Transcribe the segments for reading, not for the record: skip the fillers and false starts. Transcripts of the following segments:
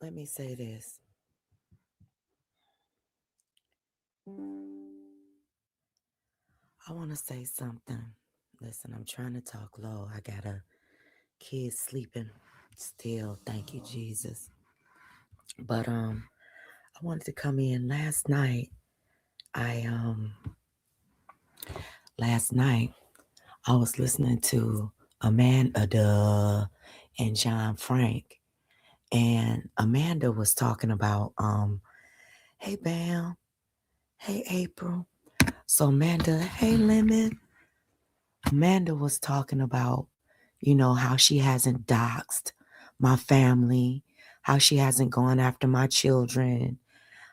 let me say this. I want to say something. Listen, I'm trying to talk low. I got a kid sleeping still. Thank you, Jesus. But I wanted to come in last night. I last night I was listening to Amanda and John Frank, and Amanda was talking about hey Bam, hey April. So Amanda, hey Lemon. Amanda was talking about, how she hasn't doxed my family, how she hasn't gone after my children,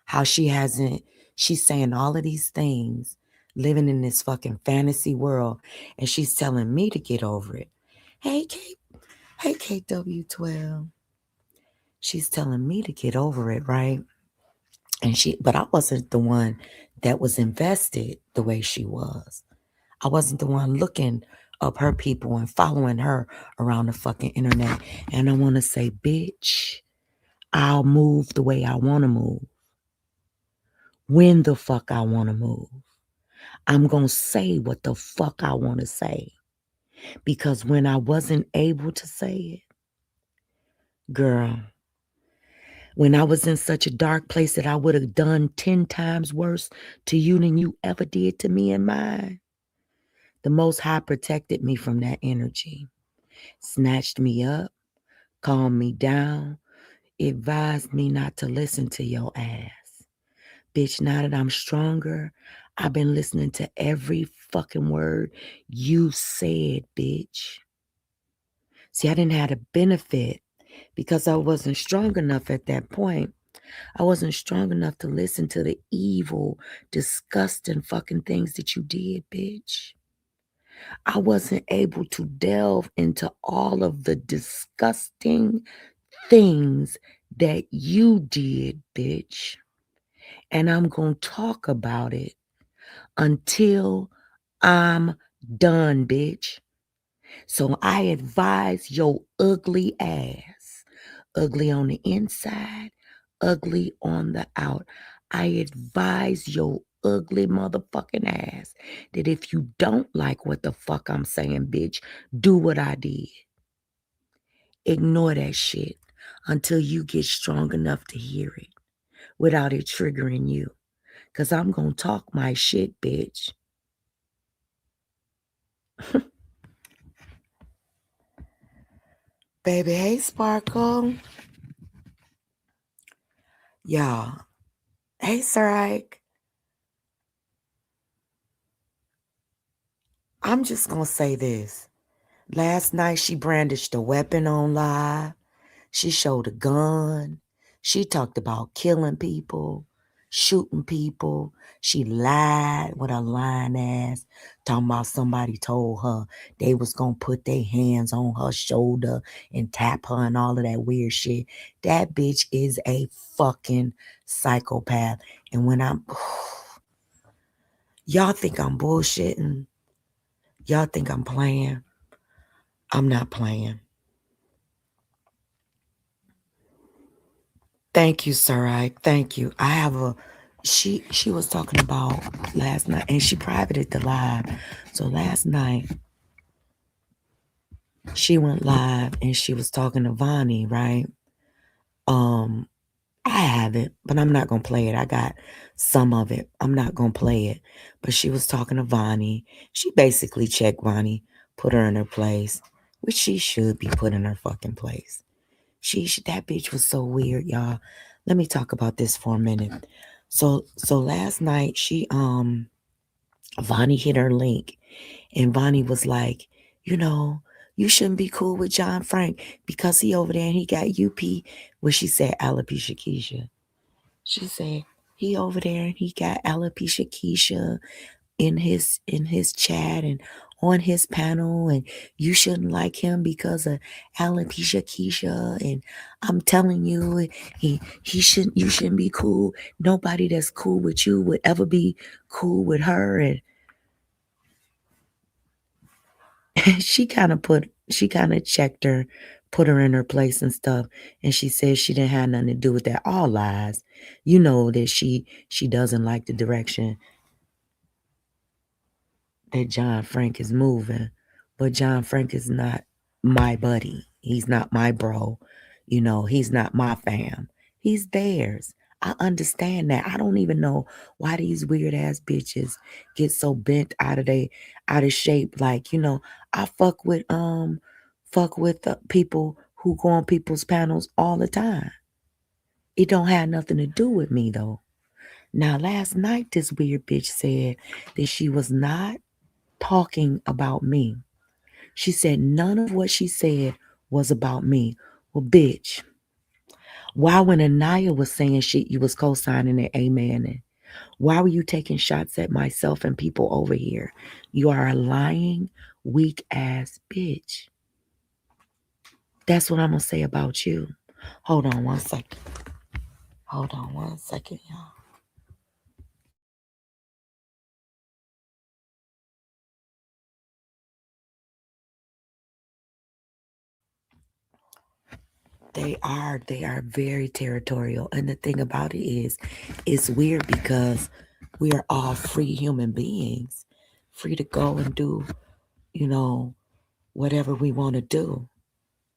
how she's saying all of these things, living in this fucking fantasy world, and she's telling me to get over it. Hey, hey, KW12. She's telling me to get over it, right? But I wasn't the one that was invested the way she was. I wasn't the one looking up her people and following her around the fucking internet. And I want to say, bitch, I'll move the way I want to move. When the fuck I want to move. I'm going to say what the fuck I want to say. Because when I wasn't able to say it, girl, when I was in such a dark place that I would have done 10 times worse to you than you ever did to me and mine, the Most High protected me from that energy, snatched me up, calmed me down, advised me not to listen to your ass. Bitch, now that I'm stronger, I've been listening to every fucking word you said, bitch. See, I didn't have the benefit because I wasn't strong enough at that point. I wasn't strong enough to listen to the evil, disgusting fucking things that you did, bitch. I wasn't able to delve into all of the disgusting things that you did, bitch. And I'm going to talk about it until I'm done, bitch. So I advise your ugly ass, ugly on the inside, ugly on the out. I advise your ugly motherfucking ass that if you don't like what the fuck I'm saying, bitch, do what I did. Ignore that shit until you get strong enough to hear it without it triggering you. Because I'm going to talk my shit, bitch. Baby, hey, Sparkle. Y'all. Hey, Sir Ike. I'm just going to say this. Last night, she brandished a weapon on live. She showed a gun. She talked about killing people, shooting people. She lied with her lying ass, talking about somebody told her they was going to put their hands on her shoulder and tap her and all of that weird shit. That bitch is a fucking psychopath. And when y'all think I'm bullshitting. Y'all think I'm playing. I'm not playing. Thank you, Sir Ike. Thank you. I have she was talking about last night and she privated the live. So last night she went live and she was talking to Vonnie, right? Um, I have it, but I'm not gonna play it. I got some of it. I'm not gonna play it. But she was talking to Vonnie. She basically checked Vonnie, put her in her place, which she should be put in her fucking place. That bitch was so weird, y'all. Let me talk about this for a minute. So last night Vonnie hit her link and Vonnie was like, you shouldn't be cool with John Frank because he over there and he got UP. Well, she said alopecia Keisha. She said he over there and he got alopecia Keisha in his chat and on his panel, and you shouldn't like him because of alopecia Keisha. And I'm telling you, you shouldn't be cool. Nobody that's cool with you would ever be cool with her. And she kind of checked her put her in her place and stuff. And she said she didn't have nothing to do with that. All lies. You know that she doesn't like the direction that John Frank is moving. But John Frank is not my buddy. He's not my bro. You know, he's not my fam. He's theirs. I understand that. I don't even know why these weird ass bitches get so bent out of shape. Like, you know, I fuck with people who go on people's panels all the time. It don't have nothing to do with me though. Now last night this weird bitch said that she was not talking about me. She said none of what she said was about me. Well, bitch, why when Anaya was saying shit, you was co-signing and amening? Why were you taking shots at myself and people over here? You are a lying, weak ass bitch. That's what I'm going to say about you. Hold on one second. Hold on one second, y'all. They are very territorial. And the thing about it is, it's weird because we are all free human beings, free to go and do, you know, whatever we want to do,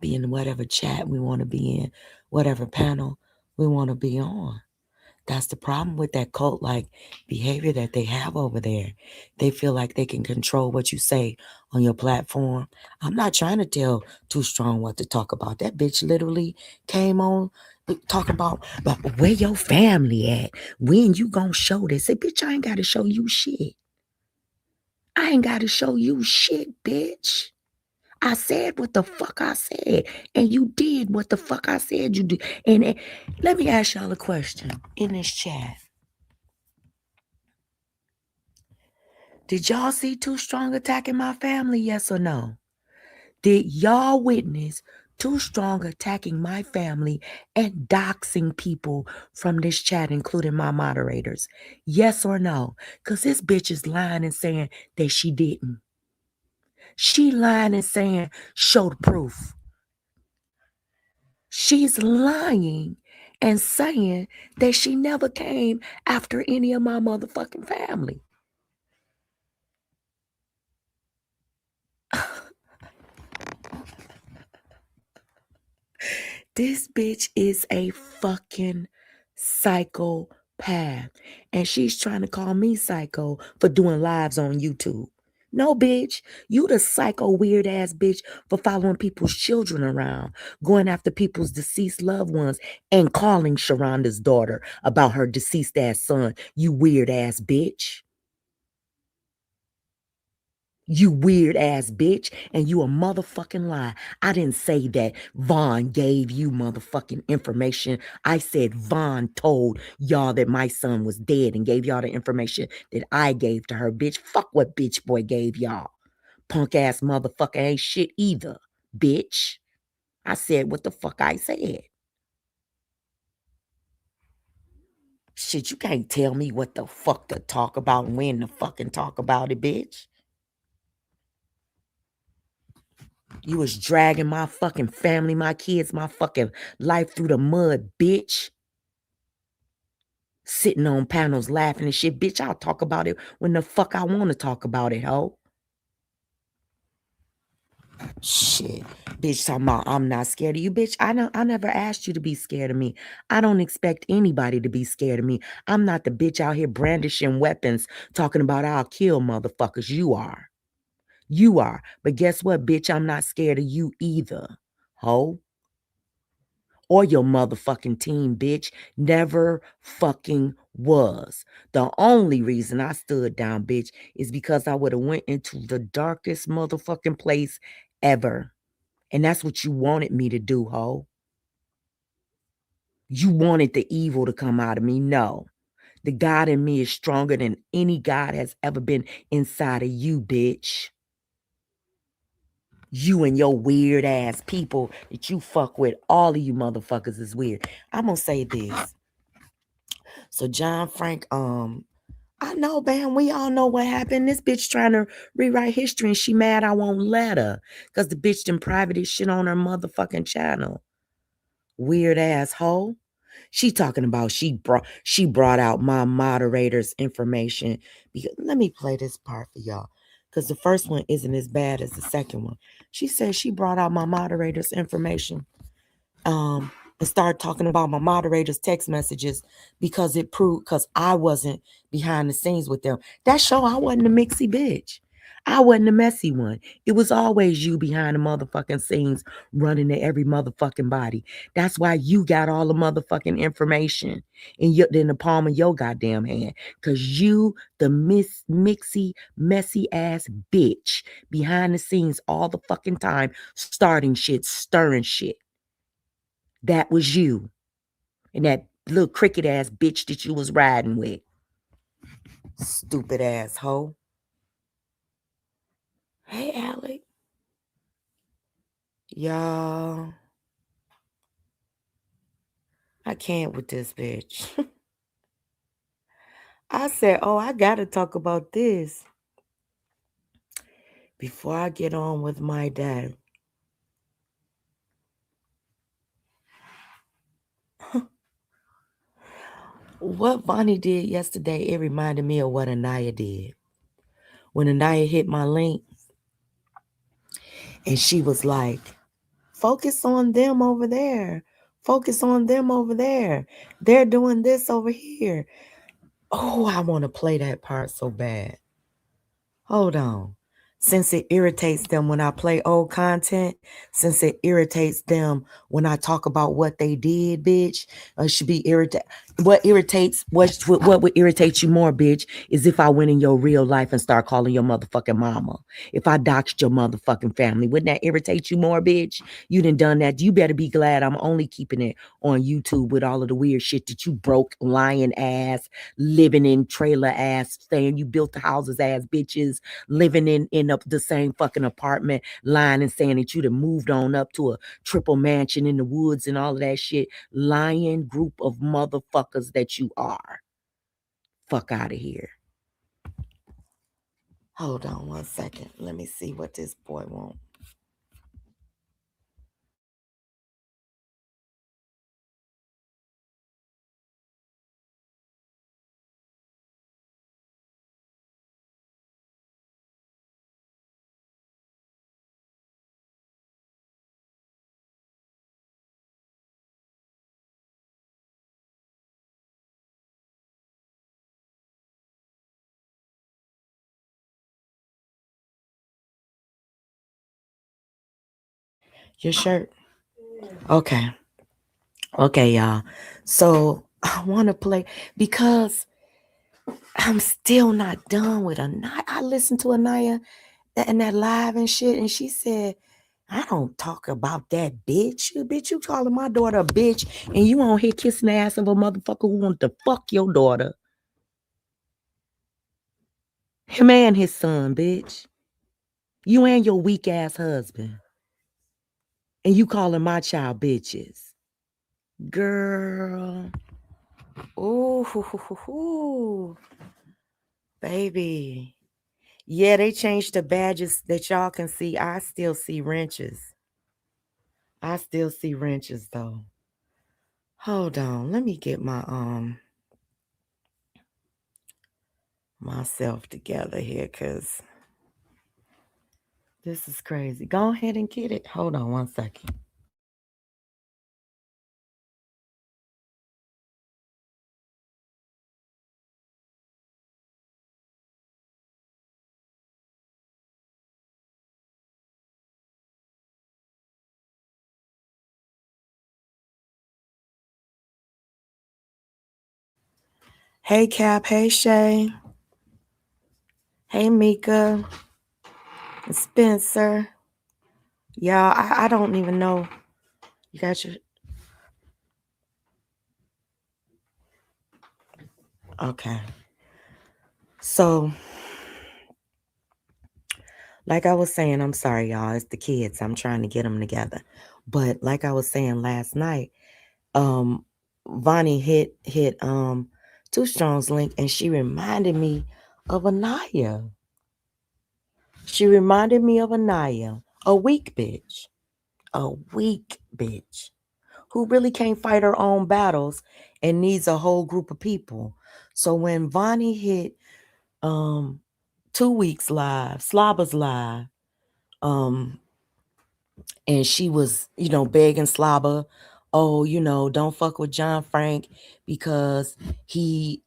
be in whatever chat we want to be in, whatever panel we want to be on. That's the problem with that cult like behavior that they have over there. They feel like they can control what you say on your platform. I'm not trying to tell Too Strong what to talk about. That bitch literally came on talking about where your family at. When you gonna show this? Say, bitch, I ain't gotta show you shit. I ain't gotta show you shit, bitch. I said what the fuck I said, and you did what the fuck I said you did. And let me ask y'all a question in this chat. Did y'all see Too Strong attacking my family? Yes or no? Did y'all witness Too Strong attacking my family and doxing people from this chat, including my moderators? Yes or no? Because this bitch is lying and saying that she didn't. She lying and saying, show the proof. She's lying and saying that she never came after any of my motherfucking family. This bitch is a fucking psychopath. And she's trying to call me psycho for doing lives on YouTube. No, bitch. You the psycho weird ass bitch for following people's children around, going after people's deceased loved ones, and calling Sharonda's daughter about her deceased ass son. You weird ass bitch. You weird ass bitch, and you a motherfucking lie. I didn't say that Vaughn gave you motherfucking information. I said Vaughn told y'all that my son was dead and gave y'all the information that I gave to her, bitch. Fuck what bitch boy gave y'all. Punk ass motherfucker ain't shit either, bitch. I said what the fuck I said. Shit, you can't tell me what the fuck to talk about and when to fucking talk about it, bitch. You was dragging my fucking family, my kids, my fucking life through the mud, bitch. Sitting on panels laughing and shit. Bitch, I'll talk about it when the fuck I want to talk about it, ho. Shit. Bitch talking about I'm not scared of you. Bitch, I never asked you to be scared of me. I don't expect anybody to be scared of me. I'm not the bitch out here brandishing weapons talking about I'll kill motherfuckers. You are. You are. But guess what, bitch? I'm not scared of you either, ho. Or your motherfucking team, bitch. Never fucking was. The only reason I stood down, bitch, is because I would have went into the darkest motherfucking place ever. And that's what you wanted me to do, ho. You wanted the evil to come out of me. No. The God in me is stronger than any God has ever been inside of you, bitch. You and your weird ass people that you fuck with, all of you motherfuckers is weird. I'm gonna say this. So John Frank I know, man. We all know what happened. This bitch trying to rewrite history and she mad I won't let her. Because the bitch done privated shit on her motherfucking channel. Weird ass hoe. She talking about she brought out my moderator's information. Because, let me play this part for y'all. Because the first one isn't as bad as the second one. She said she brought out my moderator's information. And started talking about my moderator's text messages because I wasn't behind the scenes with them. That show I wasn't a mixy bitch. I wasn't a messy one. It was always you behind the motherfucking scenes running to every motherfucking body. That's why you got all the motherfucking information in the palm of your goddamn hand. Cause you, the mixy, messy ass bitch behind the scenes all the fucking time, starting shit, stirring shit. That was you. And that little cricket ass bitch that you was riding with. Stupid ass hoe. Hey, Alec. Y'all. I can't with this bitch. I said, oh, I gotta talk about this before I get on with my day. What Bonnie did yesterday, it reminded me of what Anaya did. When Anaya hit my link, and she was like, focus on them over there. Focus on them over there. They're doing this over here. Oh, I want to play that part so bad. Hold on. Since it irritates them when I play old content, since it irritates them when I talk about what they did, bitch, I should be irritated. What would irritate you more, bitch, is if I went in your real life and start calling your motherfucking mama. If I doxed your motherfucking family, wouldn't that irritate you more, bitch? You done that. You better be glad I'm only keeping it on YouTube with all of the weird shit that you broke, lying ass, living in trailer ass, saying you built the houses ass bitches, living in the same fucking apartment, lying and saying that you'd have moved on up to a triple mansion in the woods and all of that shit. Lying group of motherfuckers that you are. Fuck out of here. Hold on 1 second. Let me see what this boy wants. Your shirt? Okay. Okay, y'all. So I want to play because I'm still not done with Anaya. I listened to Anaya and that live and shit, and she said, I don't talk about that bitch. You calling my daughter a bitch, and you on here kissing the ass of a motherfucker who want to fuck your daughter. Him and his son, bitch. You and your weak ass husband. And you calling my child bitches. Girl. Ooh, baby. Yeah, they changed the badges that y'all can see. I still see wrenches. I still see wrenches though. Hold on. Let me get myself together here, cause this is crazy. Go ahead and get it. Hold on 1 second. Hey Cap, hey Shay. Hey Mika. Spencer. Y'all, I don't even know. You got your okay. So like I was saying, I'm sorry, y'all. It's the kids. I'm trying to get them together. But like I was saying last night, Vonnie hit Too Strong's link, and she reminded me of Anaya. She reminded me of Anaya, a weak bitch. A weak bitch who really can't fight her own battles and needs a whole group of people. So when Vonnie hit 2 weeks live, Slobber's live, and she was, begging Slobber, oh, don't fuck with John Frank because he,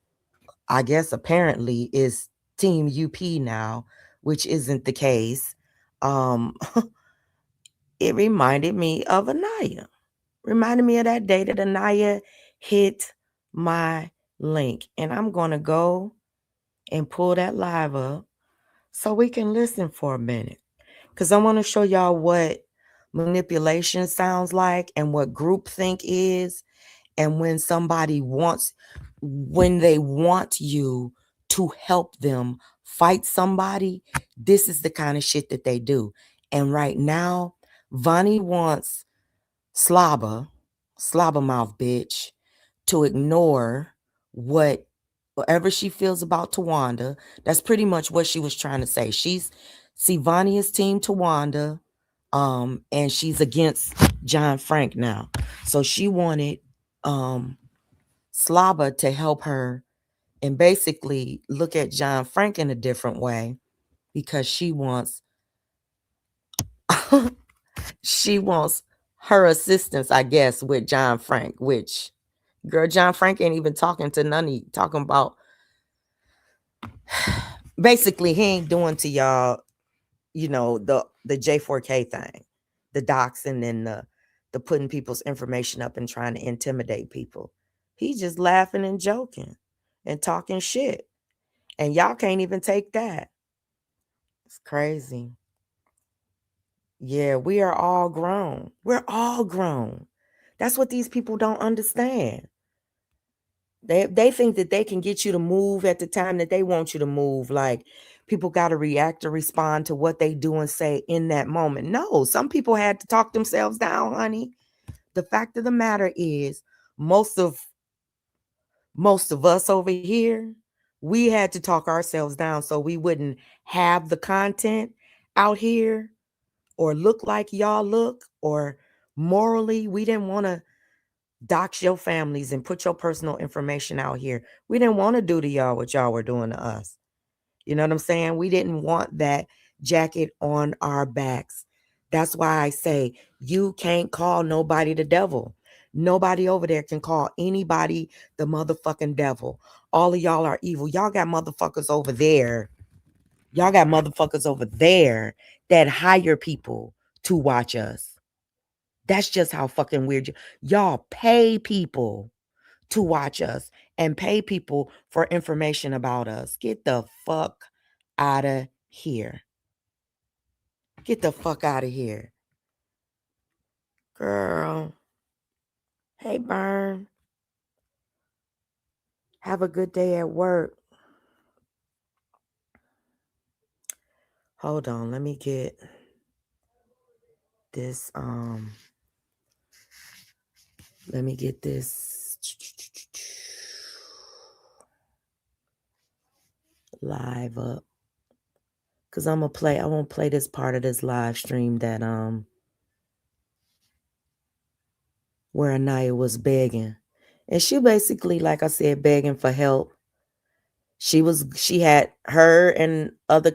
I guess apparently is Team UP now, which isn't the case. It reminded me of Anaya. Reminded me of that day that Anaya hit my link. And I'm going to go and pull that live up so we can listen for a minute. Because I want to show y'all what manipulation sounds like and what groupthink is. And when they want you to help them fight somebody, this is the kind of shit that they do. And right now, Vonnie wants Slobbermouth bitch, to ignore whatever she feels about Tawanda. That's pretty much what she was trying to say. Vonnie is team Tawanda, and she's against John Frank now. So she wanted Slobber to help her and basically look at John Frank in a different way because she wants she wants her assistance, I guess, with John Frank, which, girl, John Frank ain't even talking to none of you. Talking about, basically, he ain't doing to y'all, the J4K thing, the doxing and the putting people's information up and trying to intimidate people. He's just laughing and joking and talking shit. And y'all can't even take that. It's crazy. Yeah, we are all grown. We're all grown. That's what these people don't understand. They think that they can get you to move at the time that they want you to move. Like, people got to react or respond to what they do and say in that moment. No, some people had to talk themselves down, honey. The fact of the matter is, most of us over here, we had to talk ourselves down so we wouldn't have the content out here or look like y'all look, or morally we didn't want to dox your families and put your personal information out here. We didn't want to do to y'all what y'all were doing to us. You know what I'm saying? We didn't want that jacket on our backs. That's why I say you can't call nobody the devil. Nobody over there can call anybody the motherfucking devil. All of y'all are evil. Y'all got motherfuckers over there. Y'all got motherfuckers over there that hire people to watch us. That's just how fucking weird y'all pay people to watch us and pay people for information about us. Get the fuck out of here. Get the fuck out of here. Girl. Hey, Burn. Have a good day at work. Hold on. Let me get this. Let me get this live up. Cause I won't play this part of this live stream that where Anaya was begging. And she basically, like I said, begging for help. She had her and another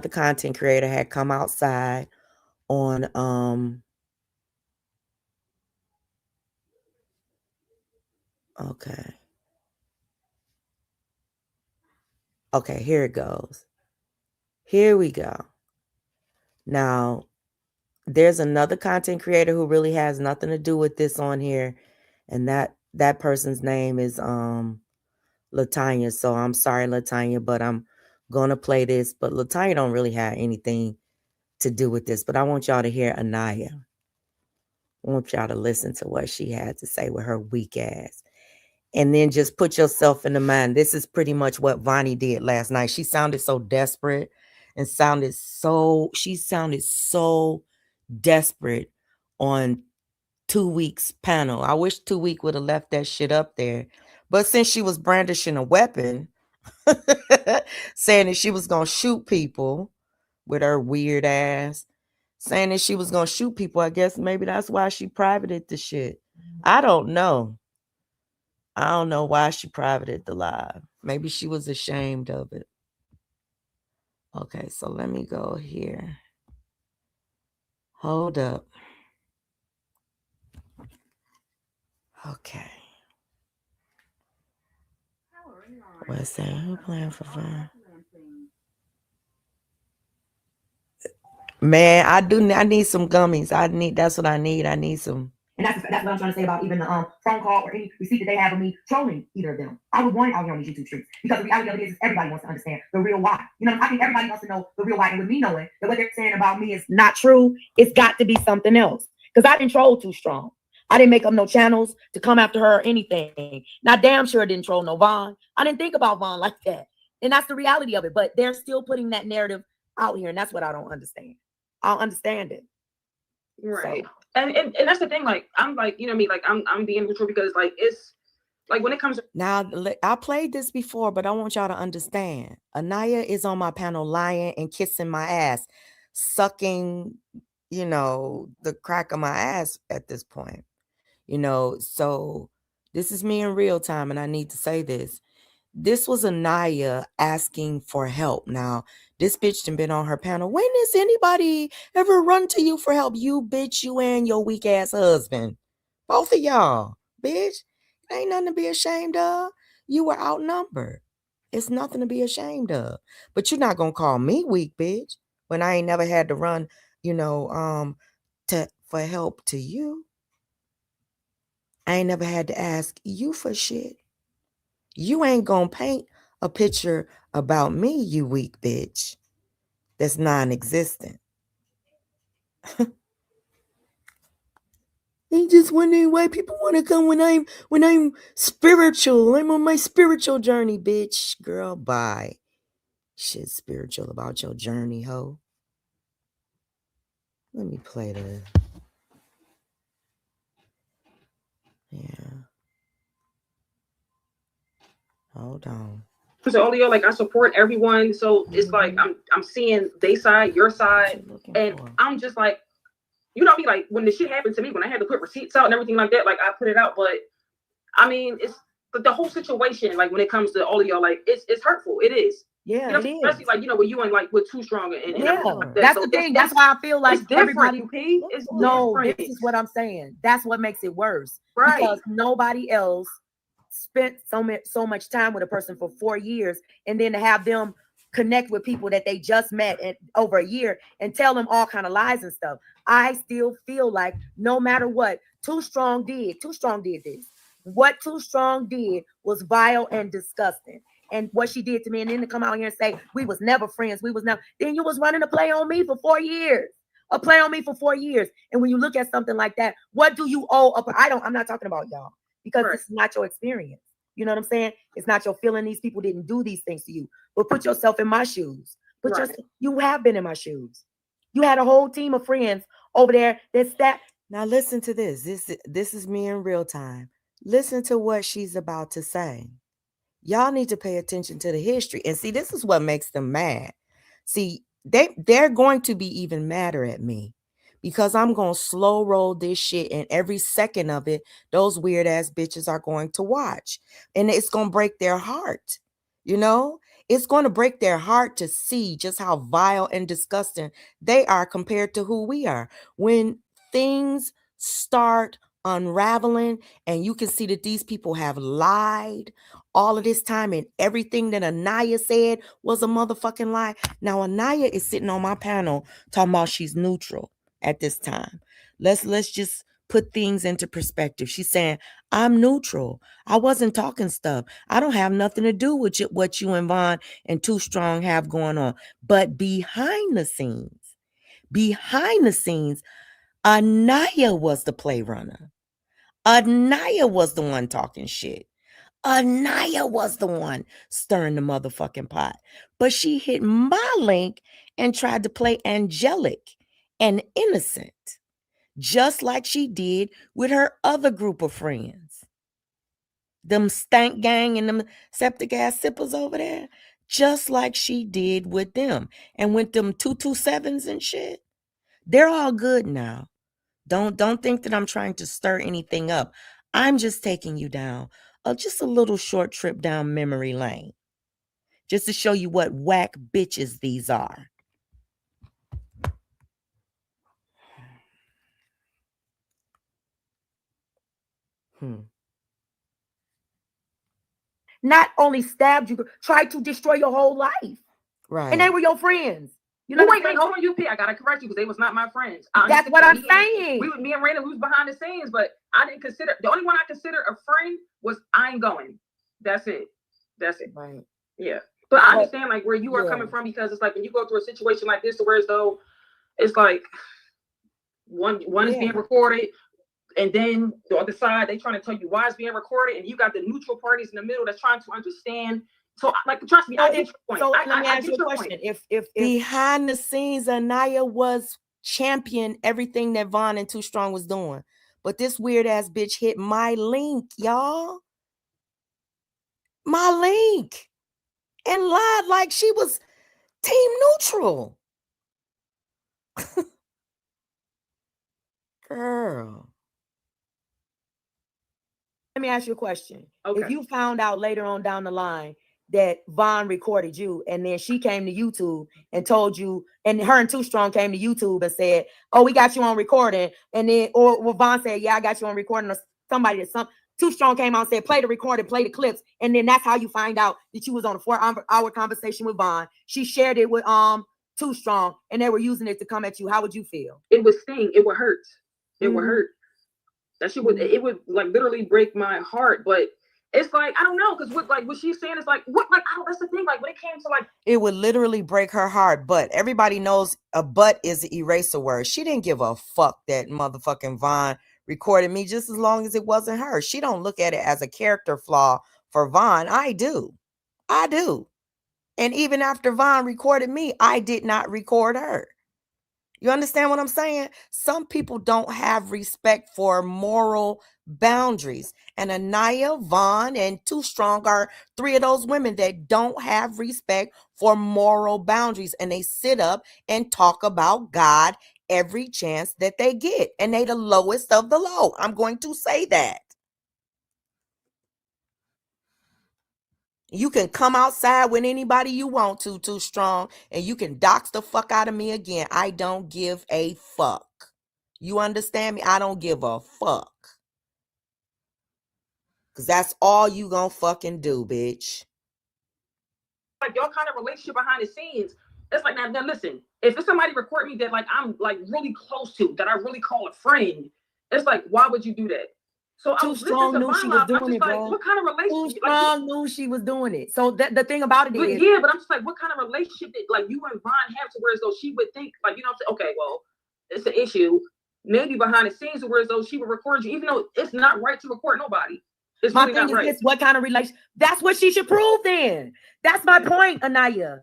content creator had come outside on okay, here it goes. Here we go. Now, there's another content creator who really has nothing to do with this on here, and that person's name is Latanya. So I'm sorry, Latanya, but I'm gonna play this. But Latanya don't really have anything to do with this. But I want y'all to hear Anaya. I want y'all to listen to what she had to say with her weak ass. And then just put yourself in the mind. This is pretty much what Vonnie did last night. She sounded so desperate and she sounded so desperate on 2 weeks panel. I wish 2 week would have left that shit up there. But since she was brandishing a weapon, saying that she was going to shoot people with her weird ass, saying that she was going to shoot people, I guess maybe that's why she privated the shit. I don't know. I don't know why she privated the live. Maybe she was ashamed of it. Okay, so let me go here. Hold up. Okay. What's that? Who playing for fun? Man, I need some gummies. That's what I need. I need some. And that's what I'm trying to say about even the phone call or any receipt that they have of me trolling either of them. I would want it out here on these YouTube streets because the reality of it is everybody wants to understand the real why. You know, I think everybody wants to know the real why. And with me knowing that what they're saying about me is not true, it's got to be something else. Because I didn't troll too strong. I didn't make up no channels to come after her or anything. Now, damn sure I didn't troll no Vaughn. I didn't think about Vaughn like that. And that's the reality of it. But they're still putting that narrative out here. And that's what I don't understand. I don't understand it. Right. So. And that's the thing. Like, I'm like, you know me, like I'm being neutral because like it's like when it comes to now, I played this before, but I want y'all to understand. Anaya is on my panel lying and kissing my ass, sucking, you know, the crack of my ass at this point. You know, so this is me in real time, and I need to say this. This was Anaya asking for help. Now, this bitch done been on her panel. When has anybody ever run to you for help? You bitch, you and your weak ass husband. Both of y'all, bitch. Ain't nothing to be ashamed of. You were outnumbered. It's nothing to be ashamed of. But you're not gonna call me weak, bitch, when I ain't never had to run, you know, for help to you. I ain't never had to ask you for shit. You ain't gonna paint a picture about me, you weak bitch, that's non-existent. I just wondering why people want to come when I'm spiritual. I'm on my spiritual journey, bitch. Girl, bye. Shit spiritual about your journey, ho. Let me play this. Yeah. Hold on. So all of y'all, like I support everyone. So it's like I'm seeing they side, your side, and I'm just like, you know me, like when the shit happened to me, when I had to put receipts out and everything like that, like I put it out. But I mean, it's the whole situation, like when it comes to all of y'all, like it's hurtful. It is. Yeah, you know, it is. Especially like, you know, when you and like with Too Strong and yeah, like that. That's so the thing. That's why I feel like it's everybody. It's no, different. this is what I'm saying. That's what makes it worse, right? Because nobody else spent so much time with a person for 4 years, and then to have them connect with people that they just met in over a year and tell them all kind of lies and stuff. I still feel like no matter what Too Strong did this. What Too Strong did was vile and disgusting. And what she did to me, and then to come out here and say we was never friends, we was never. Then you was running a play on me for 4 years, a play on me for 4 years. And when you look at something like that, what do you owe? I'm not talking about y'all because this is not your experience. You know what I'm saying? It's not your feeling. These people didn't do these things to you. But put yourself in my shoes. You have been in my shoes. You had a whole team of friends over there that. Now listen to this. This is me in real time. Listen to what she's about to say. Y'all need to pay attention to the history. And see, this is what makes them mad. See, they're going to be even madder at me because I'm going to slow roll this shit, and every second of it, those weird ass bitches are going to watch. And it's going to break their heart. You know? It's going to break their heart to see just how vile and disgusting they are compared to who we are. When things start unraveling and you can see that these people have lied all of this time and everything that Anaya said was a motherfucking lie. Now Anaya is sitting on my panel talking about she's neutral at this time. Let's just put things into perspective. She's saying, I'm neutral. I wasn't talking stuff. I don't have nothing to do with what you and Vaughn and Too Strong have going on. But behind the scenes, Anaya was the play runner. Anaya was the one talking shit. Anaya was the one stirring the motherfucking pot. But she hit my link and tried to play angelic and innocent, just like she did with her other group of friends. them stank gang and them septic ass sippers over there, just like she did with them. And with them 227s and shit, they're all good now. Don't think that I'm trying to stir anything up. I'm just taking you down just a little short trip down memory lane, just to show you what whack bitches these are. Not only stabbed you, tried to destroy your whole life. Right. And they were your friends. You know, wait, hold on, UP. I gotta correct you because they was not my friends. That's what I'm saying. Me and Raina, we was behind the scenes, but I didn't consider, the only one I considered a friend was I ain't going. That's it. Right. Yeah. But I understand like where you are coming from, because it's like when you go through a situation like this, where as though it's like one is being recorded, and then the other side they trying to tell you why it's being recorded, and you got the neutral parties in the middle that's trying to understand. So, like, trust me, I get your point. So let me ask you a question. If behind the scenes, Anaya was champion everything that Von and Too Strong was doing, but this weird ass bitch hit my link, y'all. My link, and lied like she was team neutral. Girl. Let me ask you a question. Okay. If you found out later on down the line that Von recorded you, and then she came to YouTube and told you, and her and Too Strong came to YouTube and said, "Oh, we got you on recording," and then or Von said, "Yeah, I got you on recording," or somebody that Too Strong came out and said, "Play the recording, play the clips," and then that's how you find out that you was on a 4-hour conversation with Von. She shared it with Too Strong, and they were using it to come at you. How would you feel? It would sting. It would hurt. It would hurt. That shit would. It would like literally break my heart. But it's like I don't know, because what she's saying is like what like I don't. That's the thing. Like when it came to like, it would literally break her heart. But everybody knows a but is an eraser word. She didn't give a fuck that motherfucking Von recorded me, just as long as it wasn't her. She don't look at it as a character flaw for Von. I do. And even after Von recorded me, I did not record her. You understand what I'm saying? Some people don't have respect for moral boundaries. And Anaya, Von, and Too Strong are three of those women that don't have respect for moral boundaries. And they sit up and talk about God every chance that they get. And they the lowest of the low. I'm going to say that. You can come outside with anybody you want to, Too Strong, and you can dox the fuck out of me again. I don't give a fuck. You understand me? I don't give a fuck. Because that's all you gonna fucking do, bitch. Like your kind of relationship behind the scenes. It's like, now listen, if it's somebody record me that like I'm like really close to, that I really call a friend, it's like, why would you do that? So Too Strong knew she was doing it, bro. What kind of relationship? Too Strong knew she was doing it. So the thing about it is, yeah, but I'm just like, what kind of relationship that like you and Von have to where as though she would think like, you know what I'm saying? Okay, well, it's an issue. Maybe behind the scenes, where as though she would record you, even though it's not right to record nobody. It's my really thing not is right. this: what kind of relation? That's what she should prove. Then that's my point, Anaya.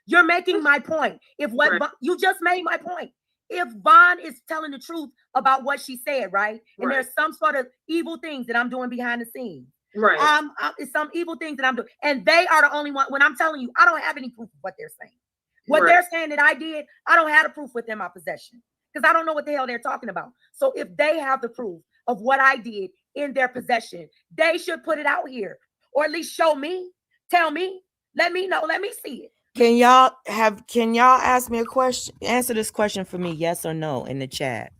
You're making my point. If what you just made my point. If Von is telling the truth about what she said, right? And there's some sort of evil things that I'm doing behind the scenes. Right. It's some evil things that I'm doing. And they are the only one. When I'm telling you, I don't have any proof of what they're saying. What they're saying that I did, I don't have the proof within my possession. Because I don't know what the hell they're talking about. So if they have the proof of what I did in their possession, they should put it out here. Or at least show me, tell me, let me know, let me see it. Can y'all ask me a question? Answer this question for me, yes or no, in the chat.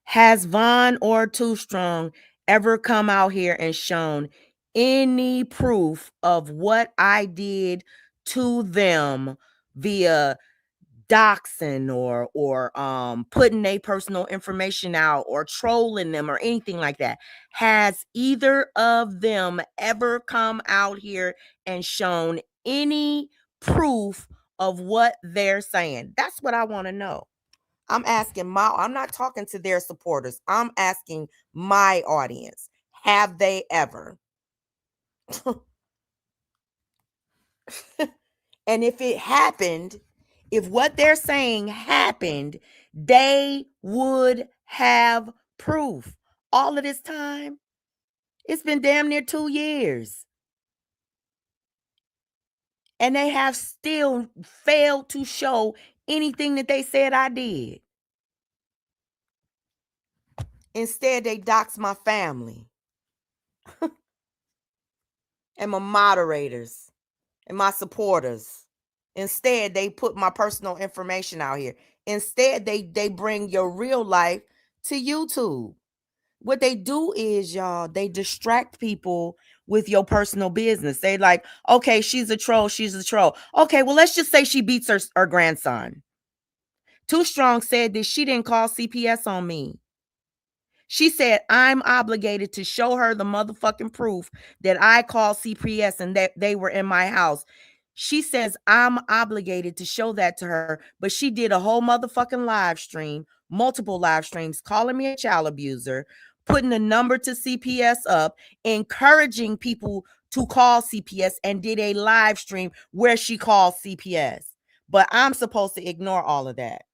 Has Von or Too Strong ever come out here and shown any proof of what I did to them via doxing or putting their personal information out or trolling them or anything like that? Has either of them ever come out here and shown any proof of what they're saying? That's what I want to know. I'm not talking to their supporters. I'm asking my audience. Have they ever? And if it happened, if what they're saying happened, they would have proof. All of this time, It's been damn near 2 years. And they have still failed to show anything that they said I did. Instead, they dox my family and my moderators and my supporters. Instead, they put my personal information out here. Instead, they bring your real life to YouTube. What they do is, y'all, they distract people with your personal business. They like, okay, she's a troll. She's a troll. Okay, well, let's just say she beats her grandson. Too Strong said that she didn't call CPS on me. She said, I'm obligated to show her the motherfucking proof that I called CPS and that they were in my house. She says, I'm obligated to show that to her, but she did a whole motherfucking live stream, multiple live streams, calling me a child abuser, putting the number to CPS up, encouraging people to call CPS, and did a live stream where she called CPS. But I'm supposed to ignore all of that.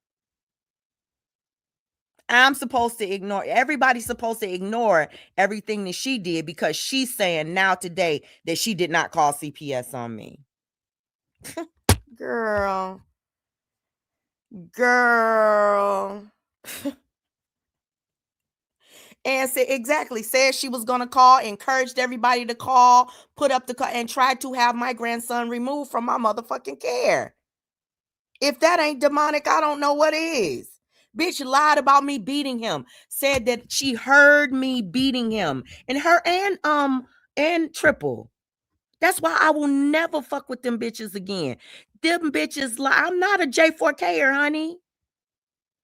I'm supposed to ignore, everybody's supposed to ignore everything that she did because she's saying now today that she did not call CPS on me. Girl. And said exactly, said she was going to call, encouraged everybody to call, put up the call, and tried to have my grandson removed from my motherfucking care. If that ain't demonic, I don't know what is. Bitch lied about me beating him. Said that she heard me beating him. And her and Triple. That's why I will never fuck with them bitches again. Them bitches lie. I'm not a J4K'er, honey.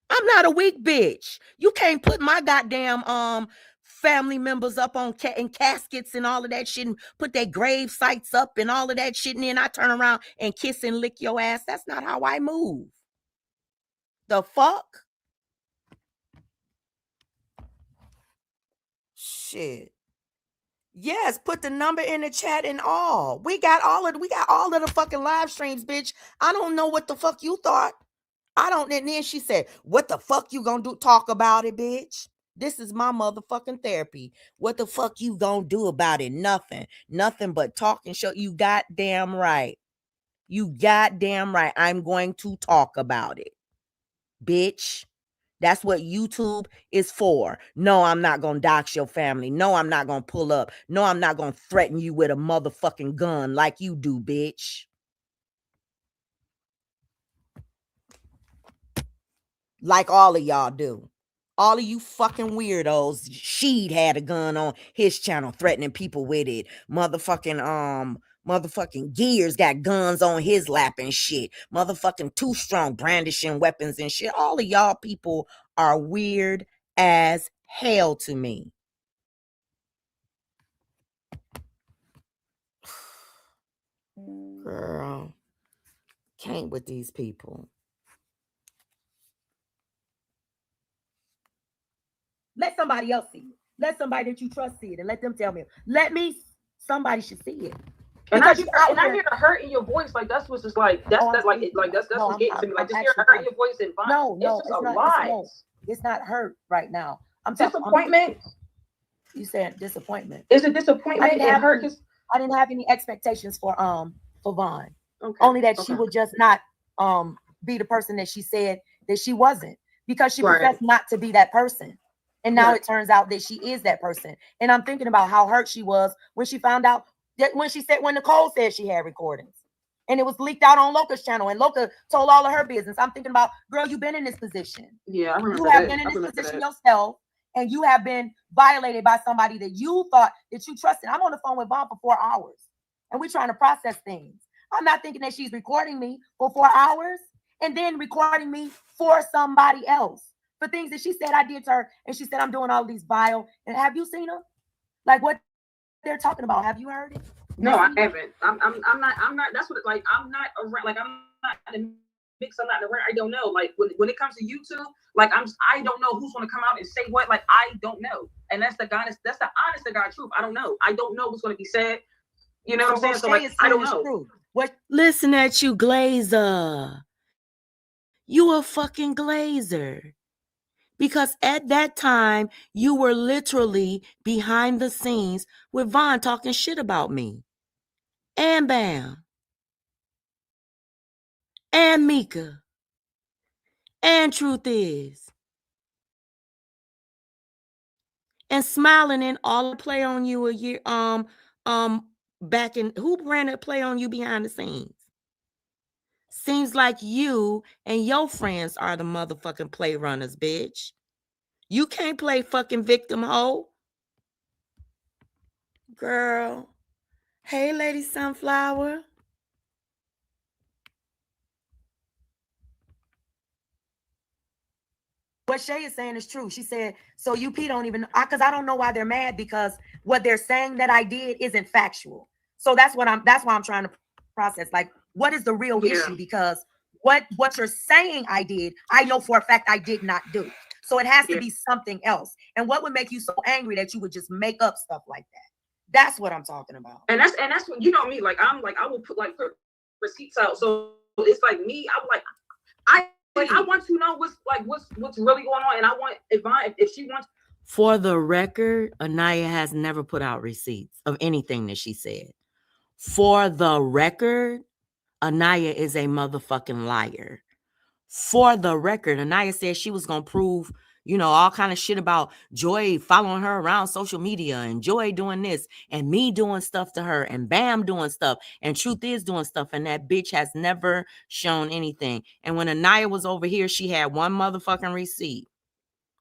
I'm not a weak bitch. You can't put my goddamn family members up on in caskets and all of that shit and put their grave sites up and all of that shit, and then I turn around and kiss and lick your ass. That's not how I move. The fuck? Shit. Yes, put the number in the chat and all. We got all of the fucking live streams, bitch. I don't know what the fuck you thought. I don't. And then she said, what the fuck you gonna do? Talk about it, bitch. This is my motherfucking therapy. What the fuck you gonna do about it? Nothing. Nothing but talk and show. You goddamn right. You goddamn right. I'm going to talk about it, bitch. That's what YouTube is for. No, I'm not going to dox your family. No, I'm not going to pull up. No, I'm not going to threaten you with a motherfucking gun like you do, bitch. Like all of y'all do. All of you fucking weirdos. She'd had a gun on his channel threatening people with it. Motherfucking Gears got guns on his lap and shit. Motherfucking Too Strong brandishing weapons and shit. All of y'all people are weird as hell to me. Girl, can't with these people. Let somebody else see it. Let somebody that you trust see it and let them tell me. Somebody should see it. And I hear the hurt in your voice, like that's what's just like that's what's getting to me. Like just hearing the hurt in your voice and it's not hurt right now. I'm disappointment. You said disappointment. Is it disappointment and hurt? I didn't have any expectations for Vaughn. Okay. Only that she would just not be the person that she said that she wasn't, because she professed not to be that person. And now it turns out that she is that person. And I'm thinking about how hurt she was when she found out that when Nicole said she had recordings and it was leaked out on Loca's channel and Loca told all of her business. I'm thinking about, girl, you've been in this position. Yeah, I remember you have been in this position yourself, and you have been violated by somebody that you thought that you trusted. I'm on the phone with Vaughn for 4 hours and we're trying to process things. I'm not thinking that she's recording me for 4 hours and then recording me for somebody else. For things that she said I did to her, and she said I'm doing all these vile. And have you seen them? Like what they're talking about? Have you heard it? No, I haven't. I'm not. That's what like I'm not around. Like I'm not in the mix. I'm not around. I don't know. Like when it comes to YouTube, like I don't know who's gonna come out and say what. Like I don't know. And that's the honest to God truth. I don't know. I don't know what's gonna be said. You know what I'm saying? So like I don't know. What? Listen at you, Glazer. You a fucking Glazer. Because at that time, you were literally behind the scenes with Vaughn talking shit about me. And Bam. And Mika. And Truth Is. And Smiling in all the play on you a year, back in, who ran a play on you behind the scenes? Seems like you and your friends are the motherfucking play runners, bitch. You can't play fucking victim hoe. Girl. Hey, Lady Sunflower. What Shay is saying is true. She said, so UP don't even, because I don't know why they're mad, because what they're saying that I did isn't factual. So that's why I'm trying to process. Like, what is the real issue? Because what you're saying I did, I know for a fact I did not do. So it has to be something else. And what would make you so angry that you would just make up stuff like that? That's what I'm talking about. And that's what, you know me, like I will put receipts out. So it's like me, I'm like, I want to know what's really going on, and I want if she wants. For the record, Anaya has never put out receipts of anything that she said. For the record, Anaya is a motherfucking liar. For the record, Anaya said she was gonna prove, all kind of shit about Joy following her around social media and Joy doing this and me doing stuff to her and Bam doing stuff and Truth Is doing stuff, and that bitch has never shown anything. And when Anaya was over here, she had one motherfucking receipt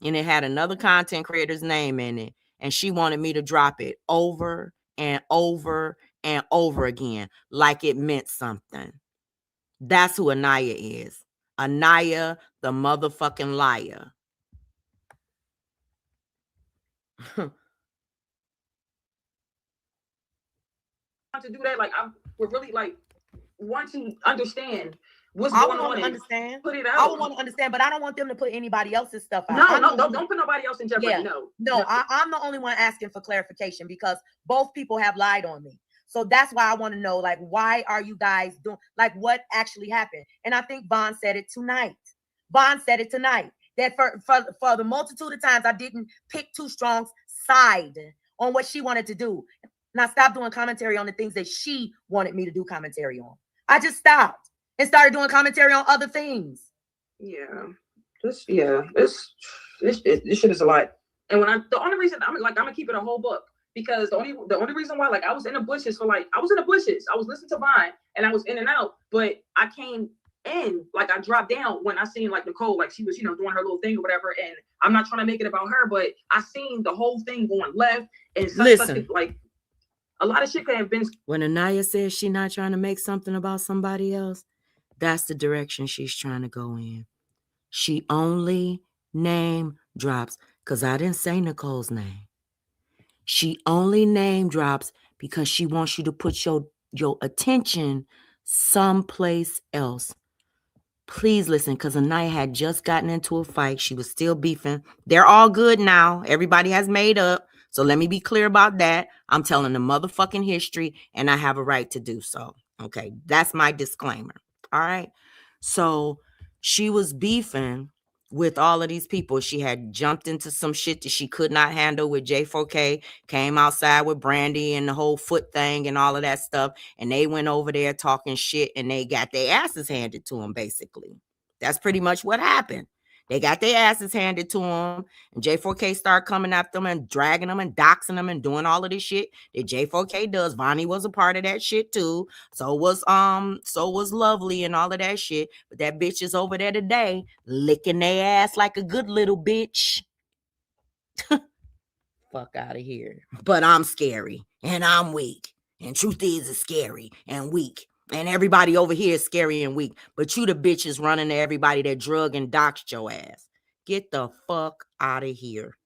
and it had another content creator's name in it, and she wanted me to drop it over and over and over again like it meant something. That's who Anaya is. Anaya, the motherfucking liar. To do that, we're really want to understand what's going on. Understand. Put it out. I would want to understand, but I don't want them to put anybody else's stuff out. No, don't put nobody else in jeopardy. Yeah. No. I'm the only one asking for clarification because both people have lied on me. So that's why I want to know, why are you guys doing, what actually happened? And I think Vaughn said it tonight. That for the multitude of times I didn't pick Too Strong's side on what she wanted to do. And I stopped doing commentary on the things that she wanted me to do commentary on. I just stopped and started doing commentary on other things. Yeah. This shit is a lot. And the only reason I'm gonna keep it a whole book, because the only reason why, I was in the bushes I was listening to Vine and I was in and out, but I came in, I dropped down when I seen Nicole, she was, doing her little thing or whatever. And I'm not trying to make it about her, but I seen the whole thing going left and listen, a lot of shit could have been. When Anaya says she's not trying to make something about somebody else, that's the direction she's trying to go in. She only name drops, because I didn't say Nicole's name. She only name drops because she wants you to put your attention someplace else. Please listen, because Anaya had just gotten into a fight. She was still beefing. They're all good now. Everybody has made up. So let me be clear about that. I'm telling the motherfucking history, and I have a right to do so. Okay, that's my disclaimer. All right. So she was beefing with all of these people. She had jumped into some shit that she could not handle with J4K, came outside with Brandy and the whole foot thing and all of that stuff. And they went over there talking shit and they got their asses handed to them, basically. That's pretty much what happened. They got their asses handed to them, and J4K started coming after them and dragging them and doxing them and doing all of this shit that J4K does. Vonnie was a part of that shit too. So was Lovely and all of that shit. But that bitch is over there today, licking their ass like a good little bitch. Fuck out of here. But I'm scary and I'm weak. And Truth Is scary and weak. And everybody over here is scary and weak. But you the bitches running to everybody that drug and doxed your ass. Get the fuck out of here.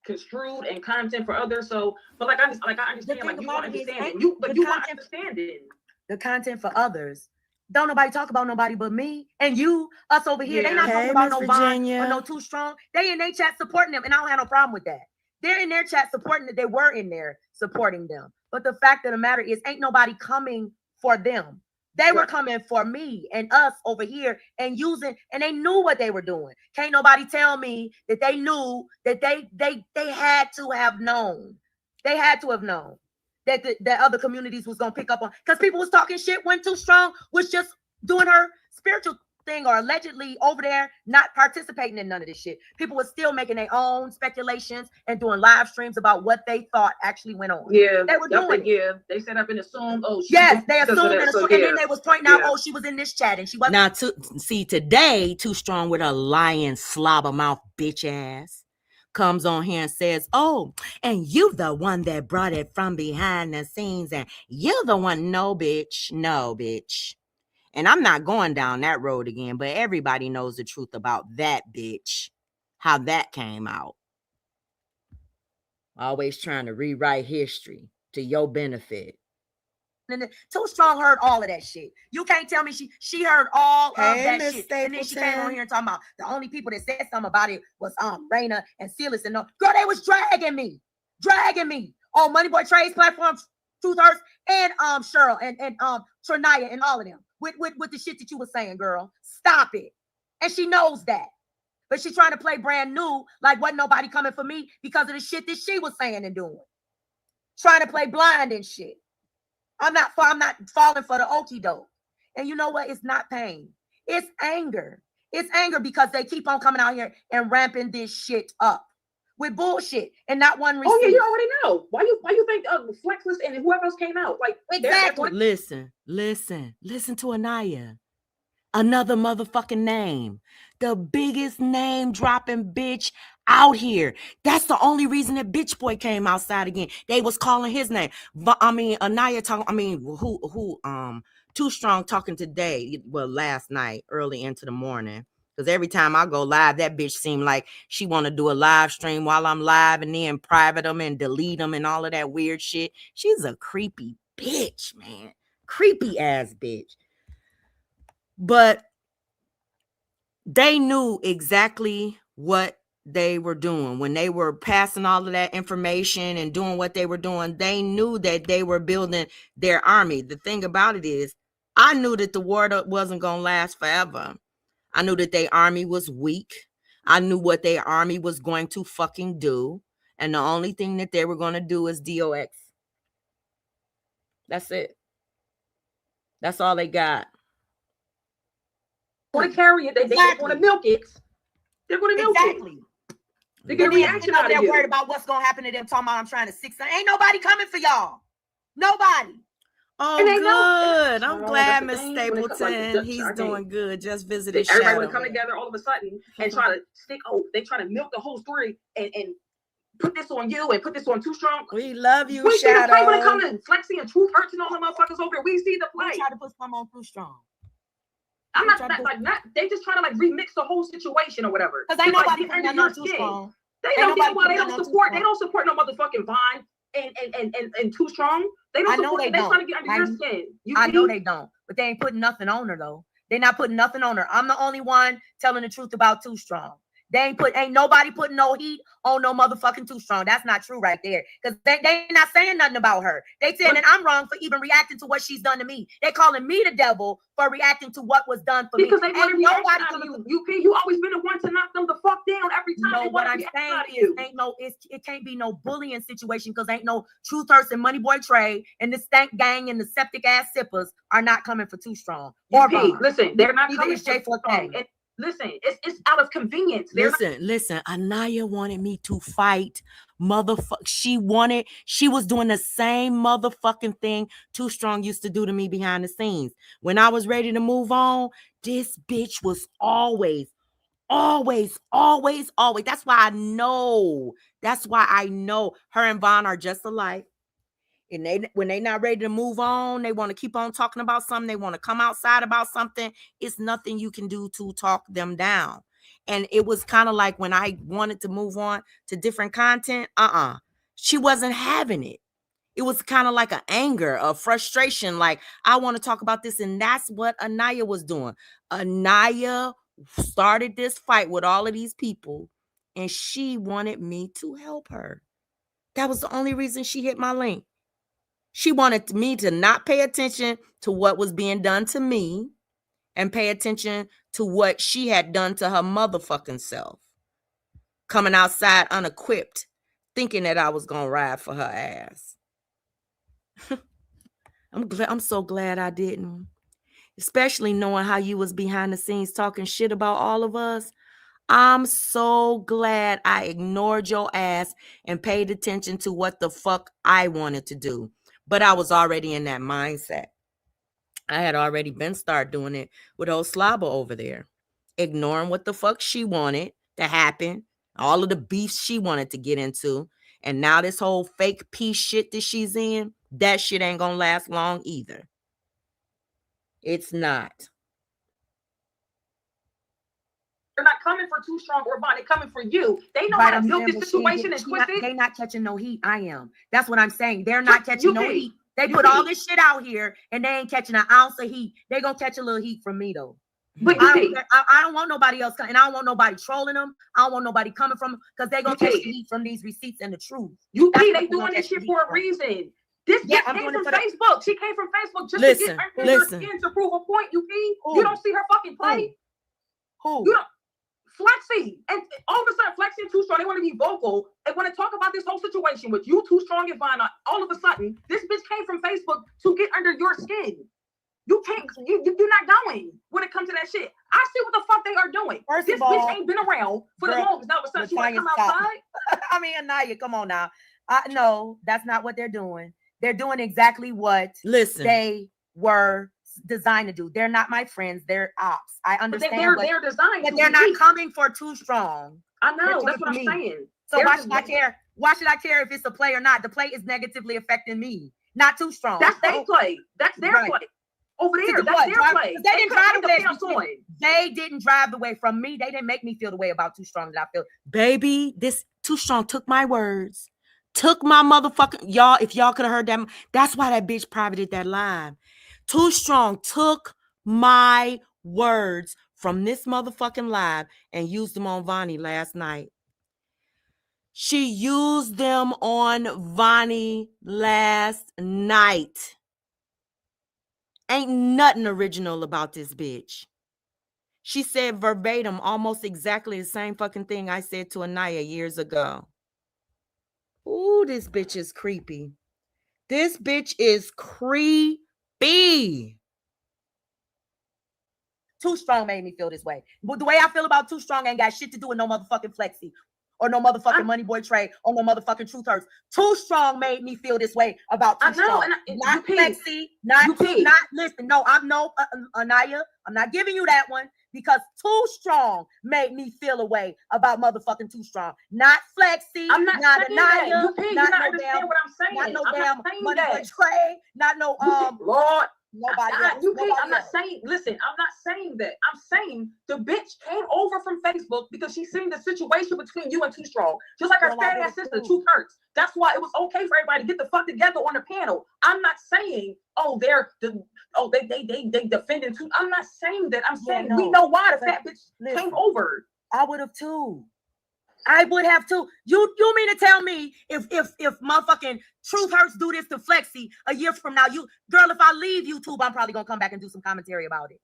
Construed and content for others. So, but I understand, you understand it. You want to understand it. The content for others. Don't nobody talk about nobody but me and you, us over here. They not talking about no Vaughn or no Too Strong. They in their chat supporting them, and I don't have no problem with that. They're in their chat supporting that. They were in there supporting them. But the fact of the matter is, ain't nobody coming for them. They were coming for me and us over here and using, and they knew what they were doing. Can't nobody tell me that they knew that they had to have known. They had to have known that that other communities was gonna pick up on, because people was talking shit when Too Strong was just doing her spiritual thing or allegedly over there not participating in none of this shit. People were still making their own speculations and doing live streams about what they thought actually went on. Yeah, they were doing it. Yeah, they set up and assumed. Oh, yes, they assumed and then they was pointing out, oh, she was in this chat and she wasn't. Now, see, today, Too Strong with a lying slobber mouth bitch ass comes on here and says, oh, and you the one that brought it from behind the scenes, and you the one. No, bitch. No, bitch. And I'm not going down that road again, but everybody knows the truth about that bitch, how that came out. Always trying to rewrite history to your benefit. And Too Strong heard all of that shit. You can't tell me she heard all of that shit. Stapleton. And then she came on here and talking about the only people that said something about it was Raina and Silas and no girl. They was dragging me on Money Boy Trey's platform, Truth Hurts, and Cheryl and Trinaya and all of them with the shit that you were saying, girl. Stop it. And she knows that. But she's trying to play brand new, like wasn't nobody coming for me because of the shit that she was saying and doing. Trying to play blind and shit. I'm not falling for the okie doke. And you know what? It's not pain. It's anger. It's anger because they keep on coming out here and ramping this shit up with bullshit and not one receipt. Oh yeah, you already know. Why you think Flexless and whoever else came out? Like exactly. Listen to Anaya. Another motherfucking name. The biggest name dropping bitch out here. That's the only reason that Bitch Boy came outside again. They was calling his name. Anaya talking, Too Strong talking today, well, last night, early into the morning. Because every time I go live, that bitch seemed like she want to do a live stream while I'm live and then private them and delete them and all of that weird shit. She's a creepy bitch, man. Creepy ass bitch. But they knew exactly what they were doing when they were passing all of that information and doing what they were doing. They knew that they were building their army. The thing about it is, I knew that the war wasn't going to last forever. I knew that their army was weak. I knew what their army was going to fucking do. And the only thing that they were going to do is DOX. That's it. That's all they got. Want to carry it. They want to milk it. They're going to milk it. They get a reaction out of you. They're worried about what's going to happen to them. Talking about I'm trying to ain't nobody coming for y'all. Nobody. Oh, good. I'm glad, Miss Stapleton. He's doing good. Just visited. Everybody would come together all of a sudden and try to they try to milk the whole story and put this on you and put this on Too Strong. We love you, we Shadow. See the play when it comes to Flexi and Truth Hurts and all the motherfuckers over here. We see the play. We try to put some on Too Strong. I'm not they just trying to like remix the whole situation or whatever. Because ain't nobody putting on Too Strong. They don't get why they don't support. They don't support no motherfucking Vine and Too Strong. They don't support. They're trying to get under your skin. I know they don't, but they ain't putting nothing on her though. They're not putting nothing on her. I'm the only one telling the truth about Too Strong. Ain't nobody putting no heat on no motherfucking Too Strong. That's not true right there. Because they not saying nothing about her. They saying that I'm wrong for even reacting to what she's done to me. They calling me the devil for reacting to what was done for me. Because they want to react out of you. You always been the one to knock them the fuck down every time. No, what I'm saying is it can't be no bullying situation because ain't no Truth Hurts and Money Boy Trey and the stank gang and the septic ass sippers are not coming for Too Strong. Listen, they're not coming for Too Strong. Listen, it's out of convenience. Listen. Anaya wanted me to fight. She was doing the same motherfucking thing Too Strong used to do to me behind the scenes. When I was ready to move on, this bitch was always. That's why I know. Her and Vaughn are just alike. And when they not ready to move on, they want to keep on talking about something. They want to come outside about something. It's nothing you can do to talk them down. And it was kind of like when I wanted to move on to different content. She wasn't having it. It was kind of like an anger, a frustration. Like, I want to talk about this. And that's what Anaya was doing. Anaya started this fight with all of these people. And she wanted me to help her. That was the only reason she hit my link. She wanted me to not pay attention to what was being done to me and pay attention to what she had done to her motherfucking self. Coming outside unequipped, thinking that I was going to ride for her ass. I'm so glad I didn't. Especially knowing how you was behind the scenes talking shit about all of us. I'm so glad I ignored your ass and paid attention to what the fuck I wanted to do. But I was already in that mindset. I had already been start doing it with old Slobber over there. Ignoring what the fuck she wanted to happen. All of the beefs she wanted to get into. And now this whole fake peace shit that she's in, that shit ain't gonna last long either. It's not. They're not coming for Too Strong or Bonnie, coming for you. They know how to milk this situation and twist it. They not catching no heat. I am. That's what I'm saying. They're not catching no heat. They put all this shit out here and they ain't catching an ounce of heat. They gonna catch a little heat from me though. But I don't want nobody else coming. I don't want nobody trolling them. I don't want nobody coming from them because they gonna catch the heat from these receipts and the truth. They doing this shit for a reason. This came from Facebook. She came from Facebook just to get her skin to prove a point. You don't see her fucking play. Who? You don't. Flexi, and all of a sudden, Flexi and Too Strong, they want to be vocal. They want to talk about this whole situation with you, Too Strong, and Vina. All of a sudden, this bitch came from Facebook to get under your skin. You can't, you're not going when it comes to that shit. I see what the fuck they are doing. This bitch ain't been around for the longest. Now, all of a sudden, she want to come outside. I mean, Anaya, come on now. No, that's not what they're doing. They're doing exactly what they were designed to do. They're not my friends. They're ops. I understand. But they're designed, but they're not coming for Too Strong. I know. That's what I'm saying. So why should I care? Why should I care if it's a play or not? The play is negatively affecting me, not Too Strong. That's their play. That's their play. Over there, that's their play. They didn't drive away. They didn't drive away from me. They didn't make me feel the way about Too Strong that I feel. Baby, this Too Strong took my words. Took my motherfucking, y'all, if y'all could have heard that, that's why that bitch privated that live. Too Strong took my words from this motherfucking live and used them on Vonnie last night. She used them on Vonnie last night. Ain't nothing original about this bitch. She said verbatim almost exactly the same fucking thing I said to Anaya years ago. Ooh, this bitch is creepy. This bitch is creepy. Too Strong made me feel this way. But the way I feel about Too Strong ain't got shit to do with no motherfucking Flexi or no motherfucking Money Boy Trey or no motherfucking Truth Hurts. Too Strong made me feel this way about Too Strong. Not Flexi, not listen. No, I'm no Anaya. I'm not giving you that one because Too Strong made me feel a way about motherfucking Too Strong. Not Flexi. I'm not Anaya. You not no damn what I'm saying. Not no damn Money Boy Trey. Not no Lord. Nobody else. I'm not saying, listen, I'm not saying that. I'm saying the bitch came over from Facebook because she seen the situation between you and Too Strong. Just like her fat ass sister, Truth Hurts. That's why it was okay for everybody to get the fuck together on the panel. I'm not saying, they defended Too. I'm not saying that. I'm saying we know why the fat bitch came over. I would have too. I would have too. You mean to tell me if motherfucking Truth Hurts do this to Flexi a year from now, girl, if I leave YouTube, I'm probably gonna come back and do some commentary about it.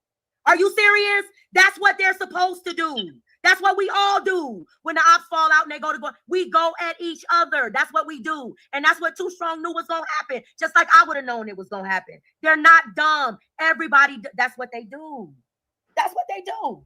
Are you serious? That's what they're supposed to do. That's what we all do. When the ops fall out and they go, we go at each other. That's what we do. And that's what Too Strong knew was gonna happen. Just like I would have known it was gonna happen. They're not dumb. Everybody, that's what they do. That's what they do.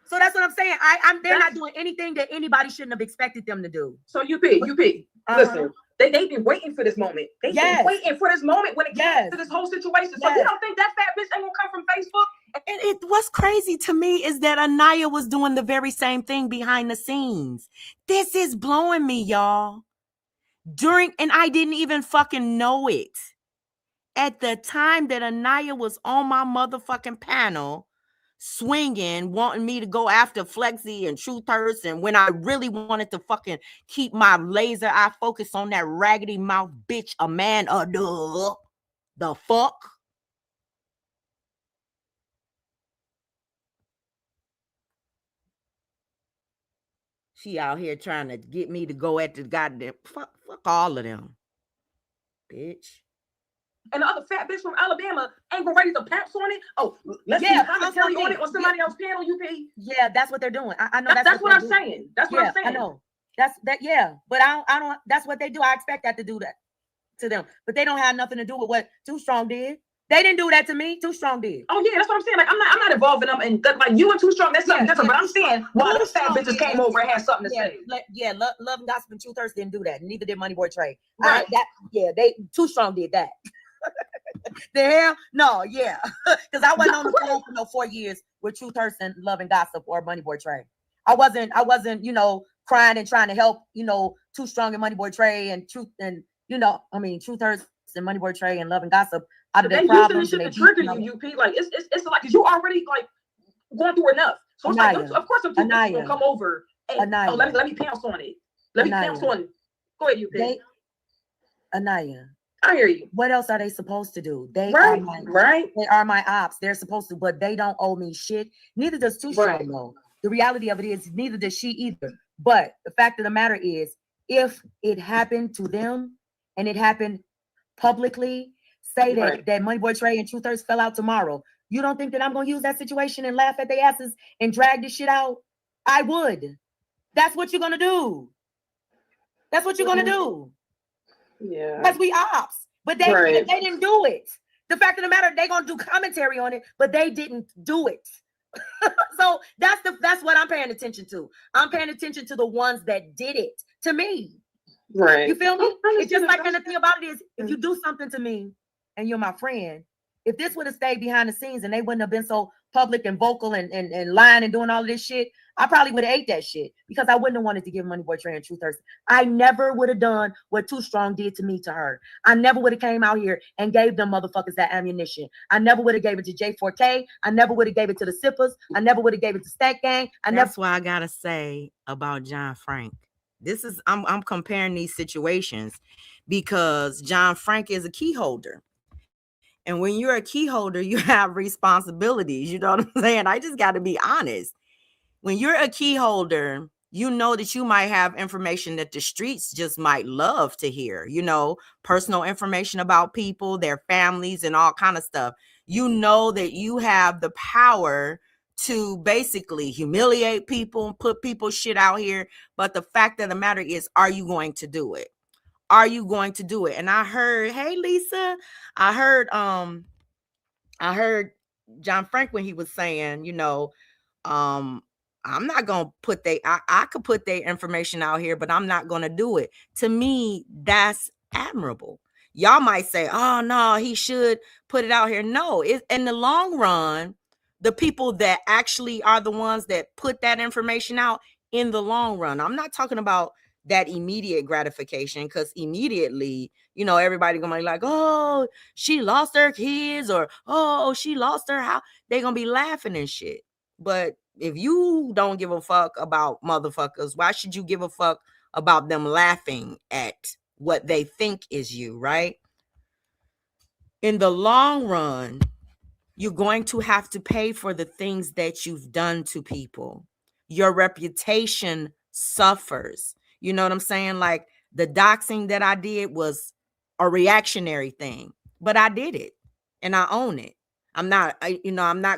So that's what I'm saying. They're not doing anything that anybody shouldn't have expected them to do. So UP. Listen, they've been waiting for this moment. They've been waiting for this moment when it came to this whole situation. So you don't think that fat bitch ain't gonna come from Facebook? And what's crazy to me is that Anaya was doing the very same thing behind the scenes. This is blowing me, y'all. And I didn't even fucking know it. At the time that Anaya was on my motherfucking panel, swinging, wanting me to go after Flexi and Truth Hurts, and when I really wanted to fucking keep my laser eye focus on that raggedy mouth bitch, the fuck? She out here trying to get me to go at the goddamn fuck all of them, bitch. and the other fat bitch from Alabama ain't gonna raise the pants on it. Oh, let's be commentary on it on somebody else's panel, UP. Yeah, that's what they're doing. I know that's what I'm saying. That's what I'm saying. I know. That's that, yeah. But I don't that's what they do. I expect that to do that to them. But they don't have nothing to do with what Too Strong did. They didn't do that to me. Too Strong did. Oh yeah, that's what I'm saying. Like I'm not involved in them, and like you and Too Strong, that's something different. But I'm saying why the fat bitches came over and had something to say. Love and Gossip and Truth Hurst didn't do that. Neither did Money Boy Trey. Right. They Too Strong did that. The hell? No, yeah. Because I wasn't on the phone for no 4 years with Truth Hurst and Love and Gossip or Money Boy Trey. I wasn't, crying and trying to help, Too Strong and Money Boy Trey and Truth and, Truth Hurst and Money Boy Trey and Love and Gossip out of their problems. They using this shit to trigger you, UP. Like it's like you already like going through enough. So it's like, of course, some people gonna come over and let me pounce on it. Let me pounce on it. Go ahead, UP. Anaya. I hear you. What else are they supposed to do? They are my ops. They're supposed to, but they don't owe me shit. Neither does Too Strong know. The reality of it is neither does she either. But the fact of the matter is, if it happened to them and it happened publicly, say that Money Boy Trey and Truth Hurst fell out tomorrow. You don't think that I'm gonna use that situation and laugh at their asses and drag this shit out? I would. That's what you're gonna do. That's what you're gonna do. Yeah. Because we ops. But they didn't do it. The fact of the matter, they're gonna do commentary on it, but they didn't do it. So that's what I'm paying attention to. I'm paying attention to the ones that did it to me. Right. You feel me? It's just like, and the thing about it is, if you do something to me and you're my friend, if this would have stayed behind the scenes and they wouldn't have been so public and vocal and lying and doing all of this shit, I probably would have ate that shit because I wouldn't have wanted to give Money Boy Trey and Truth Hurst. I never would have done what Too Strong did to me to her. I never would have came out here and gave them motherfuckers that ammunition. I never would have gave it to J4K. I never would have gave it to the Sippers. I never would have gave it to Stack Gang. That's why I gotta say about John Frank. This is I'm comparing these situations because John Frank is a key holder. And when you're a key holder, you have responsibilities. You know what I'm saying? I just got to be honest. When you're a key holder, you know that you might have information that the streets just might love to hear, personal information about people, their families, and all kind of stuff. You know that you have the power to basically humiliate people and put people's shit out here. But the fact of the matter is, are you going to do it? Are you going to do it? And I heard, hey, Lisa, I heard John Frank when he was saying, I'm not going to put I could put their information out here, but I'm not going to do it. To me, that's admirable. Y'all might say, oh, no, he should put it out here. No, in the long run, the people that actually are the ones that put that information out in the long run. I'm not talking about that immediate gratification, because immediately, everybody gonna be like, oh, she lost her kids, or oh, she lost her house. They're gonna be laughing and shit. But if you don't give a fuck about motherfuckers, why should you give a fuck about them laughing at what they think is you, right? In the long run, you're going to have to pay for the things that you've done to people. Your reputation suffers. You know what I'm saying? Like the doxing that I did was a reactionary thing, but I did it and I own it. I'm not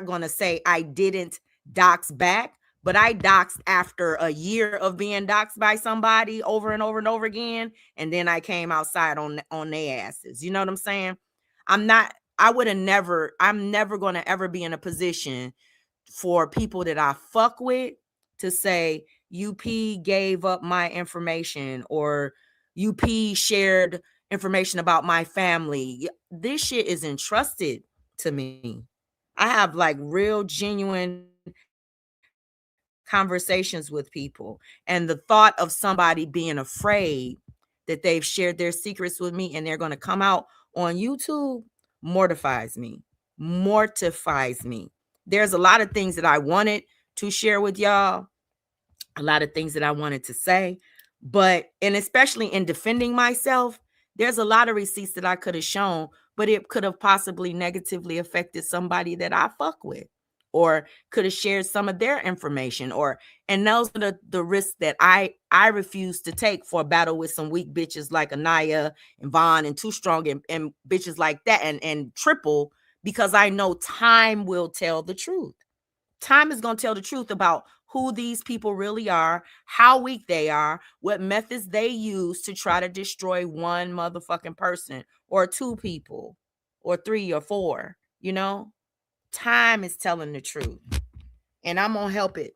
going to say I didn't dox back, but I doxed after a year of being doxed by somebody over and over and over again. And then I came outside on their asses. You know what I'm saying? I'm never going to ever be in a position for people that I fuck with to say, UP gave up my information or UP shared information about my family. This shit is entrusted to me. I have like real genuine conversations with people. And the thought of somebody being afraid that they've shared their secrets with me and they're going to come out on YouTube mortifies me. There's a lot of things that I wanted to share with y'all, a lot of things that I wanted to say, and especially in defending myself, there's a lot of receipts that I could have shown, but it could have possibly negatively affected somebody that I fuck with or could have shared some of their information, and those are the risks that I refuse to take for a battle with some weak bitches like Anaya and Vaughn and Too Strong and bitches like that and Triple, because I know time will tell the truth. Time is going to tell the truth about who these people really are, how weak they are, what methods they use to try to destroy one motherfucking person or two people or three or four, you know? Time is telling the truth. And I'm going to help it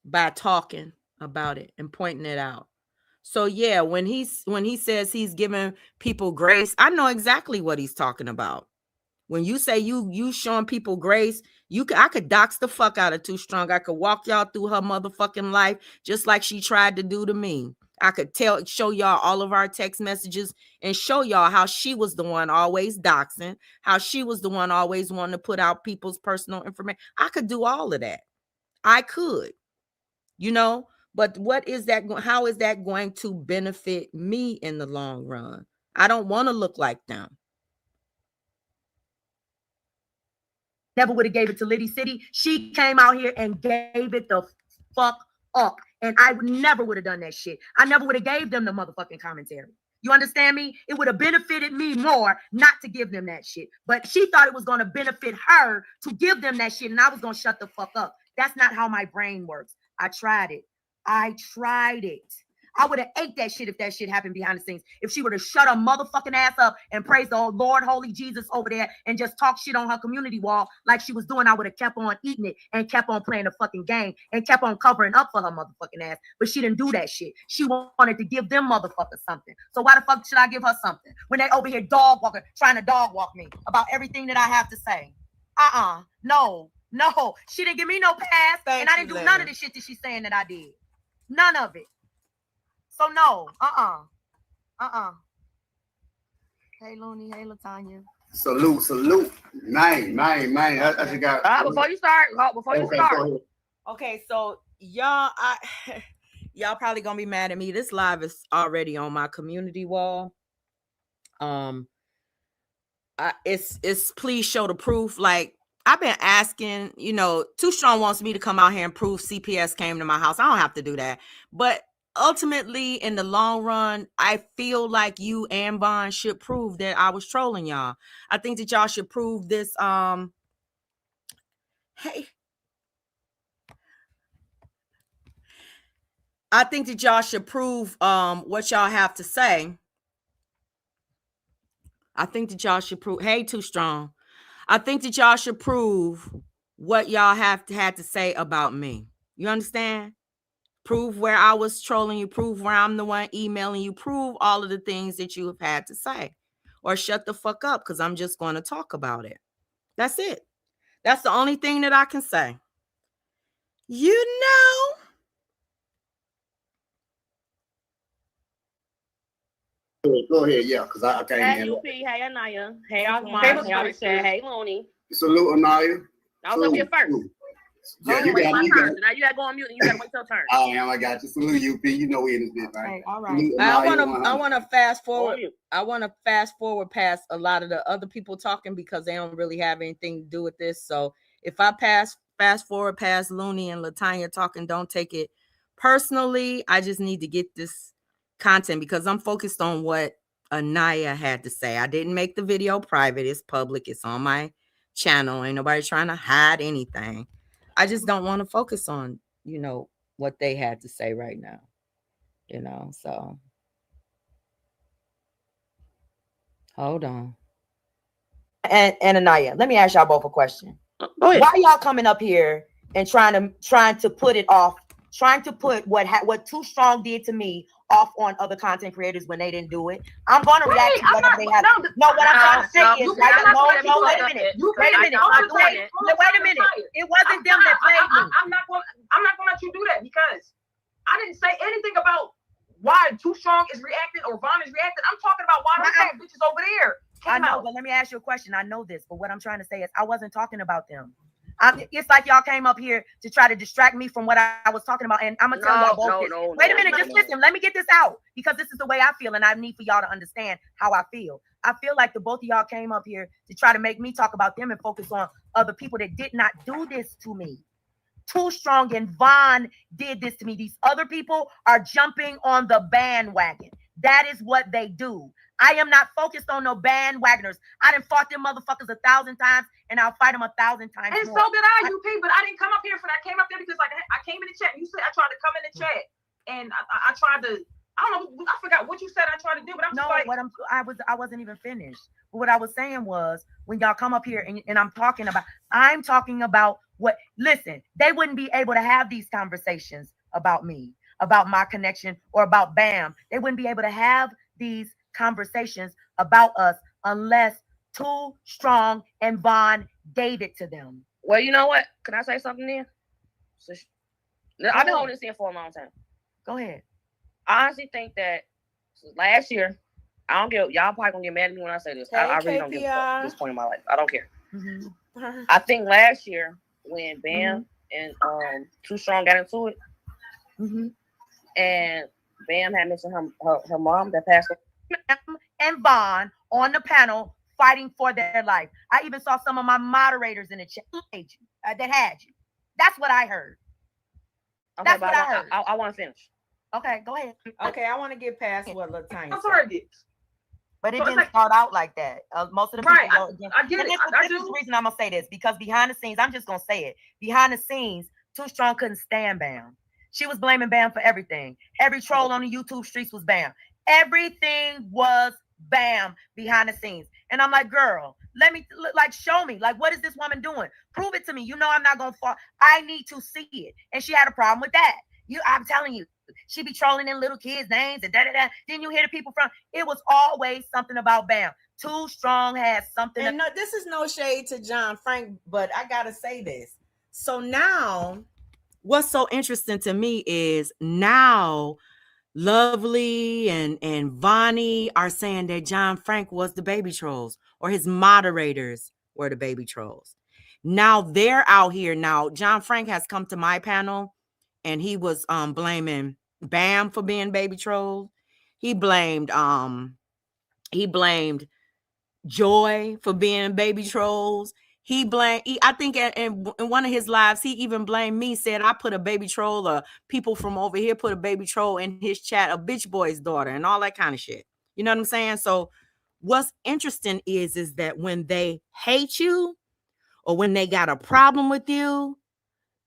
by talking about it and pointing it out. So yeah, when he says he's giving people grace, I know exactly what he's talking about. When you say you showing people grace, I could dox the fuck out of Too Strong. I could walk y'all through her motherfucking life just like she tried to do to me. I could show y'all all of our text messages and show y'all how she was the one always doxing, how she was the one always wanting to put out people's personal information. I could do all of that. I could, you know, but what is that? How is that going to benefit me in the long run? I don't want to look like them. Never would have gave it to Liddy City. She came out here and gave it the fuck up. And I never would have done that shit. I never would have gave them the motherfucking commentary. You understand me? It would have benefited me more not to give them that shit. But she thought it was going to benefit her to give them that shit, and I was going to shut the fuck up. That's not how my brain works. I tried it. I would have ate that shit if that shit happened behind the scenes. If she would have shut her motherfucking ass up and praised the Lord Holy Jesus over there and just talk shit on her community wall like she was doing, I would have kept on eating it and kept on playing the fucking game and kept on covering up for her motherfucking ass. But she didn't do that shit. She wanted to give them motherfuckers something. So why the fuck should I give her something when they over here dog walking, trying to dog walk me about everything that I have to say? No. She didn't give me no pass, and I didn't do none of the shit that she's saying that I did. None of it. So no, Hey Looney, hey Latanya. Salute. Man. I just got. Before you start. Okay, so y'all, y'all probably gonna be mad at me. This live is already on my community wall. It's please show the proof. Like, I've been asking, you know, Too Strong wants me to come out here and prove CPS came to my house. I don't have to do that, but ultimately, in the long run, I feel like you and Bond should prove that I was trolling y'all. I think that y'all should prove this. Hey, I think that y'all should prove what y'all have to say. I think that y'all should prove. Hey, Too Strong. I think that y'all should prove what y'all had to say about me. You understand? Prove where I was trolling you, prove where I'm the one emailing you, prove all of the things that you have had to say, or shut the fuck up, because I'm just going to talk about it. That's it. That's the only thing that I can say. You know. Go ahead, yeah, because I can't. Hey, UP, hey, Anaya. Hey, Osmar. Hey, Alicia. Hey, Looney. Salute, Anaya. I was up here first. Yeah, you got turn. Now you gotta go on mute and you gotta wait your turn. I got you. Salute, UP. You know we in this bit, right? Hey, all right. I want to fast forward. I want to fast forward past a lot of the other people talking because they don't really have anything to do with this. So if I fast forward past Looney and Latanya talking, don't take it personally. I just need to get this content because I'm focused on what Anaya had to say. I didn't make the video private. It's public. It's on my channel. Ain't nobody trying to hide anything. I just don't want to focus on, you know, what they had to say right now, you know, so hold on. And Anaya, let me ask y'all both a question. Why y'all coming up here and trying to put it off, trying to put what Too Strong did to me off on other content creators when they didn't do it? I'm going to react to whatever they have. No, what I'm trying to say is, like, no, wait a minute. Wait a minute. It wasn't them that played me. I'm not going to let you do that because I didn't say anything about why Too Strong is reacting or Vaughn is reacting. I'm talking about why those fat bitches over there. I know, but let me ask you a question. I know this, but what I'm trying to say is I wasn't talking about them. It's like y'all came up here to try to distract me from what I was talking about, and I'm gonna tell y'all both this. Wait a minute, just listen. Let me get this out because this is the way I feel, and I need for y'all to understand how I feel. I feel like the both of y'all came up here to try to make me talk about them and focus on other people that did not do this to me. Too Strong and Vaughn did this to me. These other people are jumping on the bandwagon. That is what they do. I am not focused on no bandwagoners. I done fought them motherfuckers 1,000 times, and I'll fight them 1,000 times and more. so did I, UP, but I didn't come up here for that. I came up there because like I came in the chat. And you said I tried to come in the chat, and I tried to. I don't know. I forgot what you said. I tried to do, but I'm just like, I wasn't even finished. But what I was saying was, when y'all come up here and I'm talking about what. Listen, they wouldn't be able to have these conversations about me, about my connection, or about Bam. They wouldn't be able to have these conversations about us unless Too Strong and Vaughn gave it to them. Well, you know what? Can I say something then? I've been holding this in for a long time. Go ahead. I honestly think that last year, I don't get, y'all probably gonna get mad at me when I say this. I really don't give a fuck at this point in my life. I don't care. Mm-hmm. I think last year when Bam and Too Strong got into it, and Bam had mentioned her mom that passed away, and Vaughn on the panel fighting for their life. I even saw some of my moderators in the chat that had you. That's what I heard. Okay, That's what I heard. I want to finish. Okay, go ahead. Okay, I want to get past what LaTanya I'm sorry, but it so didn't start out like that. Most of the people right. I get it. This is the reason I'm gonna say this, because behind the scenes, I'm just gonna say it. Behind the scenes, Too Strong couldn't stand Bam. She was blaming Bam for everything. Every troll on the YouTube streets was Bam. Everything was Bam behind the scenes. And I'm like, girl, let me show me. Like, what is this woman doing? Prove it to me. You know I'm not gonna fall. I need to see it. And she had a problem with that. I'm telling you, she be trolling in little kids' names and da-da-da. Then you hear the people from, it was always something about Bam. Too Strong has something. And no, this is no shade to John Frank, but I gotta say this. So now, what's so interesting to me is now Lovely and Vonnie are saying that John Frank was the baby trolls, or his moderators were the baby trolls. Now they're out here. Now John Frank has come to my panel, and he was blaming Bam for being baby trolls. He blamed Joy for being baby trolls. I think in one of his lives, he even blamed me, said I put a baby troll, or people from over here put a baby troll in his chat, a bitch boy's daughter, and all that kind of shit. You know what I'm saying? So what's interesting is that when they hate you, or when they got a problem with you,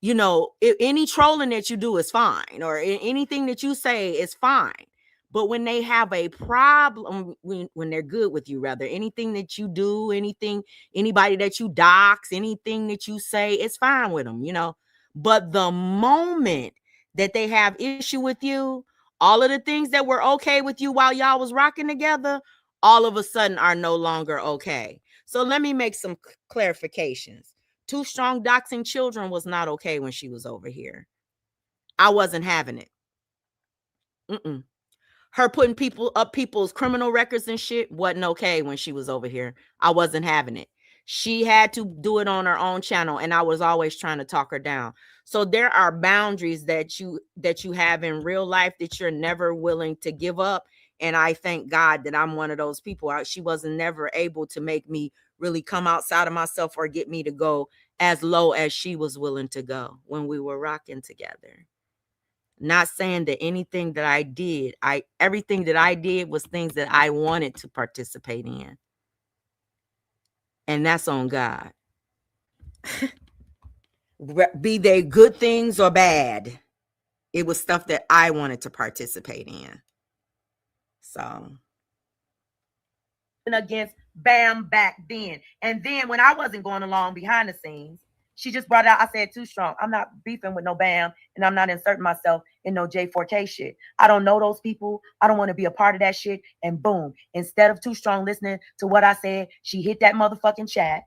you know, any trolling that you do is fine, or anything that you say is fine. But when they have a problem, when they're good with you, rather, anything that you do, anybody that you dox, anything that you say, it's fine with them, you know. But the moment that they have issue with you, all of the things that were okay with you while y'all was rocking together, all of a sudden are no longer okay. So let me make some clarifications. Too Strong doxing children was not okay when she was over here. I wasn't having it. Her putting people's criminal records and shit wasn't okay when she was over here. I wasn't having it. She had to do it on her own channel, and I was always trying to talk her down. So there are boundaries that you have in real life that you're never willing to give up. And I thank God that I'm one of those people. She wasn't never able to make me really come outside of myself or get me to go as low as she was willing to go when we were rocking together. Not saying that anything that I did, everything that I did was things that I wanted to participate in. And that's on God. Be they good things or bad, it was stuff that I wanted to participate in. So. Against Bam back then. And then when I wasn't going along behind the scenes, she just brought it out. I said, Too Strong. I'm not beefing with no Bam, and I'm not inserting myself in no J4K shit. I don't know those people. I don't want to be a part of that shit. And boom, instead of Too Strong listening to what I said, she hit that motherfucking chat.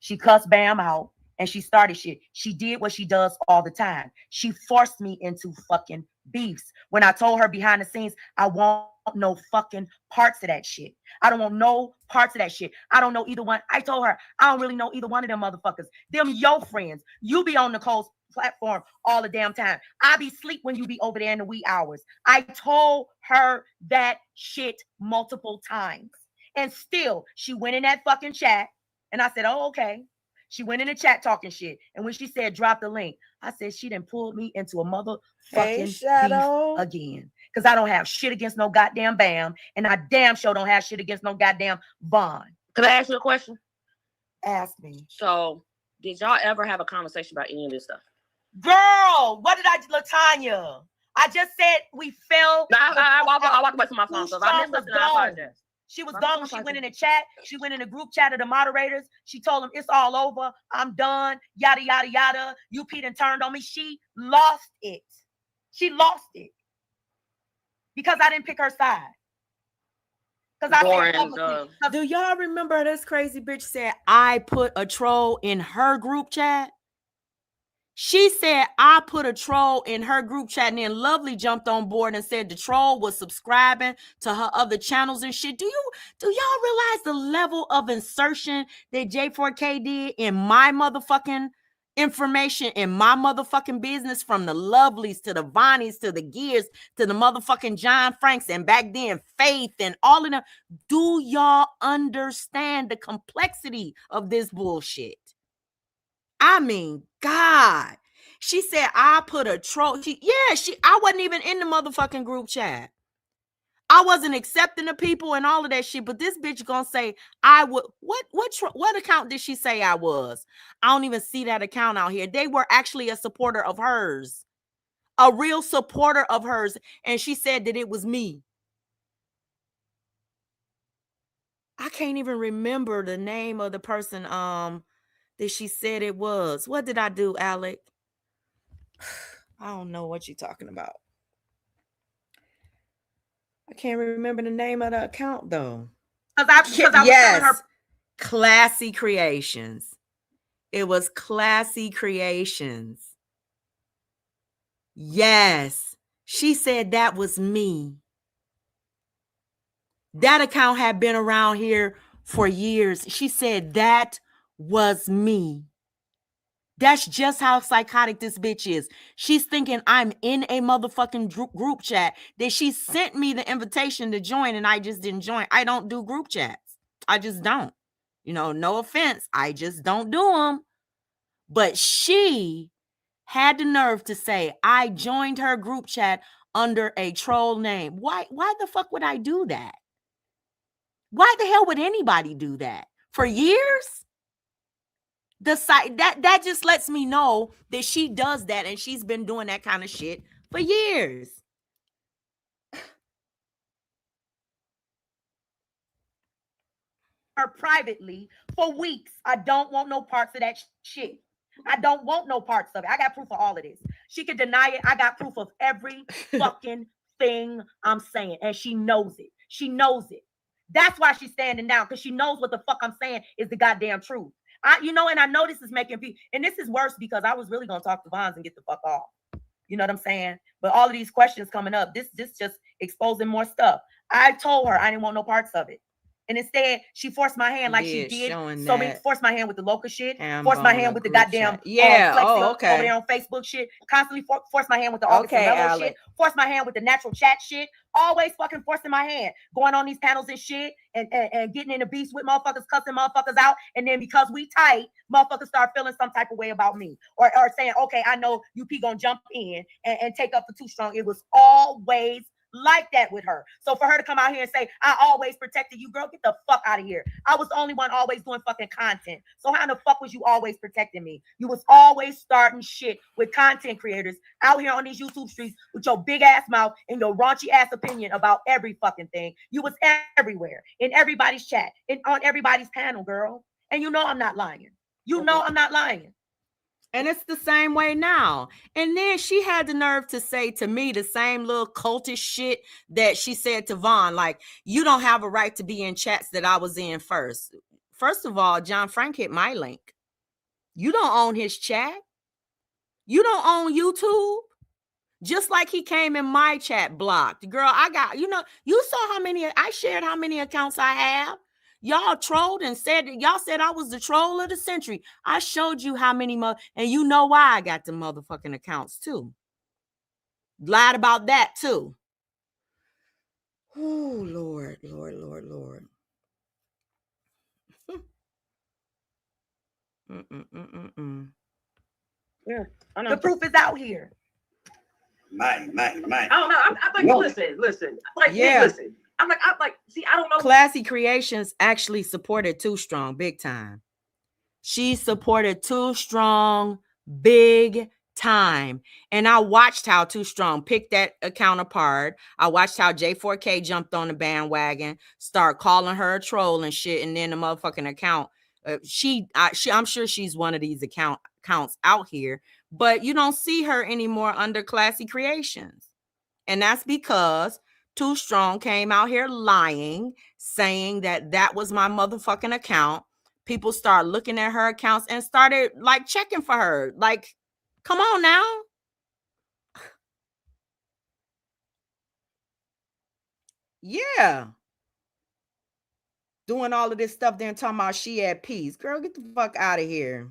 She cussed Bam out, and she started shit. She did what she does all the time. She forced me into fucking beefs. When I told her behind the scenes, I want no fucking parts of that shit. I don't want no parts of that shit. I don't know either one. I told her, I don't really know either one of them motherfuckers. Them your friends. You be on Nicole's platform all the damn time. I be sleep when you be over there in the wee hours. I told her that shit multiple times. And still, she went in that fucking chat. And I said, oh, okay. She went in the chat talking shit. And when she said, drop the link, I said, she done pulled me into a motherfucking beef again. Because I don't have shit against no goddamn Bam. And I damn sure don't have shit against no goddamn Vaughn. Can I ask you a question? Ask me. So, did y'all ever have a conversation about any of this stuff? Girl, what did I do, LaTanya? I just said we fell. No, I walked away from my phone. So if I missed something, I apologize. She was gone when she went in the chat. She went in the group chat of the moderators. She told them it's all over. I'm done. Yada, yada, yada. UP done turned on me. She lost it. She lost it. Because I didn't pick her side. Do y'all remember this crazy bitch said I put a troll in her group chat? She said I put a troll in her group chat, and then Lovely jumped on board and said the troll was subscribing to her other channels and shit. Do y'all realize the level of insertion that J4K did in my motherfucking information, in my motherfucking business, from the Lovelies to the Vonnies to the Gears to the motherfucking John Franks and back then Faith and all of them? Do y'all understand the complexity of this bullshit? I mean, God. She said, I put a troll. I wasn't even in the motherfucking group chat. I wasn't accepting the people and all of that shit. But this bitch gonna say, I would. What account did she say I was? I don't even see that account out here. They were actually a supporter of hers. A real supporter of hers. And she said that it was me. I can't even remember the name of the person, that she said it was. What did I do, Alec? I don't know what you're talking about. I can't remember the name of the account though. Yes, Classy Creations. It was Classy Creations. Yes, she said that was me. That account had been around here for years. She said that was me. That's just how psychotic this bitch is. She's thinking I'm in a motherfucking group chat, that she sent me the invitation to join and I just didn't join. I don't do group chats. I just don't. No offense. I just don't do them. But she had the nerve to say I joined her group chat under a troll name. Why the fuck would I do that? Why the hell would anybody do that? For years? The site that just lets me know that she does that, and she's been doing that kind of shit for years. Her privately for weeks. I don't want no parts of that shit. I don't want no parts of it. I got proof of all of this. She can deny it. I got proof of every fucking thing I'm saying, and she knows it. She knows it. That's why she's standing down, because she knows what the fuck I'm saying is the goddamn truth. And I know this is making people, and this is worse because I was really gonna talk to Vons and get the fuck off. You know what I'm saying? But all of these questions coming up, this just exposing more stuff. I told her I didn't want no parts of it. And instead, she forced my hand like she did. So many forced my hand with the local shit, forced my hand with the goddamn over there on Facebook shit, constantly forced my hand with the August shit, forced my hand with the natural chat shit, always fucking forcing my hand, going on these panels and shit, and getting in a beast with motherfuckers, cussing motherfuckers out, and then because we tight, motherfuckers start feeling some type of way about me, or saying, okay, I know UP gonna jump in and take up for Too Strong. It was always like that with her. So for her to come out here and say, I always protected you, girl, get the fuck out of here. I was the only one always doing fucking content. So how the fuck was you always protecting me? You was always starting shit with content creators out here on these YouTube streets with your big ass mouth and your raunchy ass opinion about every fucking thing. You was everywhere, in everybody's chat, and on everybody's panel, girl. And you know I'm not lying. You know I'm not lying. And it's the same way now. And then she had the nerve to say to me the same little cultish shit that she said to Vaughn, like, you don't have a right to be in chats that I was in first. First of all, John Frank hit my link. You don't own his chat. You don't own YouTube. Just like he came in my chat blocked. Girl, I got, you saw I shared how many accounts I have. Y'all trolled and said I was the troll of the century. I showed you how many and you know why I got the motherfucking accounts too. Lied about that too. Oh, Lord. The proof is out here. Man. I don't know. I think, listen. Like, yeah. Listen. I'm like, see, I don't know. Classy Creations actually supported Too Strong big time. She supported Too Strong big time. And I watched how Too Strong picked that account apart. I watched how J4K jumped on the bandwagon, start calling her a troll and shit. And then the motherfucking account, I'm sure she's one of these accounts out here, but you don't see her anymore under Classy Creations. And that's because Too Strong came out here lying, saying that was my motherfucking account. People start looking at her accounts and started like checking for her. Like, come on now. Yeah. Doing all of this stuff, then talking about she at peace. Girl, get the fuck out of here.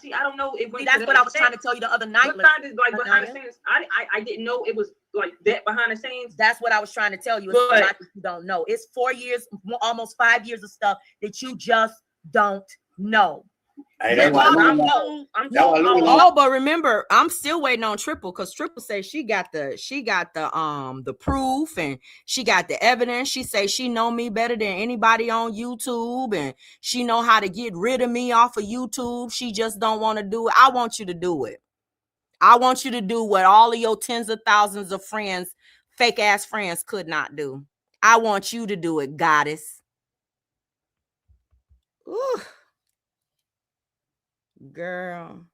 See, I don't know if that's what I was trying to tell you the other night. Behind the scenes, I didn't know it was like that behind the scenes. That's what I was trying to tell you. It's a lot that you don't know. It's 4 years, almost 5 years of stuff that you just don't know. Hey, that's why but remember, I'm still waiting on Triple, because Triple says she got the proof and she got the evidence. She say she know me better than anybody on YouTube, and she know how to get rid of me off of YouTube. She just don't want to do it. I want you to do it. I want you to do what all of your tens of thousands of friends, fake ass friends, could not do. I want you to do it, goddess. Ooh. Girl.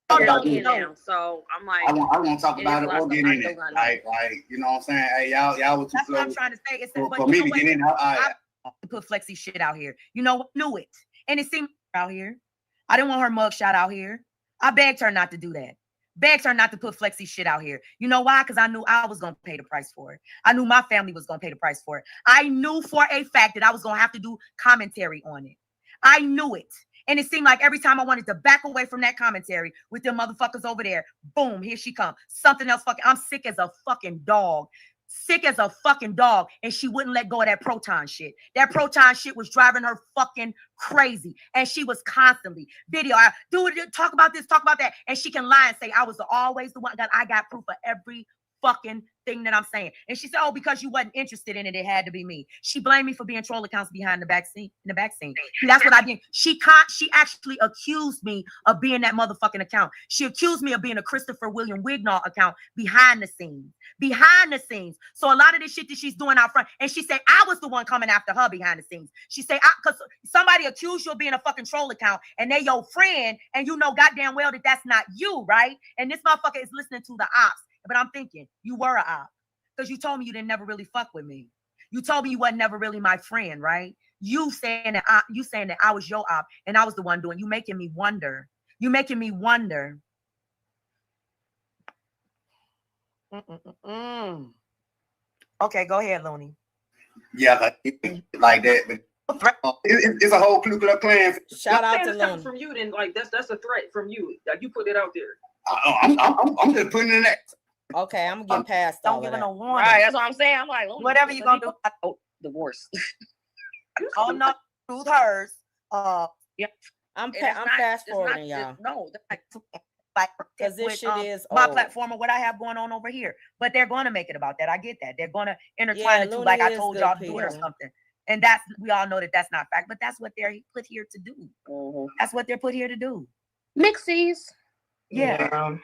So I'm like, I want to talk about it or get in it. Like, you know what I'm saying? Hey, y'all was too That's slow. what I'm trying to say. It's for me to get in. I put Flexi shit out here. You know, knew it. And it seemed out here. I didn't want her mugshot out here. I begged her not to do that. Begged her not to put Flexi shit out here. You know why? Because I knew I was going to pay the price for it. I knew my family was going to pay the price for it. I knew for a fact that I was going to have to do commentary on it. I knew it. And it seemed like every time I wanted to back away from that commentary with them motherfuckers over there, boom, here she comes. Something else fucking, I'm sick as a fucking dog. Sick as a fucking dog. And she wouldn't let go of that Proton shit. That Proton shit was driving her fucking crazy. And she was constantly do it, talk about this, talk about that. And she can lie and say, I was always the one that I got proof of every fucking thing that I'm saying. And she said, oh, because you wasn't interested in it, it had to be me. She blamed me for being troll accounts behind the back scene. That's what I did. She actually accused me of being that motherfucking account. She accused me of being a Christopher William Wignall account behind the scenes. So a lot of this shit that she's doing out front, and she said I was the one coming after her behind the scenes. She said, because somebody accused you of being a fucking troll account, and they your friend, and you know goddamn well that that's not you, right? And this motherfucker is listening to the ops. But I'm thinking, you were an op, because you told me you didn't never really fuck with me. You told me you wasn't never really my friend, right? You saying that I was your op, and I was the one doing. You making me wonder. Okay, go ahead, Looney. Yeah, like that. But it's a whole Ku Klux Klan. Shout out to Looney. From you, then like that's a threat from you. Like you put it out there. I'm just putting it in that. Okay, I'm gonna get past. Don't give her no warning. Right, that's what I'm saying. I'm like, whatever you gonna do. Oh, divorce. Oh no, truth hers. Yeah, I'm fast forwarding, y'all. No, like because this shit is my platform or what I have going on over here. But they're going to make it about that. I get that. They're going to intertwine the two, like I told y'all to do it or something. And we all know that that's not fact, but that's what they're put here to do. Mm-hmm. That's what they're put here to do. Mixies. Yeah.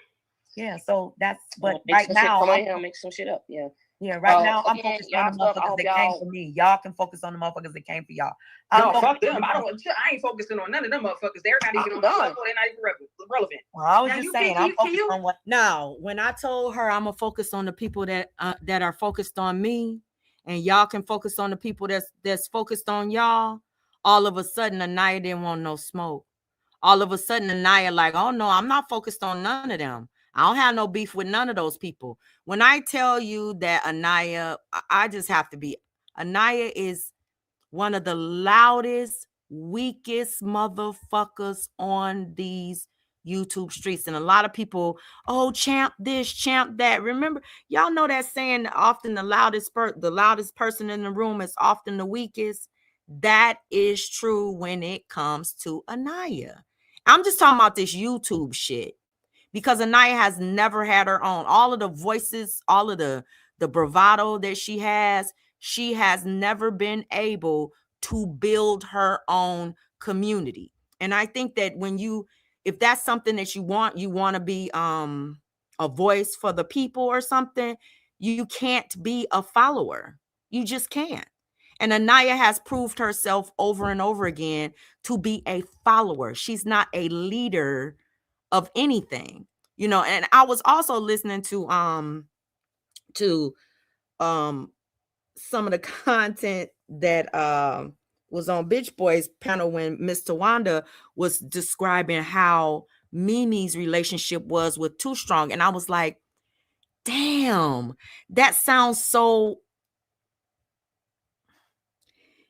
Yeah. So that's what right now. Make some shit up. Yeah. Yeah, right now I'm focused on the motherfuckers that came for me. Y'all can focus on the motherfuckers that came for y'all. No, fuck them. I ain't focusing on none of them motherfuckers. They're not even on the level. They're not even relevant. Well, I was just saying, I'm focused on what. No, when I told her I'm gonna focus on the people that are focused on me, and y'all can focus on the people that's focused on y'all. All of a sudden, Anaya didn't want no smoke. All of a sudden, Anaya like, oh no, I'm not focused on none of them. I don't have no beef with none of those people. When I tell you that Anaya, I just have to be. Anaya is one of the loudest, weakest motherfuckers on these YouTube streets. And a lot of people, oh, champ this, champ that. Remember, y'all know that saying, often the loudest person in the room is often the weakest. That is true when it comes to Anaya. I'm just talking about this YouTube shit. Because Anaya has never had her own. All of the voices, all of the bravado that she has never been able to build her own community. And I think that if that's something that you want to be a voice for the people or something, you can't be a follower. You just can't. And Anaya has proved herself over and over again to be a follower. She's not a leader of anything, and I was also listening to some of the content that was on Bitch Boy's panel when Miss Tawanda was describing how Mimi's relationship was with Too Strong, and I was like, damn, that sounds so,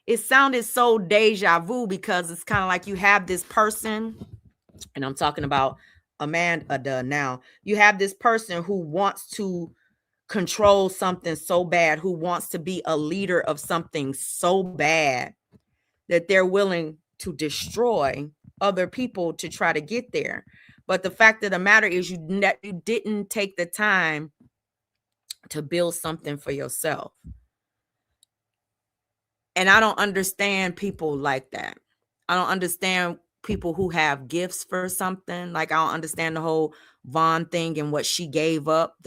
it sounded so deja vu, because it's kind of like you have this person, and I'm talking about Amanda now. You have this person who wants to control something so bad, who wants to be a leader of something so bad that they're willing to destroy other people to try to get there. But the fact of the matter is, you didn't take the time to build something for yourself. And I don't understand people like that. I don't understand people who have gifts for something. Like, I don't understand the whole Vaughn thing and what she gave up,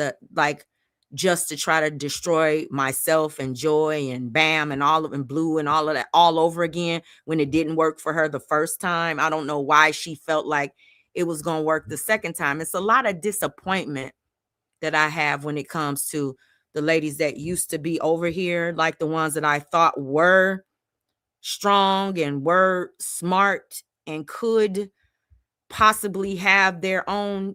just to try to destroy myself and Joy and Bam and Blue and all of that all over again when it didn't work for her the first time. I don't know why she felt like it was going to work the second time. It's a lot of disappointment that I have when it comes to the ladies that used to be over here, like the ones that I thought were strong and were smart and could possibly have their own,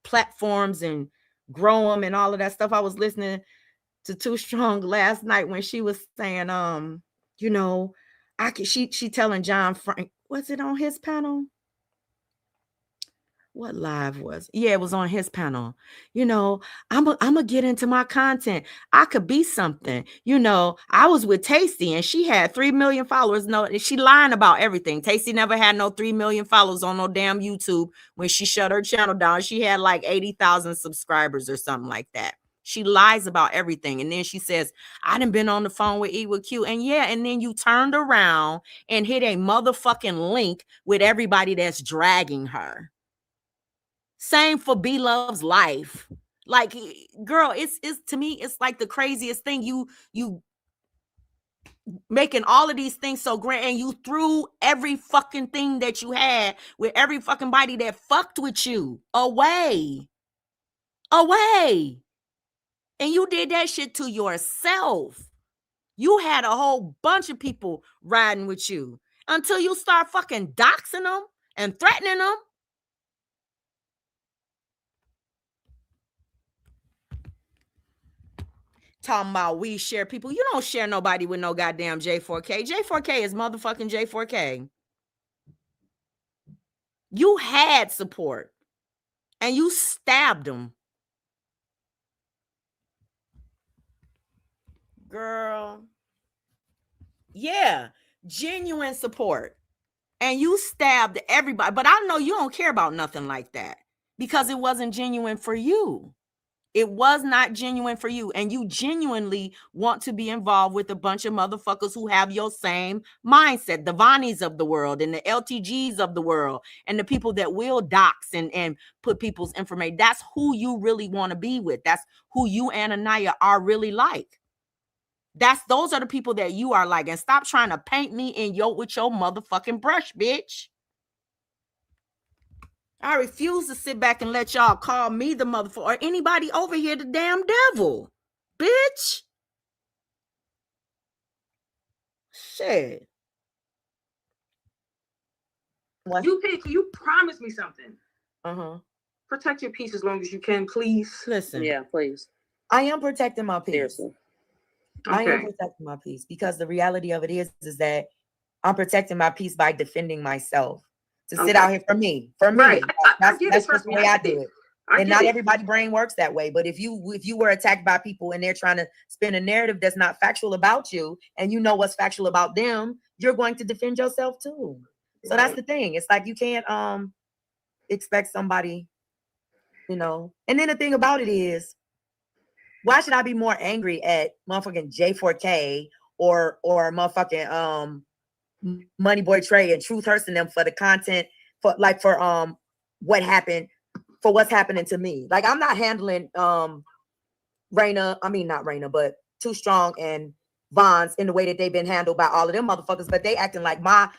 platforms and grow them and all of that stuff. I was listening to Too Strong last night when she was saying, she telling John Frank, was it on his panel? What live was? Yeah, it was on his panel. I'm gonna get into my content. I could be something. I was with Tasty and she had 3 million followers. No, she lying about everything. Tasty never had no 3 million followers on no damn YouTube. When she shut her channel down, she had like 80,000 subscribers or something like that. She lies about everything. And then she says, I done been on the phone with E with Q. And yeah, and then you turned around and hit a motherfucking link with everybody that's dragging her. Same for B Love's life. Like, girl, it's to me, it's like the craziest thing. You making all of these things so great, and you threw every fucking thing that you had with every fucking body that fucked with you away. And you did that shit to yourself. You had a whole bunch of people riding with you until you start fucking doxing them and threatening them. Talking about we share people. You don't share nobody with no goddamn J4K. J4K is motherfucking J4K. You had support and you stabbed them. Girl. Yeah, genuine support. And you stabbed everybody. But I know you don't care about nothing like that because it wasn't genuine for you. It was not genuine for you. And you genuinely want to be involved with a bunch of motherfuckers who have your same mindset. The Vonnies of the world and the LTGs of the world and the people that will dox and put people's information. That's who you really want to be with. That's who you and Anaya are really like. Those are the people that you are like. And stop trying to paint me with your motherfucking brush, bitch. I refuse to sit back and let y'all call me the motherfucker or anybody over here the damn devil, bitch. Shit. What? You promise me something. Protect your peace as long as you can, please. Listen. Yeah, please. I am protecting my peace. Seriously. I am protecting my peace because the reality of it is that I'm protecting my peace by defending myself. To sit out here for me. Right. That's just the way I do it. And not everybody's brain works that way. But if you were attacked by people and they're trying to spin a narrative that's not factual about you, and you know what's factual about them, you're going to defend yourself too. So that's the thing. It's like you can't expect somebody, you know. And then the thing about it is, why should I be more angry at motherfucking J4K or motherfucking Money Boy Trey and Truth Hurst and them for the content for what happened, for what's happening to me? Like, I'm not handling not Raina, but Too Strong and Vons in the way that they've been handled by all of them motherfuckers, but they acting like my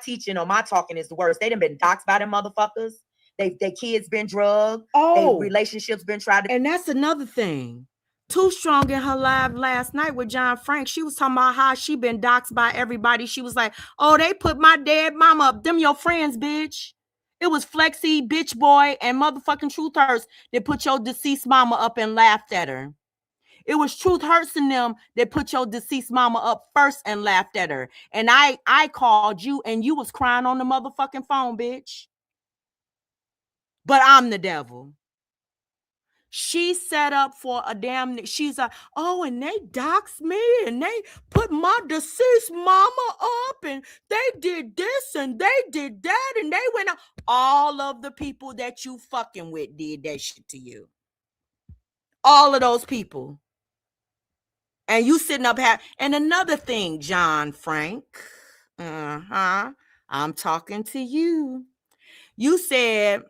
teaching or my talking is the worst. They done been doxxed by them motherfuckers. They kids been drugged. Their relationships been tried to. And that's another thing. Too Strong in her live last night with John Frank, she was talking about how she been doxxed by everybody. She was like, oh, they put my dead mama up. Them your friends, bitch. It was Flexi, Bitch Boy, and motherfucking Truth Hurst that put your deceased mama up and laughed at her. It was Truth Hurst and them that put your deceased mama up first and laughed at her. And I called you and you was crying on the motherfucking phone, bitch. But I'm the devil. She set up for a damn, she's like, oh, and they doxed me and they put my deceased mama up and they did this and they did that and they went out. All of the people that you fucking with did that shit to you. All of those people. And you sitting up here. And another thing, John Frank, I'm talking to you. You said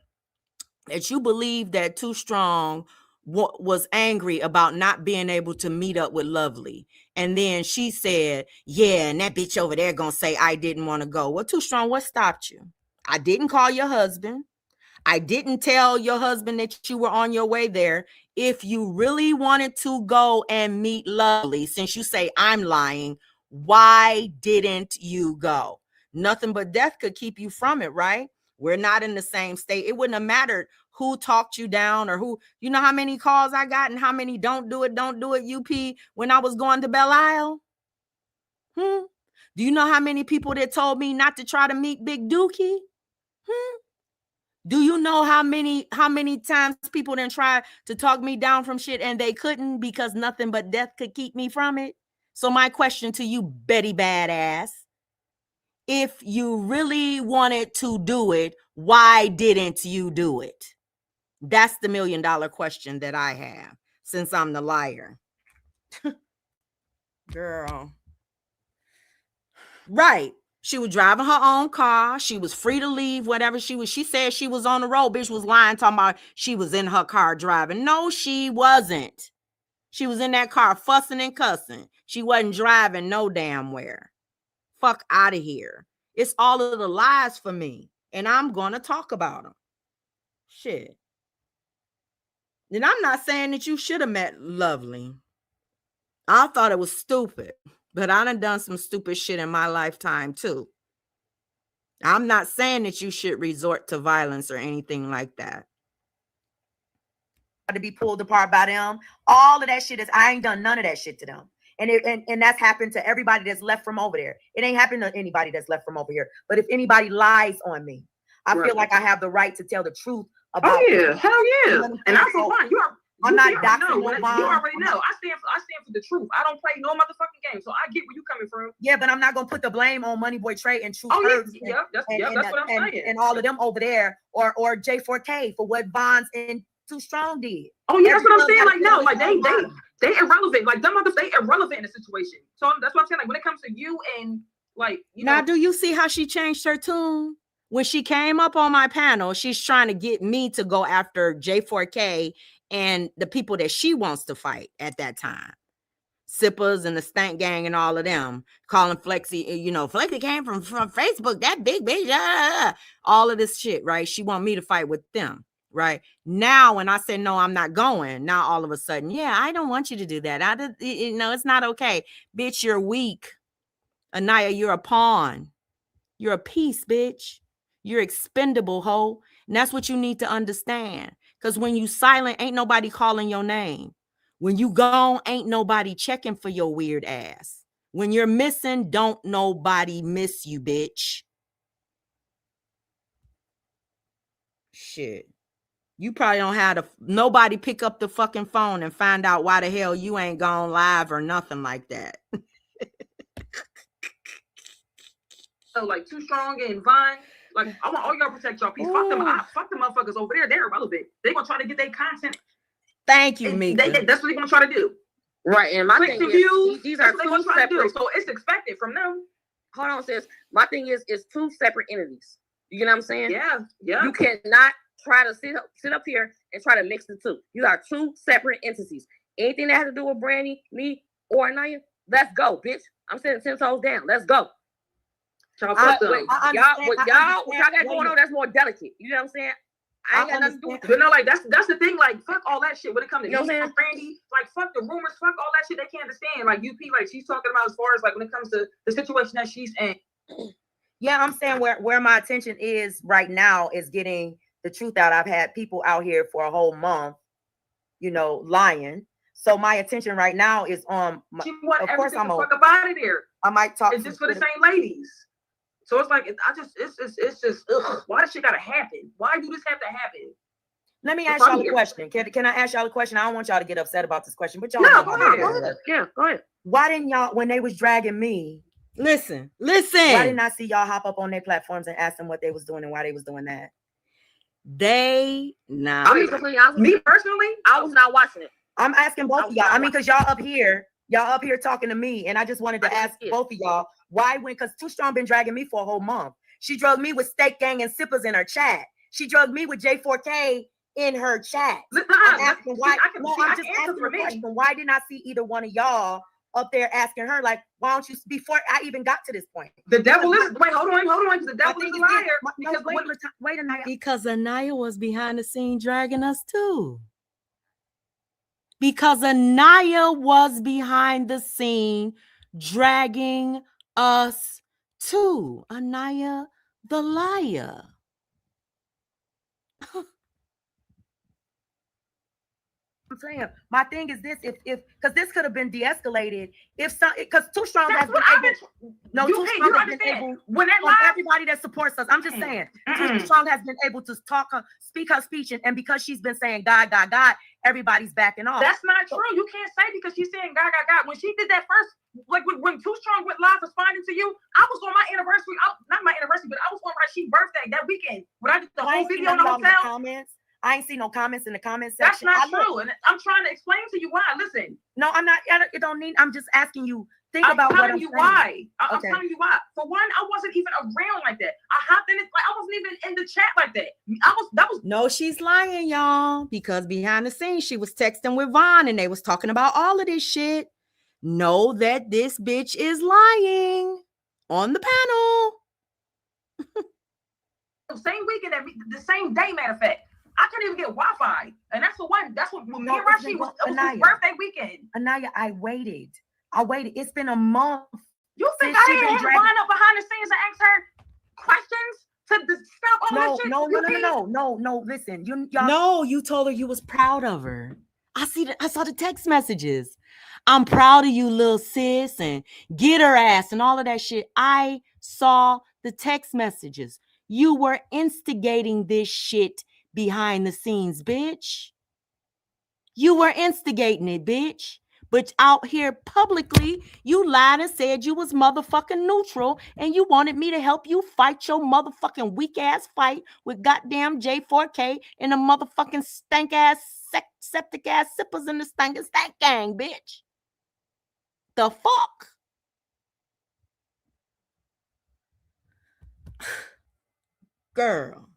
that you believe that Too Strong was angry about not being able to meet up with Lovely. And then she said, yeah, and that bitch over there gonna say I didn't want to go. Well, Too Strong, what stopped you? I didn't call your husband. I didn't tell your husband that you were on your way there. If you really wanted to go and meet Lovely, since you say I'm lying, why didn't you go? Nothing but death could keep you from it, right? We're not in the same state. It wouldn't have mattered who talked you down or who, you know how many calls I got and how many don't do it, UP when I was going to Belle Isle? Do you know how many people that told me not to try to meet Big Dookie? Do you know how many times people didn't try to talk me down from shit and they couldn't because nothing but death could keep me from it? So my question to you, Betty Badass, if you really wanted to do it, why didn't you do it? That's the $1 million question that I have, since I'm the liar. Girl. Right. She was driving her own car. She was free to leave, whatever she was. She said she was on the road. Bitch was lying, talking about she was in her car driving. No, she wasn't. She was in that car fussing and cussing. She wasn't driving no damn where. Fuck out of here. It's all of the lies for me. And I'm going to talk about them. Shit. And I'm not saying that you should have met Lovely. I thought it was stupid. But I done some stupid shit in my lifetime too. I'm not saying that you should resort to violence or anything like that. To be pulled apart by them. All of that shit I ain't done none of that shit to them. And that's happened to everybody that's left from over there. It ain't happened to anybody that's left from over here. But if anybody lies on me, I feel like I have the right to tell the truth about it. Hell yeah. And I'm so fine. I'm not doxing you already know. I stand for the truth. I don't play no motherfucking game. So I get where you coming from. Yeah, but I'm not gonna put the blame on Money Boy Trey and Truth Hurst that's what I'm saying. And all of them over there or J4K for what Bonds and Too Strong did. Oh yeah, that's what I'm saying. Like no, like they irrelevant. Like them others, they irrelevant in the situation. So that's what I'm saying. Like when it comes to you and like you now, do you see how she changed her tune? When she came up on my panel, she's trying to get me to go after J4K and the people that she wants to fight at that time. Sippers and the Stank Gang and all of them. Calling Flexi, Flexi came from Facebook, that big bitch. All of this shit, right? She want me to fight with them, right? Now, when I said, no, I'm not going, now all of a sudden, yeah, I don't want you to do that. It's not okay. Bitch, you're weak. Anaya, you're a pawn. You're a piece, bitch. You're expendable, hoe. And that's what you need to understand. Because when you silent, ain't nobody calling your name. When you gone, ain't nobody checking for your weird ass. When you're missing, don't nobody miss you, bitch. Shit. You probably don't have nobody pick up the fucking phone and find out why the hell you ain't gone live or nothing like that. So like Too Strong and Vine. Like I want all y'all to protect y'all peace. Fuck them. Fuck the motherfuckers over there. They're irrelevant. They gonna try to get their content. Thank you, Mika. That's what they're gonna try to do. Right, and my thing is, these are two separate. So it's expected from them. Hold on, sis. My thing is, it's two separate entities. You know what I'm saying? Yeah. You cannot try to sit up here and try to mix the two. You are two separate entities. Anything that has to do with Brandy, me, or Anaya, let's go, bitch. I'm sitting 10 toes down. Let's go. Y'all got going on, that's more delicate. You know what I'm saying? I ain't got nothing to do with it. But no, like that's the thing. Like fuck all that shit when it comes to you know what I'm saying? Brandy. Like fuck the rumors, fuck all that shit. They can't understand. Like UP, like she's talking about as far as like when it comes to the situation that she's in. Yeah, I'm saying where my attention is right now is getting the truth out. I've had people out here for a whole month, lying. So my attention right now is on. Of course, I'm fuck up out of there. I might talk. It's just for the same ladies. So it's like it's just ugh, why does shit gotta happen? Why do this have to happen? Let me ask y'all a question. Can I ask y'all a question? I don't want y'all to get upset about this question, but y'all. No, go ahead. Yeah, go ahead. Why didn't y'all, when they was dragging me? Listen. Why didn't I see y'all hop up on their platforms and ask them what they was doing and why they was doing that? Me personally, I was not watching it. I'm asking both of y'all. I mean, because y'all up here talking to me, and I just wanted to ask both of y'all why because Too Strong been dragging me for a whole month. She drugged me with Steak Gang and Sippers in her chat. She drugged me with J4K in her chat. I'm asking why. I'm just asking the question. Why didn't I see either one of y'all up there asking her, like, why don't you, before I even got to this point? The devil is, hold on, because the devil is a liar. Wait, Anaya. Because Anaya was behind the scene dragging us too. Because Anaya was behind the scene dragging us too. Anaya the liar. I'm saying my thing is this: if because this could have been de-escalated because Too Strong has been able. Too Strong has been able. When everybody that supports us, I'm just saying, Too Strong has been able to speak her speech, and because she's been saying God, everybody's backing off. That's not true. You can't say because she's saying God. When she did that first, like when Too Strong went live responding to you, I was on my anniversary. Not my anniversary, but I was on Rasheed's birthday that weekend when I did the whole video in the hotel. I ain't seen no comments in the comment section. That's not true. And I'm trying to explain to you why. Listen. No, I'm not. It don't need. I'm just asking you. I'm telling you why. I'm telling you why. For one, I wasn't even around like that. I hopped in it. Like I wasn't even in the chat like that. No, she's lying, y'all. Because behind the scenes, she was texting with Vaughn and they was talking about all of this shit. Know that this bitch is lying on the panel. Same weekend, the same day, matter of fact. I couldn't even get Wi-Fi, and that's what when me and Rasheed was his birthday weekend. Anaya, I waited. It's been a month. You think I didn't have line up behind the scenes and ask her questions to stop all this shit? No. Listen, you told her you was proud of her. I saw the text messages. I'm proud of you, little sis, and get her ass and all of that shit. I saw the text messages. You were instigating this shit behind the scenes, bitch. You were instigating it, bitch. But out here publicly, you lied and said you was motherfucking neutral and you wanted me to help you fight your motherfucking weak ass fight with goddamn J4K and the motherfucking stank ass, septic ass sippers in the stank gang, bitch. The fuck? Girl.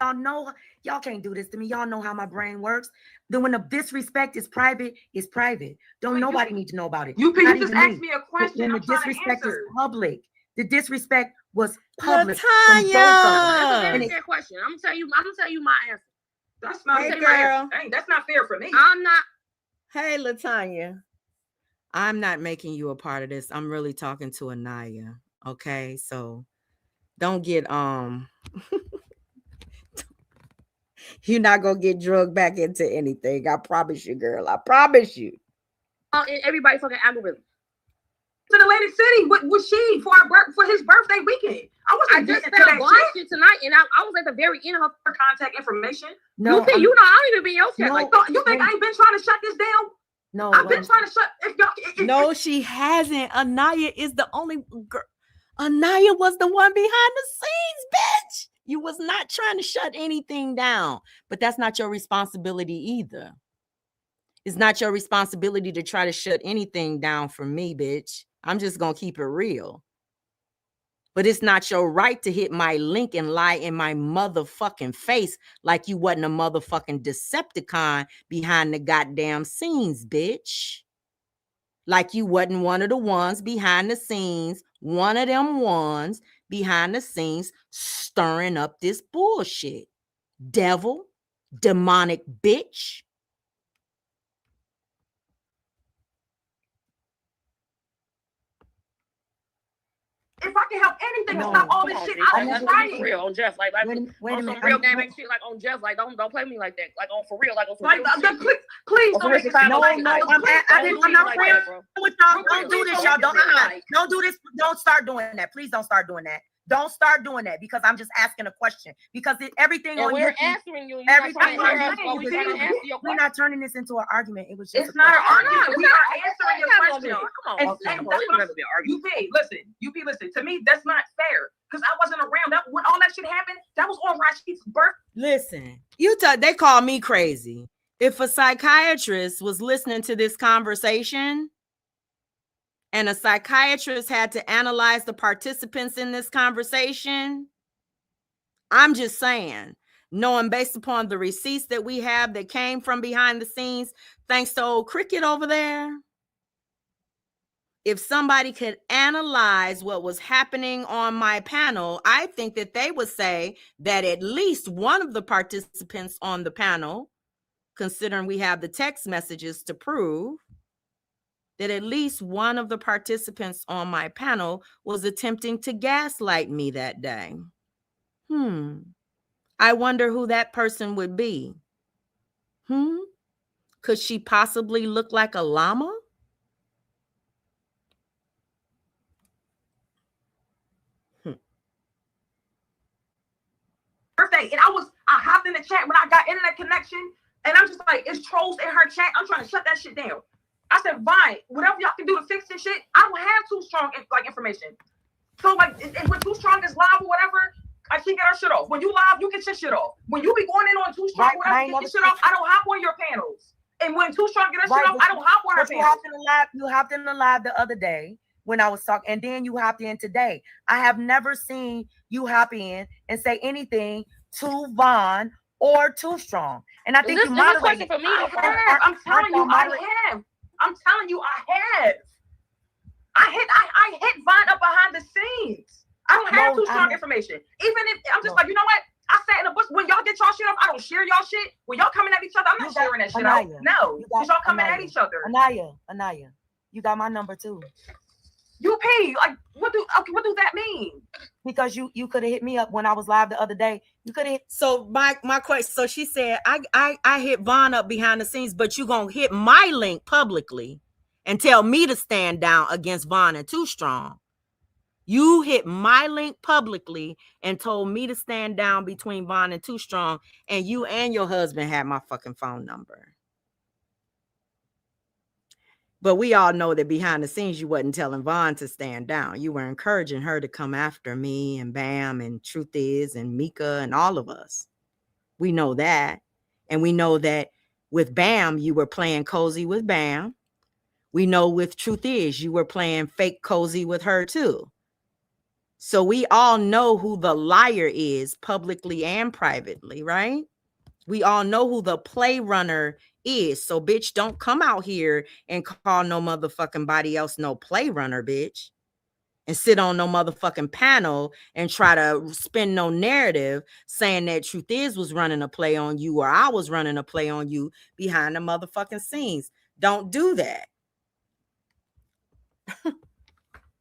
Y'all know y'all can't do this to me. Y'all know how my brain works. Then when the disrespect is private, it's private. Don't nobody need to know about it. You just asked me a question. When the disrespect is public, the disrespect was public. Latanya. That's a very fair question. I'm gonna tell you my answer. That's not fair. Girl. That's not fair for me. I'm not. Hey, Latanya. I'm not making you a part of this. I'm really talking to Anaya. Okay, so don't get you're not gonna get drugged back into anything. I promise you, girl. I promise you. In everybody's fucking algorithm. To the Atlantic City with she for his birthday weekend. I just found watched it tonight, and I was at the very end of her contact information. No, I don't even be in your chat. You think I ain't been trying to shut this down? No, I've been trying to shut. No, she hasn't. Anaya is the only girl. Anaya was the one behind the scenes, bitch. You was not trying to shut anything down, but that's not your responsibility either. It's not your responsibility to try to shut anything down for me, bitch. I'm just gonna keep it real. But it's not your right to hit my link and lie in my motherfucking face like you wasn't a motherfucking Decepticon behind the goddamn scenes, bitch. Like you wasn't one of the ones behind the scenes, one of them ones behind the scenes stirring up this bullshit. Devil, demonic bitch. If I can help anything to No, stop all Come this on, shit, bitch. I Let's will be try for it. real on Jeff. Like wait a on some minute. real game shit, like on Jeff. Like don't play me like that. Like on for real. Like on some Like, real shit. please On don't some make real it seem shit. No, like no, I I'm Don't not do me like friends that, bro. with y'all. Don't Don't do please this, don't y'all. make it Don't seem like- don't do this. Don't start doing that. Please don't start doing that. Don't start doing that because I'm just asking a question. Because everything And on we're YouTube, answering you. You're not trying to everything hear on us, but we're YouTube, trying to answer your we're question. not turning this into an argument. It was just It's not an question. argument. We are answering your Come on, question. come on. And Okay. that's what I'm saying. You be listen. To me, that's not fair because I wasn't around. That when all that shit happened, that was on Rashid's birth. Listen, they call me crazy. If a psychiatrist was listening to this conversation and a psychiatrist had to analyze the participants in this conversation, I'm just saying, knowing based upon the receipts that we have that came from behind the scenes, thanks to old Cricket over there, if somebody could analyze what was happening on my panel, I think that they would say that at least one of the participants on the panel, considering we have the text messages to prove, that at least one of the participants on my panel was attempting to gaslight me that day. I wonder who that person would be. Could she possibly look like a llama? Birthday, and I hopped in the chat when I got internet connection, and I'm just like, it's trolls in her chat. I'm trying to shut that shit down. I said, fine, whatever y'all can do to fix this shit. I don't have too strong information. So like, when Too Strong is live or whatever, I can't get our shit off. When you live, you get your shit off. When you be going in on Too Strong, Right, whatever, get your shit off. I don't hop on your panels. And when Too Strong get her shit off, I don't hop on her panels. You hopped in the live the other day when I was talking, and then you hopped in today. I have never seen you hop in and say anything to Vaughn or Too Strong. And I think you moderated. For me, I'm telling you, I have. I'm telling you, I have. I hit Vaughn up behind the scenes. I don't have Too Strong information. Even if I'm just like, you know what? I sat in the bush. When y'all get y'all shit off, I don't share y'all shit. When y'all coming at each other, I'm not sharing that shit out. No, because y'all coming at each other. Anaya, you got my number too. UP, like what do that mean? Because you could have hit me up when I was live the other day. You could have hit. So my question. So she said, I hit Vaughn up behind the scenes, but you gonna hit my link publicly and tell me to stand down against Vaughn and Too Strong. You hit my link publicly and told me to stand down between Vaughn and Too Strong, and you and your husband had my fucking phone number. But we all know that behind the scenes, you wasn't telling Vaughn to stand down. You were encouraging her to come after me and Bam and Truth Is and Mika and all of us. We know that. And we know that with Bam, you were playing cozy with Bam. We know with Truth Is, you were playing fake cozy with her too. So we all know who the liar is publicly and privately, right? We all know who the play runner is. So bitch, don't come out here and call no motherfucking body else no play runner, bitch. And sit on no motherfucking panel and try to spin no narrative saying that Truth Is was running a play on you or I was running a play on you behind the motherfucking scenes. Don't do that.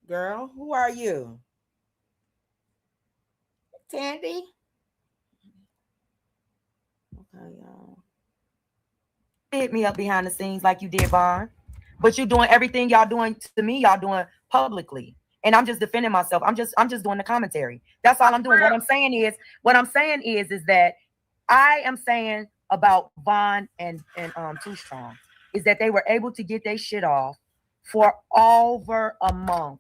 Girl, who are you? Tandy? Okay, y'all. Hit me up behind the scenes like you did, Vaughn. But you doing everything y'all doing to me, y'all doing publicly. And I'm just defending myself. I'm just doing the commentary. That's all I'm doing. What I'm saying is that I am saying about Vaughn and Too Strong. is that they were able to get their shit off for over a month.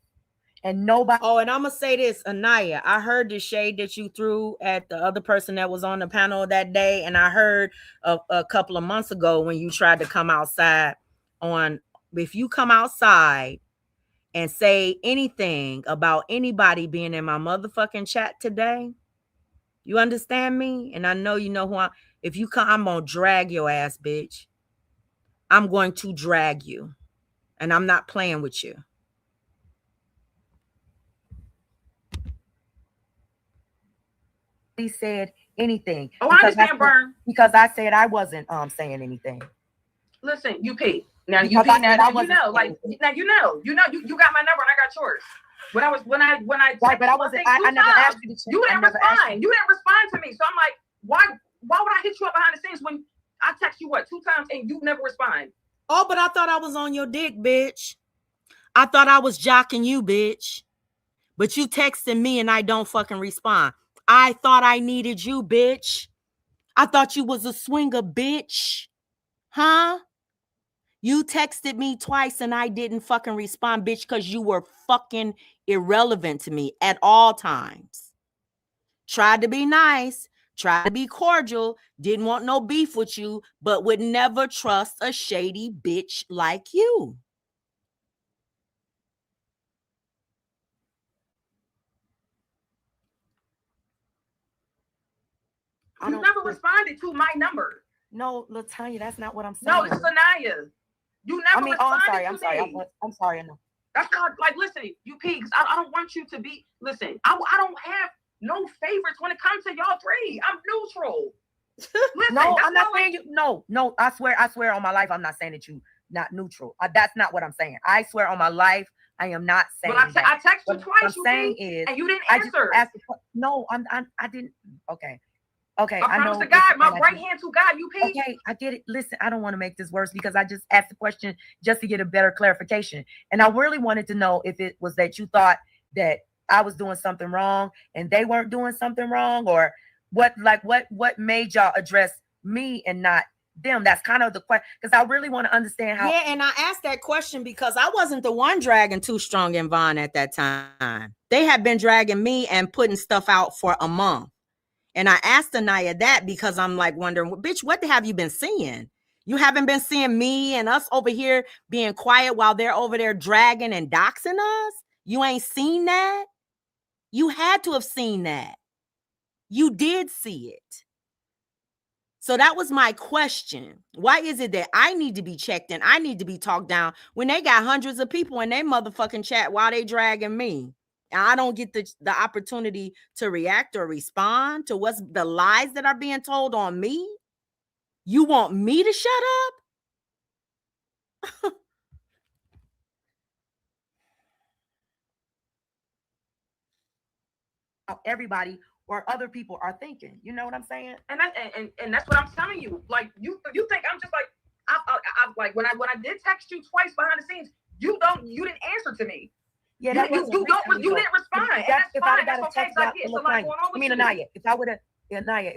And nobody. Oh, and I'm gonna say this, Anaya. I heard the shade that you threw at the other person that was on the panel that day, and I heard a couple of months ago when you tried to come outside on. If you come outside and say anything about anybody being in my motherfucking chat today, you understand me? And I know you know who I. If you come, I'm gonna drag your ass, bitch. I'm going to drag you, and I'm not playing with you. He said anything. Oh, I understand, Burn. Because I said I wasn't saying anything. Listen, UP. Now you got my number and I got yours. When I right, but I wasn't. I never asked you to check. You didn't respond. You didn't respond to me. So I'm like, why would I hit you up behind the scenes when I text you 2 times and you never respond? Oh, but I thought I was on your dick, bitch. I thought I was jocking you, bitch. But you texting me and I don't fucking respond. I thought I needed you, bitch. I thought you was a swinger, bitch. Huh? You texted me twice and I didn't fucking respond, bitch, because you were fucking irrelevant to me at all times. Tried to be nice, tried to be cordial, didn't want no beef with you, but would never trust a shady bitch like you. You never responded to my number. No, Latanya, that's not what I'm saying. No, this is Anaya. You never responded I'm sorry. I know. That's not like, listen, you pigs. I don't want you to be. Listen, I don't have no favorites when it comes to y'all three. I'm neutral. Listen, no, I'm not saying you. No. I swear on my life, I'm not saying that you not neutral. That's not what I'm saying. I swear on my life, I am not saying. But I texted you twice. What I'm saying is, and you didn't answer. No, I didn't. Okay. I know. To God, my right hand to God, you pig. Okay, I get it. Listen, I don't want to make this worse because I just asked the question just to get a better clarification. And I really wanted to know if it was that you thought that I was doing something wrong and they weren't doing something wrong, or what made y'all address me and not them. That's kind of the question, because I really want to understand how. Yeah, and I asked that question because I wasn't the one dragging Too Strong and Vaughn at that time. They had been dragging me and putting stuff out for a month. And I asked Anaya that because I'm like wondering, bitch, what have you been seeing? You haven't been seeing me and us over here being quiet while they're over there dragging and doxing us? You ain't seen that? You had to have seen that. You did see it. So that was my question. Why is it that I need to be checked and I need to be talked down when they got hundreds of people in their motherfucking chat while they dragging me? And I don't get the opportunity to react or respond to what's the lies that are being told on me. You want me to shut up? Everybody or other people are thinking. You know what I'm saying? And that's what I'm telling you. Like you think I'm just like I like when I did text you twice behind the scenes, you didn't answer to me. Yeah, you didn't respond. If I got a text, Anaya, if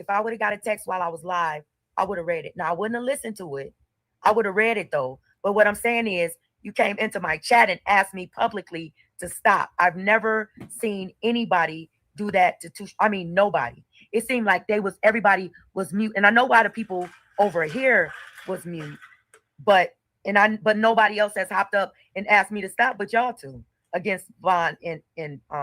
I would have got a text while I was live, I would have read it. Now I wouldn't have listened to it. I would have read it though. But what I'm saying is, you came into my chat and asked me publicly to stop. I've never seen anybody do that nobody. It seemed like everybody was mute, and I know why the people over here was mute, but nobody else has hopped up and asked me to stop, but y'all two. Against Vaughn and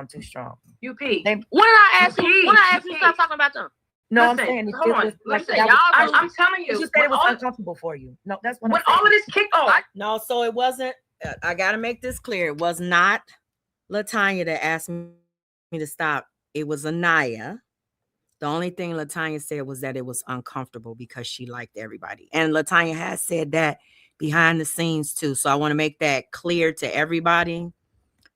Too Strong. UP. When did I ask you? When I asked you to stop talking about them? No, listen, I'm saying hold on. Listen, I'm telling you. You said it was uncomfortable for you. No, that's what when all of this kicked off. No, so it wasn't. I gotta make this clear. It was not Latanya that asked me to stop. It was Anaya. The only thing Latanya said was that it was uncomfortable because she liked everybody, and Latanya has said that behind the scenes too. So I want to make that clear to everybody.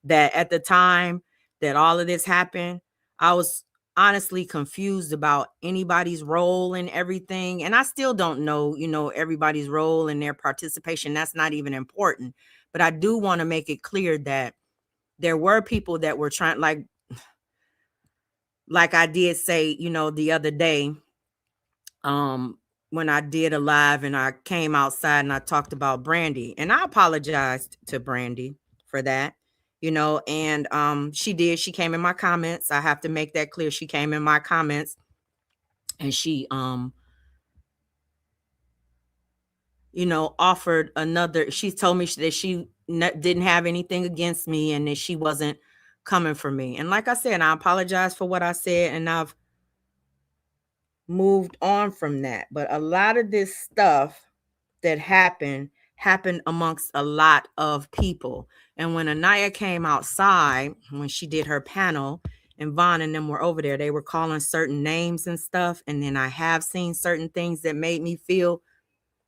That at the time that all of this happened, I was honestly confused about anybody's role in everything. And I still don't know, everybody's role and their participation. That's not even important. But I do want to make it clear that there were people that were trying, like I did say, the other day, when I did a live and I came outside and I talked about Brandy, and I apologized to Brandy for that, you know, and she came in my comments. I have to make that clear. She came in my comments and she you know, offered another. She told me that she didn't have anything against me and that she wasn't coming for me. And like I said, I apologize for what I said and I've moved on from that. But a lot of this stuff that happened amongst a lot of people. And when Anaya came outside, when she did her panel, and Vaughn and them were over there, they were calling certain names and stuff. And then I have seen certain things that made me feel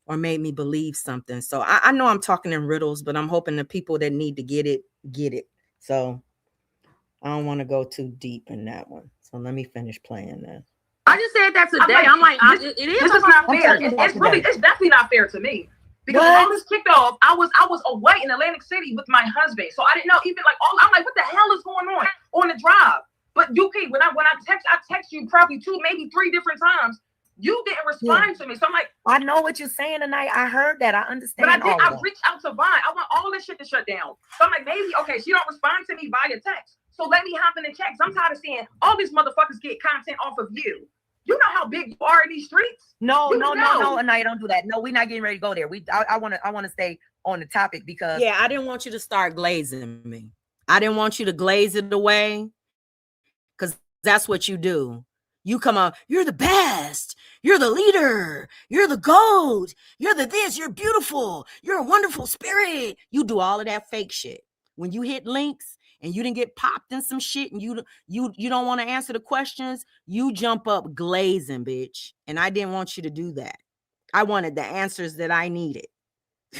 or made me believe something. So I know I'm talking in riddles, but I'm hoping the people that need to get it. So I don't want to go too deep in that one. So let me finish playing this. I just said that today. I'm like, it is. This is not fair. It's definitely not fair to me. Because when all this kicked off, I was away in Atlantic City with my husband. So I didn't know even I'm like, what the hell is going on the drive? But UK, when I text you probably 2, maybe 3 different times, you didn't respond to me. So I'm like, I know what you're saying tonight. I heard that. I understand. But I reached out to Vaughn. I want all this shit to shut down. So I'm like, maybe, okay, she don't respond to me via text. So let me hop in and check. I'm tired of seeing all these motherfuckers get content off of you. You know how big you are in these streets? No, Anaya, don't do that. No, we're not getting ready to go there. I want to stay on the topic because I didn't want you to start glazing me. I didn't want you to glaze it away because that's what you do. You come out, you're the best. You're the leader. You're the GOAT. You're the this. You're beautiful. You're a wonderful spirit. You do all of that fake shit. When you hit links and you didn't get popped in some shit and you don't want to answer the questions, you jump up glazing, bitch. And I didn't want you to do that. I wanted the answers that I needed.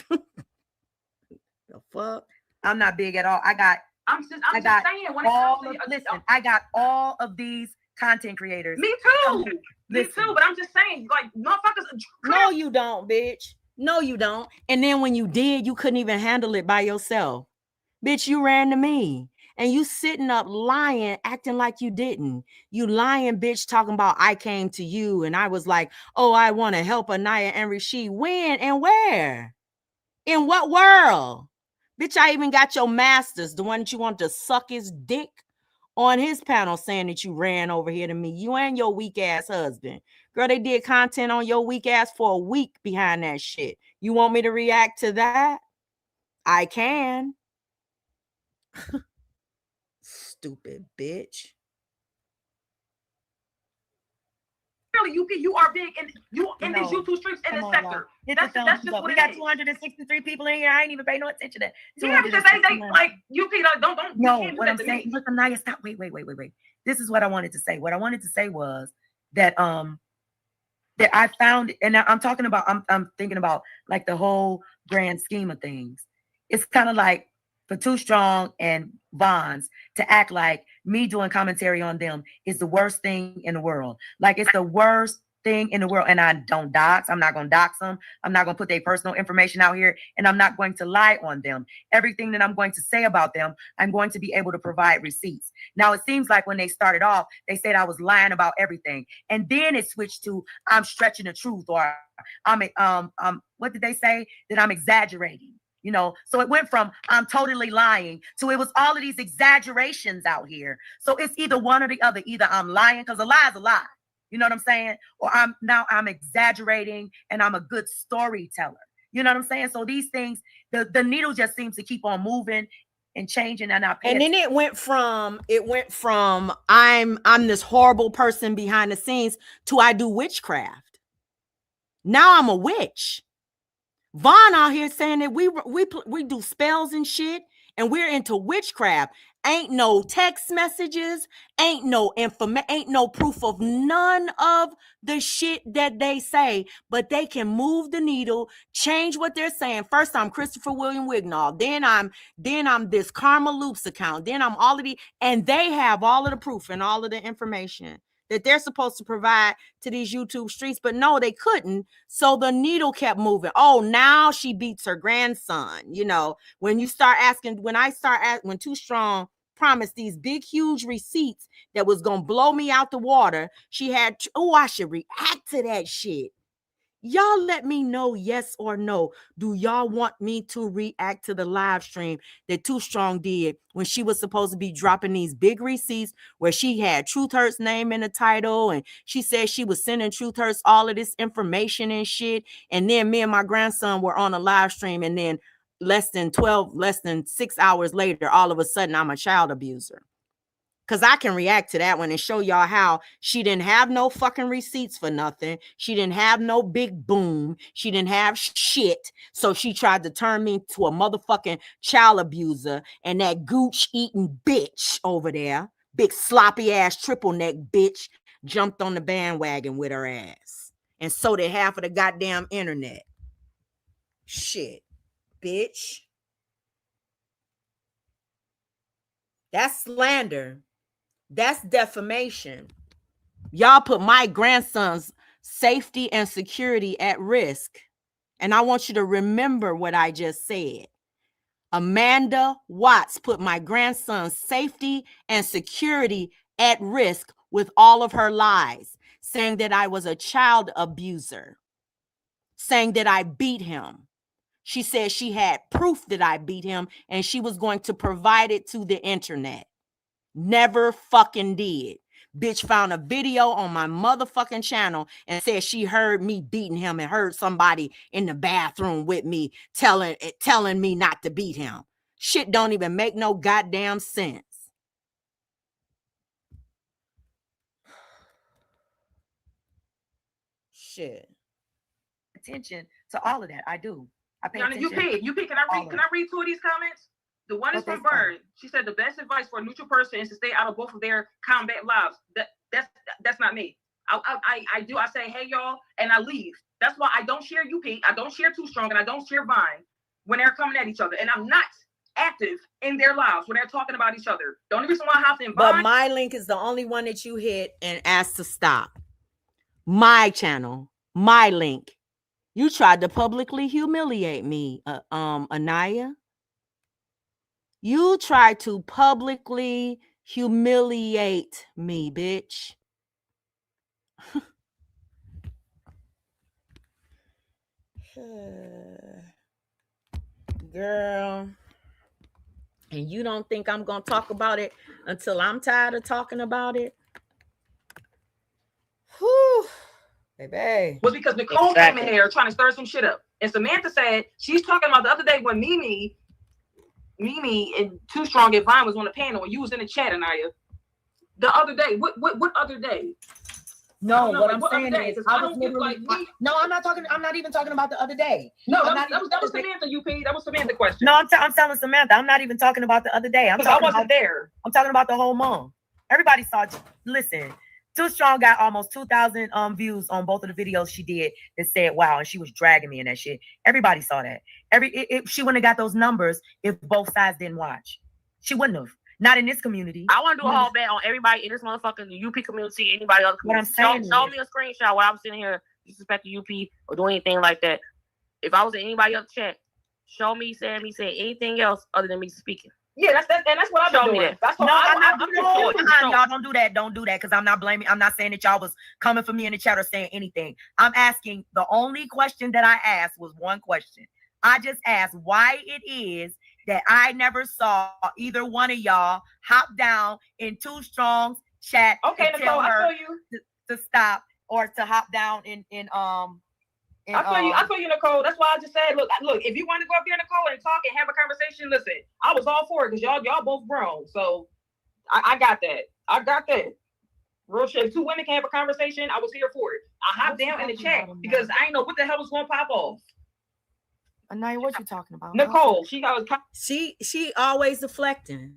The fuck? I'm not big at all. I got all of these content creators. Me too. Me too. But I'm just saying, like, motherfuckers. No, you don't, bitch. No, you don't. And then when you did, you couldn't even handle it by yourself. Bitch, you ran to me. And you sitting up lying, acting like you didn't. You lying, bitch, talking about I came to you. And I was like, oh, I want to help Anaya and Rashid. When and where? In what world? Bitch, I even got your masters, the one that you want to suck his dick, on his panel saying that you ran over here to me. You and your weak ass husband. Girl, they did content on your weak ass for a week behind that shit. You want me to react to that? I can. Stupid bitch. Really, you are big in these YouTube streets in this sector. That's just what we got 263 people in here. I ain't even pay no attention to that. Yeah, because they like UP don't. No, what I'm saying. Look, Anaya, stop. Wait. This is what I wanted to say. What I wanted to say was that that I found, and I'm talking about. I'm thinking about like the whole grand scheme of things. It's kind of like for Too Strong and Vons to act like me doing commentary on them is the worst thing in the world. Like it's the worst thing in the world. And I don't dox. I'm not going to dox them. I'm not going to put their personal information out here. And I'm not going to lie on them. Everything that I'm going to say about them, I'm going to be able to provide receipts. Now, it seems like when they started off, they said I was lying about everything. And then it switched to I'm stretching the truth, or what did they say? That I'm exaggerating. You know, so it went from I'm totally lying to it was all of these exaggerations out here. So it's either one or the other. Either I'm lying, because a lie is a lie. You know what I'm saying? Or I'm exaggerating and I'm a good storyteller. You know what I'm saying? So these things, the needle just seems to keep on moving and changing. And then it went from I'm this horrible person behind the scenes to I do witchcraft. Now I'm a witch. Vaughn out here saying that we do spells and shit, and we're into witchcraft. Ain't no text messages, ain't no proof of none of the shit that they say, but they can move the needle, change what they're saying. First, I'm Christopher William Wignall, then I'm this Karma Loops account, then I'm all of the, and they have all of the proof and all of the information that they're supposed to provide to these YouTube streets, but no, they couldn't. So the needle kept moving. Oh, now she beats her grandson. You know, when Too Strong promised these big, huge receipts that was going to blow me out the water, she had, I should react to that shit. Y'all let me know, yes or no. Do y'all want me to react to the live stream that Too Strong did when she was supposed to be dropping these big receipts where she had Truth Hurt's name in the title and she said she was sending Truth Hurt's all of this information and shit. And then me and my grandson were on a live stream, and then less than 6 hours later, all of a sudden I'm a child abuser. Because I can react to that one and show y'all how she didn't have no fucking receipts for nothing. She didn't have no big boom. She didn't have shit. So she tried to turn me to a motherfucking child abuser. And that gooch eating bitch over there, big sloppy ass triple neck bitch, jumped on the bandwagon with her ass. And so did half of the goddamn internet. Shit, bitch. That's slander. That's defamation. Y'all put my grandson's safety and security at risk. And I want you to remember what I just said. Amanda Watts put my grandson's safety and security at risk with all of her lies, saying that I was a child abuser, saying that I beat him. She said she had proof that I beat him and she was going to provide it to the internet. Never fucking did. Bitch found a video on my motherfucking channel and said she heard me beating him and heard somebody in the bathroom with me telling me not to beat him. Shit don't even make no goddamn sense. Shit. Attention to all of that. I do. I pay Yana, attention. UP, can I read two of these comments? The one is from Bird. She said the best advice for a neutral person is to stay out of both of their combat lives. That's not me. I say, hey y'all, and I leave. That's why I don't share UP, I don't share Too Strong, and I don't share Vine when they're coming at each other. And I'm not active in their lives when they're talking about each other. The only reason why I have to invite. But my link is the only one that you hit and asked to stop. My channel, my link. You tried to publicly humiliate me, Anaya. You tried to publicly humiliate me, bitch. Girl. And you don't think I'm going to talk about it until I'm tired of talking about it? Whew. Baby. Was because Nicole came in here trying to stir some shit up. And Samantha said she's talking about the other day when Mimi and Too Strong and Vine was on the panel and you was in the chat, Anaya. The other day. What other day? No, what I'm saying is I was literally no, I'm not even talking about the other day. No, that was Samantha, UP. That was Samantha question. No, I'm telling Samantha. I'm not even talking about the other day. I wasn't there. I'm talking about the whole month. Everybody saw it. Listen, Too Strong got almost 2,000 views on both of the videos she did that said wow, and she was dragging me in that shit. Everybody saw that. She wouldn't have got those numbers if both sides didn't watch. She wouldn't have. Not in this community. I want to do a whole bet on everybody in this motherfucking UP community, anybody else. What I'm saying show me a screenshot while I'm sitting here disrespecting UP or doing anything like that. If I was in anybody else's chat, show me saying anything else other than me speaking. Yeah, that's what I've been doing. That's what y'all don't do that. Don't do that because I'm not blaming. I'm not saying that y'all was coming for me in the chat or saying anything. I'm asking. The only question that I asked was one question. I just asked why it is that I never saw either one of y'all hop down in Too Strong's chat. Okay, and Nicole, tell her I feel you to stop or to hop down in I feel you, Nicole. That's why I just said, look, if you want to go up here, Nicole, and talk and have a conversation, listen, I was all for it because y'all both grown. So I got that. I got that. Real shit. If two women can have a conversation, I was here for it. I hopped down in the chat because I didn't know what the hell was going to pop off. Anaya, what you talking about? Nicole, she always deflecting.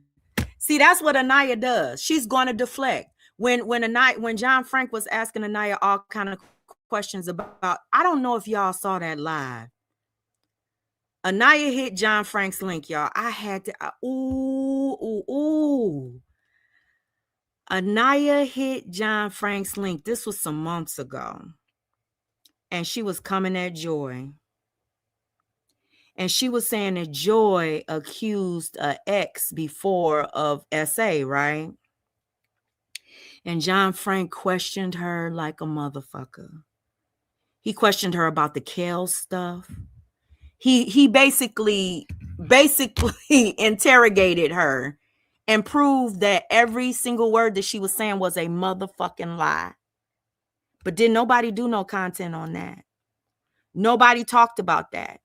See, that's what Anaya does. She's going to deflect. When John Frank was asking Anaya all kind of questions about, I don't know if y'all saw that live. Anaya hit John Frank's link, y'all. I had to, Anaya hit John Frank's link. This was some months ago. And she was coming at Joy. And she was saying that Joy accused ex before of SA, right? And John Frank questioned her like a motherfucker. He questioned her about the Kale stuff. He basically interrogated her and proved that every single word that she was saying was a motherfucking lie. But did nobody do no content on that? Nobody talked about that.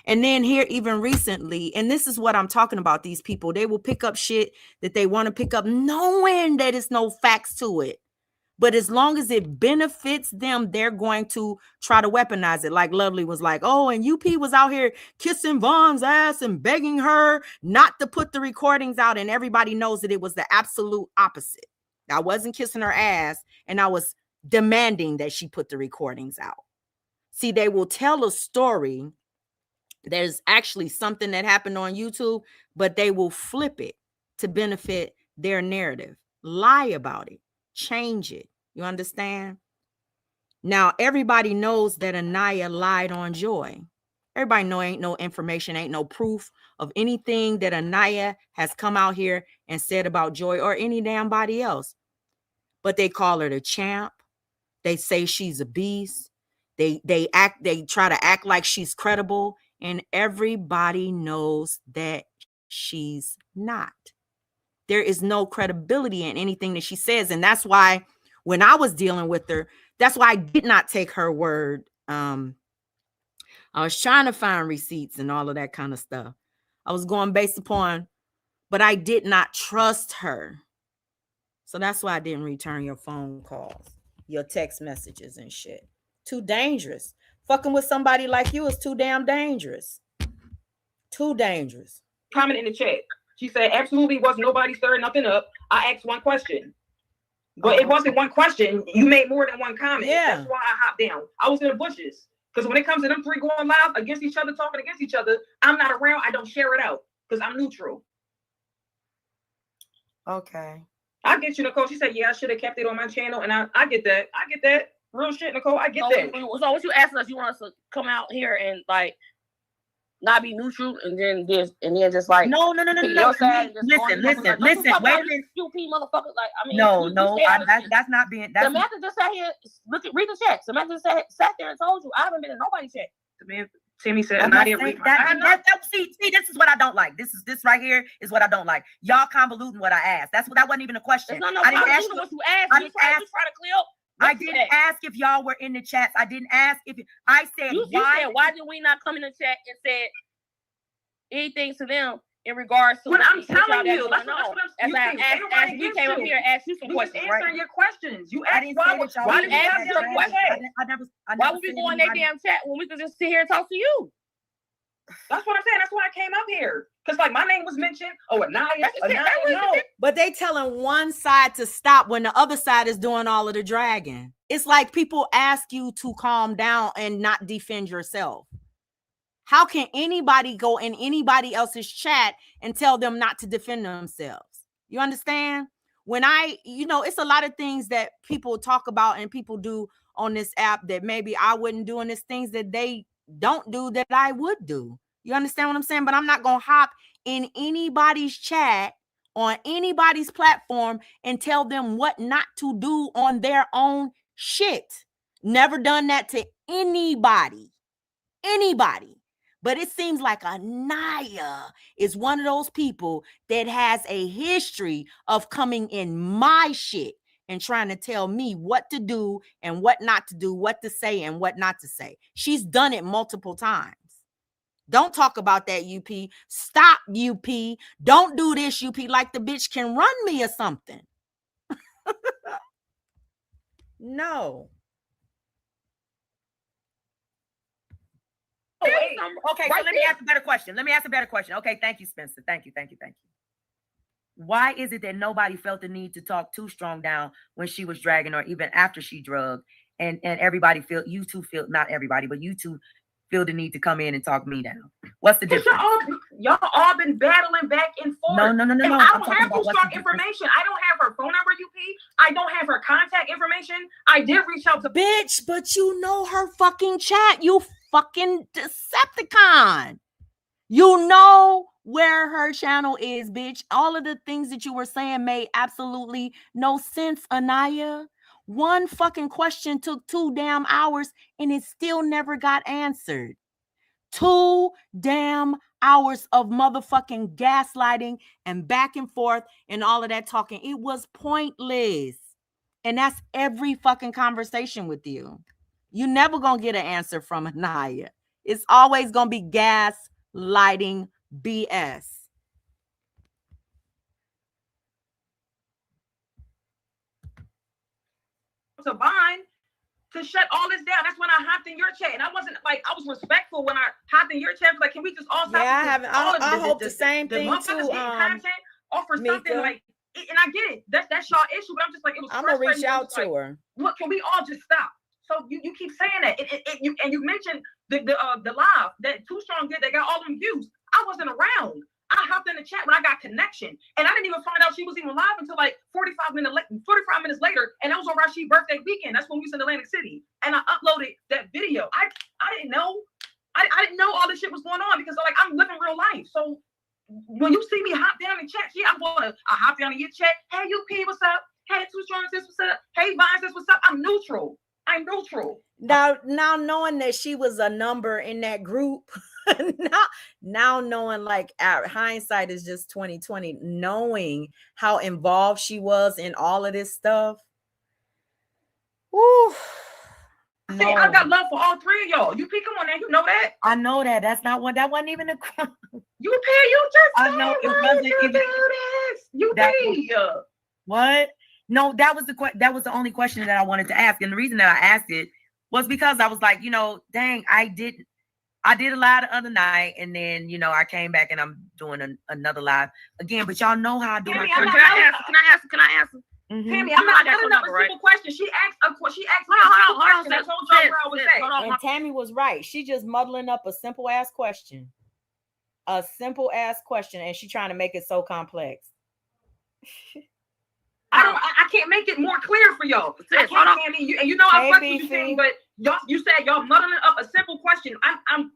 And then here, even recently, and this is what I'm talking about, these people, they will pick up shit that they want to pick up knowing that it's no facts to it. But as long as it benefits them, they're going to try to weaponize it. Like Lovely was like, oh, and UP was out here kissing Vaughn's ass and begging her not to put the recordings out. And everybody knows that it was the absolute opposite. I wasn't kissing her ass, and I was demanding that she put the recordings out. See, they will tell a story. There's actually something that happened on YouTube, but they will flip it to benefit their narrative, lie about it, change it. You understand? Now, everybody knows that Anaya lied on Joy. Everybody know ain't no information, ain't no proof of anything that Anaya has come out here and said about Joy or any damn body else. But they call her the champ. They say she's a beast. They try to act like she's credible, and everybody knows that she's not. There is no credibility in anything that she says, and that's why when I was dealing with her, that's why I did not take her word. I was trying to find receipts and all of that kind of stuff. I was going based upon, but I did not trust her. So that's why I didn't return your phone calls, your text messages and shit. Too dangerous. Fucking with somebody like you is too damn dangerous. Too dangerous. Comment in the chat. She said, absolutely was nobody stirring nothing up. I asked one question. But it wasn't one question. You made more than one comment. Yeah. That's why I hopped down. I was in the bushes. Because when it comes to them three going live against each other, talking against each other, I'm not around. I don't share it out. Because I'm neutral. Okay. I get you, Nicole. She said, yeah, I should have kept it on my channel. And I get that. I get that. Real shit, Nicole. I get that. So what you asking us, you want us to come out here and like not be neutral and then just like No. Listen. Wait a minute. Stupid motherfucker. Like, I mean, that's not being. That's Samantha just sat here. Read the chat. Samantha just sat there and told you I haven't been in nobody's chat. Timmy said, see, this is what I don't like. This right here is what I don't like. Y'all convoluting what I asked. That wasn't even a question. It's not no convoluting what you asked. You try to clear up. I didn't ask if y'all were in the chats. I didn't ask if I said you said why did we not come in the chat and said anything to them in regards to what I'm telling you. That's what I'm saying. As we came up here and asked you some questions, right? Answering your questions. You asked why did ask you a question? Why would we go in their damn chat when we could just sit here and talk to you? That's what I'm saying. That's why I came up here. Because like my name was mentioned. Oh, Anaya. No. But they telling one side to stop when the other side is doing all of the dragging. It's like people ask you to calm down and not defend yourself. How can anybody go in anybody else's chat and tell them not to defend themselves? You understand? When it's a lot of things that people talk about and people do on this app that maybe I wouldn't do, and there's things that they don't do that I would do. You understand what I'm saying? But I'm not going to hop in anybody's chat on anybody's platform and tell them what not to do on their own shit. Never done that to anybody. But it seems like Anaya is one of those people that has a history of coming in my shit and trying to tell me what to do and what not to do, what to say and what not to say. She's done it multiple times. Don't talk about that, UP. Stop, UP. Don't do this, UP, like the bitch can run me or something. No. Okay, so let me ask a better question. Okay, thank you, Spencer. Thank you. Why is it that nobody felt the need to talk too strong down when she was dragging or even after she drugged? And everybody you two feel, not everybody, but you two feel the need to come in and talk me down. What's the difference? Y'all all been battling back and forth. No. I don't have too strong information. I don't have her phone number, UP. I don't have her contact information. I did reach out to bitch, but you know her fucking chat, you fucking Decepticon. You know where her channel is, bitch. All of the things that you were saying made absolutely no sense, Anaya. One fucking question took 2 damn hours and it still never got answered. 2 damn hours of motherfucking gaslighting and back and forth and all of that talking. It was pointless. And that's every fucking conversation with you. You never gonna get an answer from Anaya. It's always gonna be gaslighting BS. To bind to shut all this down. That's when I hopped in your chat, and I wasn't like, I was respectful when I hopped in your chat. Like, can we just all stop? Yeah, I hope the same thing too. Content offer something like, and I get it. That's y'all issue, but I'm just like, it was. I'm gonna reach out to like, her. Look, can we all just stop? So you keep saying that, you mentioned the live that Too Strong did. They got all them views. I wasn't around. I hopped in the chat when I got connection, and I didn't even find out she was even live until like 45 minutes later, and that was on Rashid's birthday weekend. That's when we was in Atlantic City, and I uploaded that video. I didn't know, I didn't know all this shit was going on because like I'm living real life. So when you see me hop down in chat, I hop down in your chat. Hey, UP, what's up? Hey, Too Strong, sis, what's up? Hey, Vine, sis, what's up? I'm neutral. Now knowing that she was a number in that group, now knowing like hindsight is just 2020, knowing how involved she was in all of this stuff. Woo. See, I got love for all three of y'all. You come on now, you know that. I know that. That wasn't even a crime. You just I know it wasn't even this. What? No, that was the only question that I wanted to ask. And the reason that I asked it was because I was like, dang, I did a live the other night, and then I came back and I'm doing another live again. But y'all know how I do my. Can I answer? Tammy, I'm not telling them a simple question. She asked me a question. I told y'all where I was at. And Tammy was right. She just muddling up a simple ass question. A simple ass question, and she trying to make it so complex. I can't make it more clear for y'all. I can't, Tammy. I fuck what you saying, but you said y'all muddling up a simple question. I'm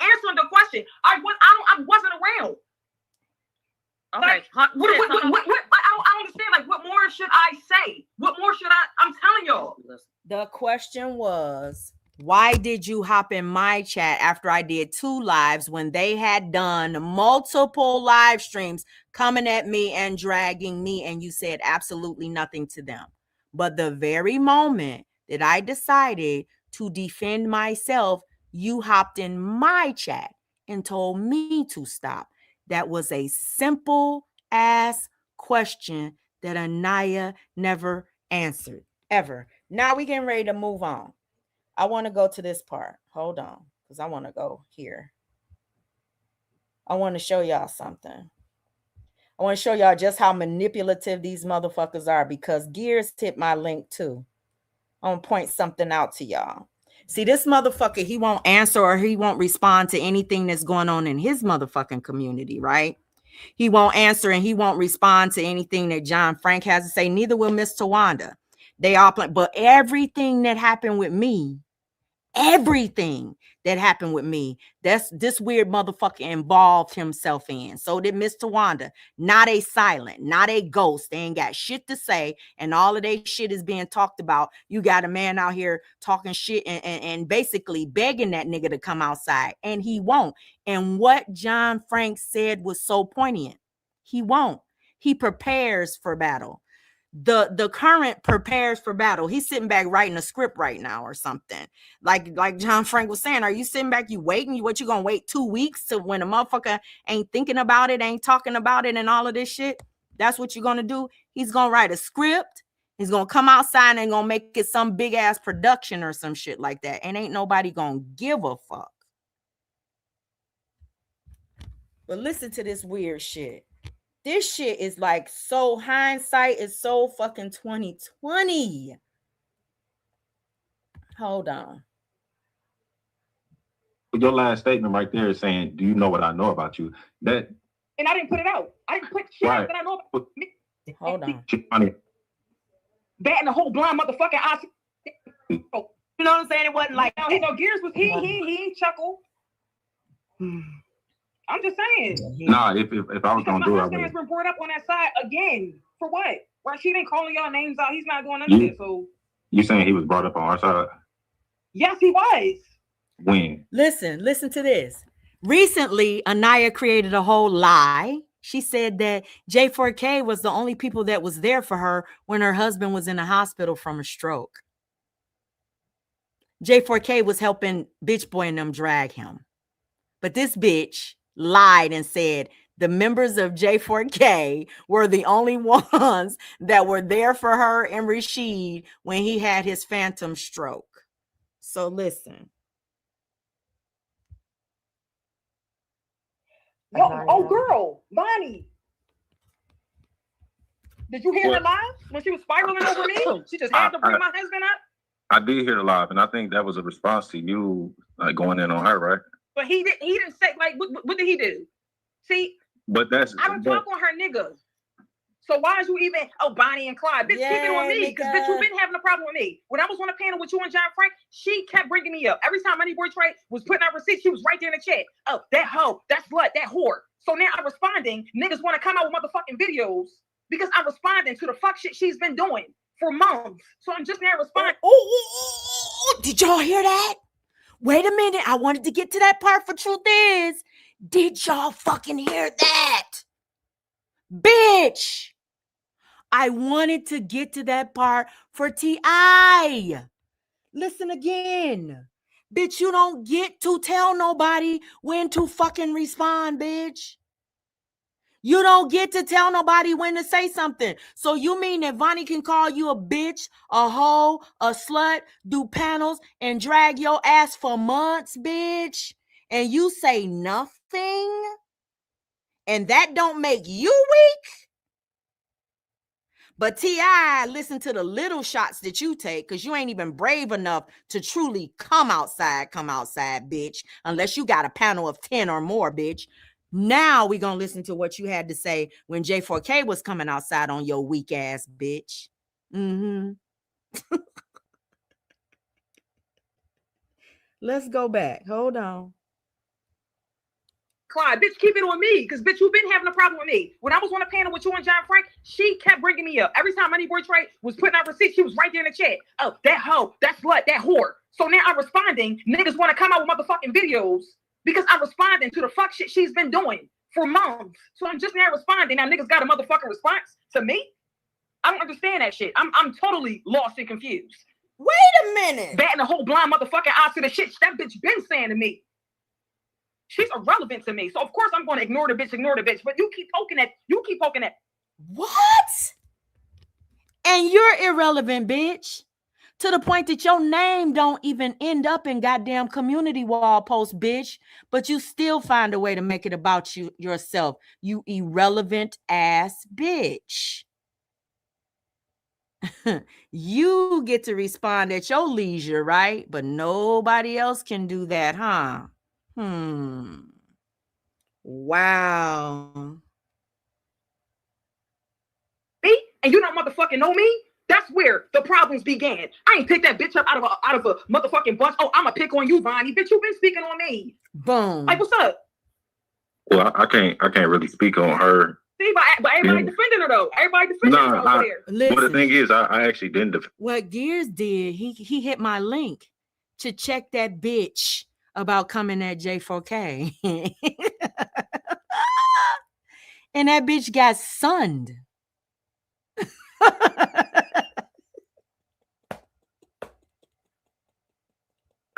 answering the question. I wasn't around. Okay. Like, what, I don't understand. Like, what more should I say? What more should I'm telling y'all. The question was, why did you hop in my chat after I did 2 lives when they had done multiple live streams coming at me and dragging me, and you said absolutely nothing to them? But the very moment that I decided to defend myself, you hopped in my chat and told me to stop. That was a simple ass question that Anaya never answered, ever. Now we getting ready to move on. I want to go to this part. Hold on, because I want to go here. I want to show y'all something. I want to show y'all just how manipulative these motherfuckers are, because Gears hit my link too. I'm going to point something out to y'all. See, this motherfucker, he won't answer or he won't respond to anything that's going on in his motherfucking community, right? He won't answer and he won't respond to anything that John Frank has to say. Neither will Miss Tawanda. They all play, but everything that happened with me, that's this weird motherfucker involved himself in. So did Mr. Wanda. Not a silent, not a ghost. They ain't got shit to say, and all of their shit is being talked about. You got a man out here talking shit and basically begging that nigga to come outside, and he won't. And what John Frank said was so poignant. He won't. He prepares for battle. The current prepares for battle. He's sitting back writing a script right now or something. Like John Frank was saying, are you sitting back, you waiting? What, you gonna wait 2 weeks to when a motherfucker ain't thinking about it, ain't talking about it and all of this shit? That's what you're gonna do? He's gonna write a script. He's gonna come outside and gonna make it some big ass production or some shit like that. And ain't nobody gonna give a fuck. But listen to this weird shit. This shit is like, so hindsight is so fucking 2020. Hold on. Your last statement right there is saying, do you know what I know about you? That, and I didn't put it out. I didn't put shit out that I know about me. Hold on. Batting the whole blind motherfucking eye. You know what I'm saying? It wasn't like, Gears was he chuckle. I'm just saying. Nah, if I was gonna do it, my has been brought up on that side again. For what? Why she didn't calling y'all names out? He's not doing none of it. So You saying he was brought up on our side? Yes, he was. When? Listen to this. Recently, Anaya created a whole lie. She said that J4K was the only people that was there for her when her husband was in the hospital from a stroke. J4K was helping bitch boy and them drag him. But this bitch lied and said the members of J4K were the only ones that were there for her and Rashid when he had his phantom stroke. So listen. Oh, girl, Bonnie. Did you hear What? her live when she was spiraling over me? She just had to bring my husband up. I did hear the live, and I think that was a response to you like going in on her, right? But he didn't say, like, what did he do? See, But that's I don't talk on her nigga. So why is you even, Bonnie and Clyde? Bitch, keep it on me. Because, bitch, you've been having a problem with me. When I was on a panel with you and John Frank, she kept bringing me up. Every time Money Boy Trey was putting out receipts, she was right there in the chat. Oh, that hoe, that slut, that whore. So now I'm responding. Niggas want to come out with motherfucking videos because I'm responding to the fuck shit she's been doing for months. So I'm just now responding. Oh, did y'all hear that? Wait a minute. I wanted to get to that part for truth is. Did y'all fucking hear that? Bitch. I wanted to get to that part for T.I. Listen again. Bitch, you don't get to tell nobody when to fucking respond, bitch. You don't get to tell nobody when to say something. So you mean that Vonnie can call you a bitch, a hoe, a slut, do panels, and drag your ass for months, bitch, and you say nothing? And that don't make you weak? But T.I., listen to the little shots that you take because you ain't even brave enough to truly come outside, bitch, unless you got a panel of 10 or more, bitch. Now we going to listen to what you had to say when J4K was coming outside on your weak ass, bitch. Let's go back. Hold on. Clyde, bitch, keep it on me, because, bitch, you've been having a problem with me. When I was on a panel with you and John Frank, she kept bringing me up. Every time Money Boy Trey was putting out receipts, she was right there in the chat. Oh, that hoe, that slut, that whore. So now I'm responding. Niggas want to come out with motherfucking videos because I'm responding to the fuck shit she's been doing for months. So I'm just now responding. Now niggas got a motherfucking response to me? I don't understand that shit. I'm totally lost and confused. Wait a minute. Batting a whole blind motherfucking eye to the shit that bitch been saying to me. She's irrelevant to me. So of course I'm going to ignore the bitch. But you keep poking at. What? And you're irrelevant, bitch. To the point that your name don't even end up in goddamn community wall posts, bitch. But you still find a way to make it about you yourself. You irrelevant ass bitch. You get to respond at your leisure, right? But nobody else can do that, huh? Wow. Me? And you don't motherfucking know me? That's where the problems began. I ain't picked that bitch up out of a motherfucking bunch. Oh, I'ma pick on you, Vonnie. Bitch, you been speaking on me. Boom. Like, what's up? Well, I can't really speak on her. See, but everybody defending her though. Everybody defending her over there. Listen, well, the thing is, I actually didn't what Gears did, he hit my link to check that bitch about coming at J4K. And that bitch got sunned.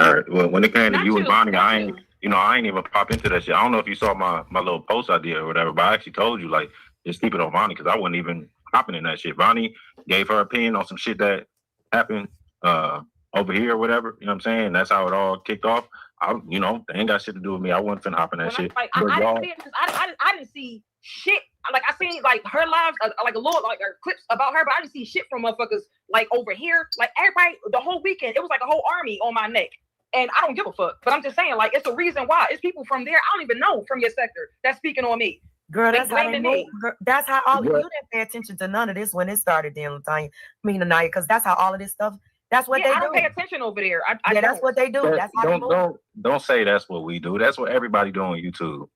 All right. Well, when it came to you and Bonnie, I ain't even pop into that shit. I don't know if you saw my little post I did or whatever, but I actually told you, like, just keep it on Bonnie because I wasn't even hopping in that shit. Bonnie gave her opinion on some shit that happened over here or whatever. You know what I'm saying? That's how it all kicked off. They ain't got shit to do with me. I wasn't finna hop in that shit. Like, I didn't see shit. Like, I seen like her lives, like a little like clips about her, but I didn't see shit from motherfuckers like over here. Like everybody, the whole weekend, it was like a whole army on my neck. And I don't give a fuck. But I'm just saying, like, it's a reason why. It's people from there I don't even know from your sector that's speaking on me. Girl, that's how they move. That's how all you didn't pay attention to none of this when it started, then, Latanya. Anaya, because that's how all of this stuff. That's what they do. I don't pay attention over there. That's what they do. That's how they move. Don't say that's what we do. That's what everybody do on YouTube.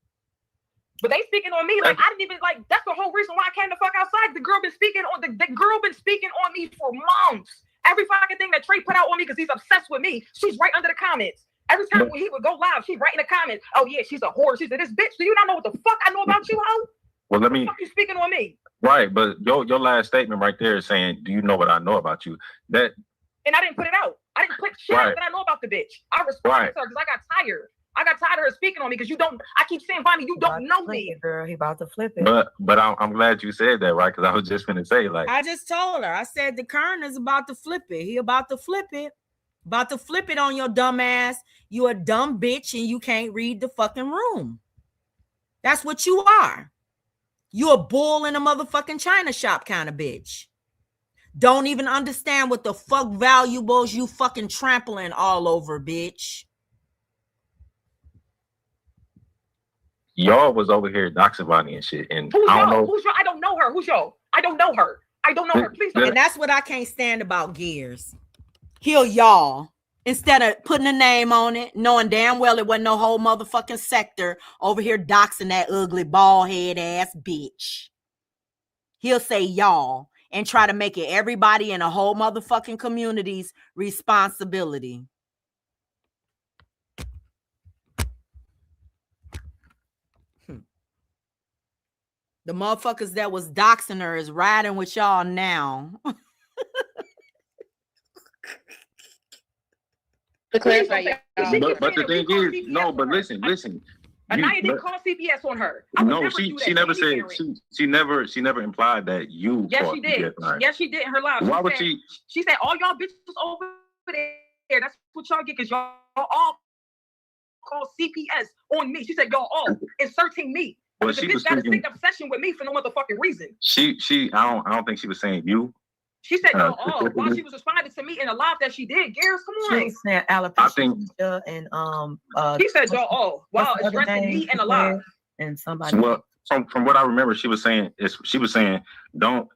But they speaking on me like I didn't even like. That's the whole reason why I came the fuck outside. The girl been speaking on me for months. Every fucking thing that Trey put out on me because he's obsessed with me, she's right under the comments. Every time when he would go live, she'd write in the comments, oh yeah, she's a whore. She said, this bitch, do you not know what the fuck I know about you, hoe? Well, let me. What the fuck you speaking on me? Right, but your last statement right there is saying, do you know what I know about you? That. And I didn't put it out. I didn't put shit out that I know about the bitch. I responded to her because I got tired. I got tired of her speaking on me because you don't. I keep saying, Bonnie, you don't know me, girl. He about to flip it. But I'm glad you said that, right? Because I was just gonna say, like, I just told her. I said the Kern is about to flip it. He about to flip it. About to flip it on your dumb ass. You a dumb bitch and you can't read the fucking room. That's what you are. You a bull in a motherfucking China shop kind of bitch. Don't even understand what the fuck valuables you fucking trampling all over, bitch. Y'all was over here doxing Bonnie and shit. And who's I don't y'all? know. Who's y'all? I don't know her. Who's y'all? I don't know her. I don't know her. Please don't. And that's what I can't stand about Gears. He'll y'all. Instead of putting a name on it, knowing damn well it wasn't no whole motherfucking sector over here doxing that ugly bald head ass bitch. He'll say y'all and try to make it everybody in a whole motherfucking community's responsibility. The motherfuckers that was doxing her is riding with y'all now. To clarify, but the thing is, no, but listen. Anaya didn't call CPS on her. No, she never said, she never implied that you. Yes, she did. Yes, she did in her live. Why would she? She said, all y'all bitches over there, that's what y'all get, because y'all all call CPS on me. She said, y'all all inserting me. Well, the bitch got a sick obsession with me for no motherfucking reason. I don't think she was saying you. She said, y'all all, while she was responding to me in a live that she did. Garris, come on. She said alopecia. I think. And he said, y'all all, while addressing me in a live. And somebody. Well, from what I remember, she was saying don't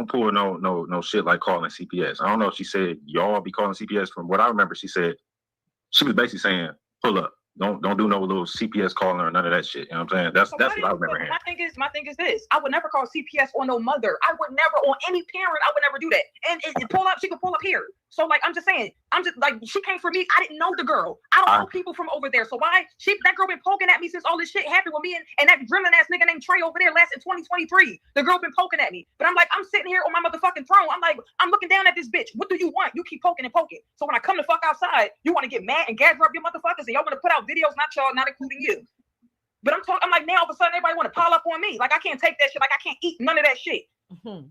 pull no shit like calling CPS. I don't know if she said y'all be calling CPS. From what I remember, she was basically saying pull up. Don't do no little CPS calling or none of that shit. You know what I'm saying? That's what I remember hearing. My thing is this. I would never call CPS on no mother. I would never, on any parent, I would never do that. And pull up, she could pull up here. So like, I'm just saying, she came for me. I didn't know the girl. I don't know people from over there. So why that girl been poking at me since all this shit happened with me and that gremlin ass nigga named Trey over there last in 2023. The girl been poking at me. But I'm like, I'm sitting here on my motherfucking throne. I'm like, I'm looking down at this bitch. What do you want? You keep poking and poking. So when I come the fuck outside, you want to get mad and gather up your motherfuckers and y'all want to put out videos, not y'all, not including you. But I'm like, now all of a sudden everybody want to pile up on me. Like I can't take that shit. Like I can't eat none of that shit.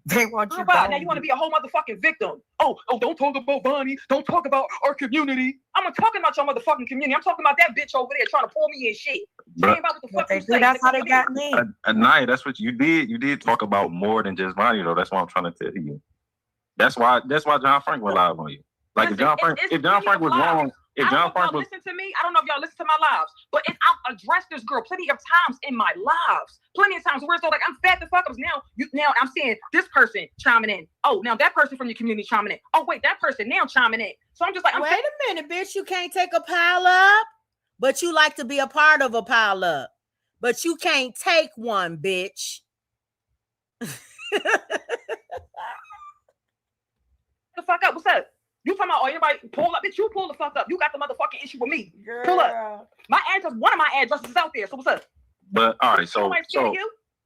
They want you. Now you want to be a whole motherfucking victim. Oh, don't talk about Bonnie. Don't talk about our community. I'm not talking about your motherfucking community. I'm talking about that bitch over there trying to pull me in shit. About what the fuck they do. That's how they got me. Anaya, that's what you did. You did talk about more than just Bonnie, though. That's what I'm trying to tell you. That's why John Frank went live on you. Like listen, if John Frank was wrong. If John Frank was listen to me, I don't know if y'all listen to my lives, but I've addressed this girl plenty of times in my lives, plenty of times where it's like I'm fat the fuck up. Now I'm seeing this person chiming in. Oh, now that person from your community chiming in. Oh wait, that person now chiming in. So I'm just like, wait a minute, bitch. You can't take a pile up, but you like to be a part of a pile up, but you can't take one, bitch. The fuck up? What's up? You talking about everybody pull up, bitch? You pull the fuck up. You got the motherfucking issue with me. Girl. Pull up. My address, one of my addresses is out there. So what's up? But all right, so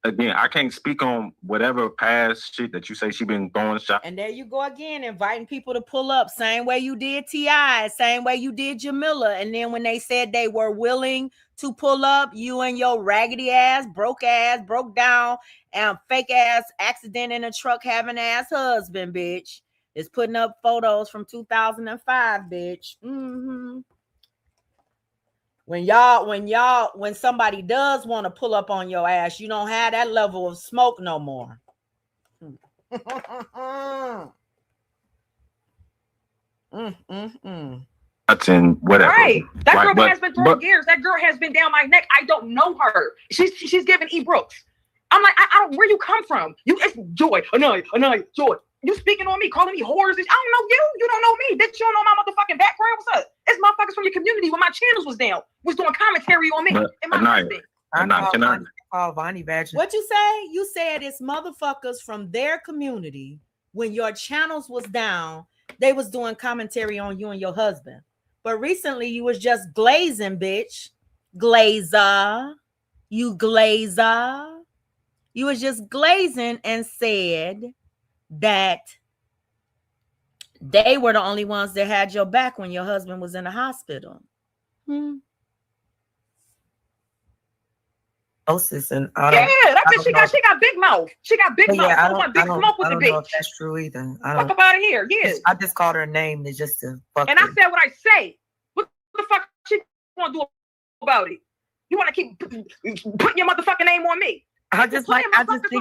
again, I can't speak on whatever past shit that you say she been going shop. And there you go again, inviting people to pull up. Same way you did T.I., same way you did Jamila. And then when they said they were willing to pull up, you and your raggedy ass, broke down, and fake ass accident in a truck having ass husband, bitch. Is putting up photos from 2005, bitch. When somebody does want to pull up on your ass, you don't have that level of smoke no more. That's in whatever. Right. That girl has been throwing gears. That girl has been down my neck. I don't know her. She's giving E. Brooks. I'm like, I don't. Where you come from? It's Joy. Anaya, Joy. You speaking on me, calling me whores. I don't know you. You don't know me. Bitch, you don't know my motherfucking background. What's up? It's motherfuckers from your community when my channels was down, was doing commentary on me. And my husband. What you say? You said it's motherfuckers from their community when your channels was down they was doing commentary on you and your husband. But recently you was just glazing, bitch. Glazer. You glazer. You was just glazing and said that they were the only ones that had your back when your husband was in the hospital. And yeah, that bitch, she got big mouth. She got big mouth. I don't big smoke with the bitch. Know if that's true either. Fuck up out of here. Yeah. I just called her name just to fuck. And I said what I say. What the fuck she want to do about it? You want to keep putting your motherfucking name on me? I just think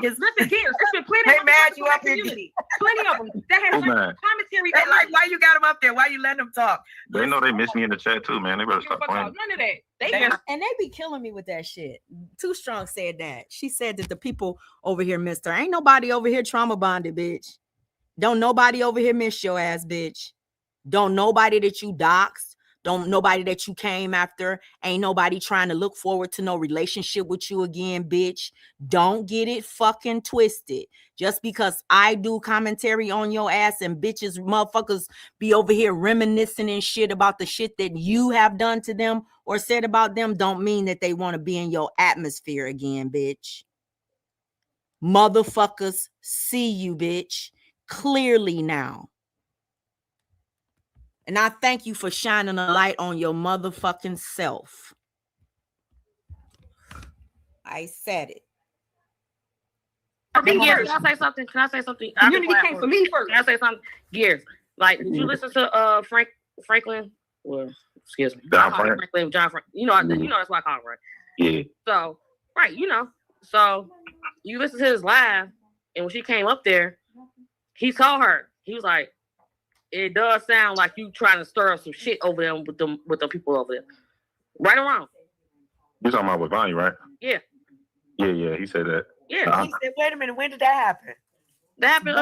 it's listen, Gears. It's been plenty of mad you up here. Plenty of them that have commentary. They like, why you got them up there? Why you letting them talk? They know they miss me in the chat too, man. They better stop playing. None of that. And they be killing me with that shit. Too Strong said that. She said that the people over here missed her. Ain't nobody over here trauma bonded, bitch. Don't nobody over here miss your ass, bitch. Don't nobody that you doxed. Don't nobody that you came after. Ain't nobody trying to look forward to no relationship with you again, bitch. Don't get it fucking twisted. Just because I do commentary on your ass and bitches, motherfuckers be over here reminiscing and shit about the shit that you have done to them or said about them, don't mean that they want to be in your atmosphere again, bitch. Motherfuckers see you, bitch, clearly now. And I thank you for shining a light on your motherfucking self. I said it. Can I say something? Community came for me first. Can I say something? Gears. Like, did you listen to Franklin? Well, excuse me. John Franklin. You know that's what I call him, right? Yeah. So, right, So you listen to his live, and when she came up there, he saw her. He was like, it does sound like you trying to stir up some shit over them with the people over there. Right or wrong? You're talking about with Bonnie, right? Yeah. Yeah, he said that. Yeah. He said, wait a minute, when did that happen? That happened,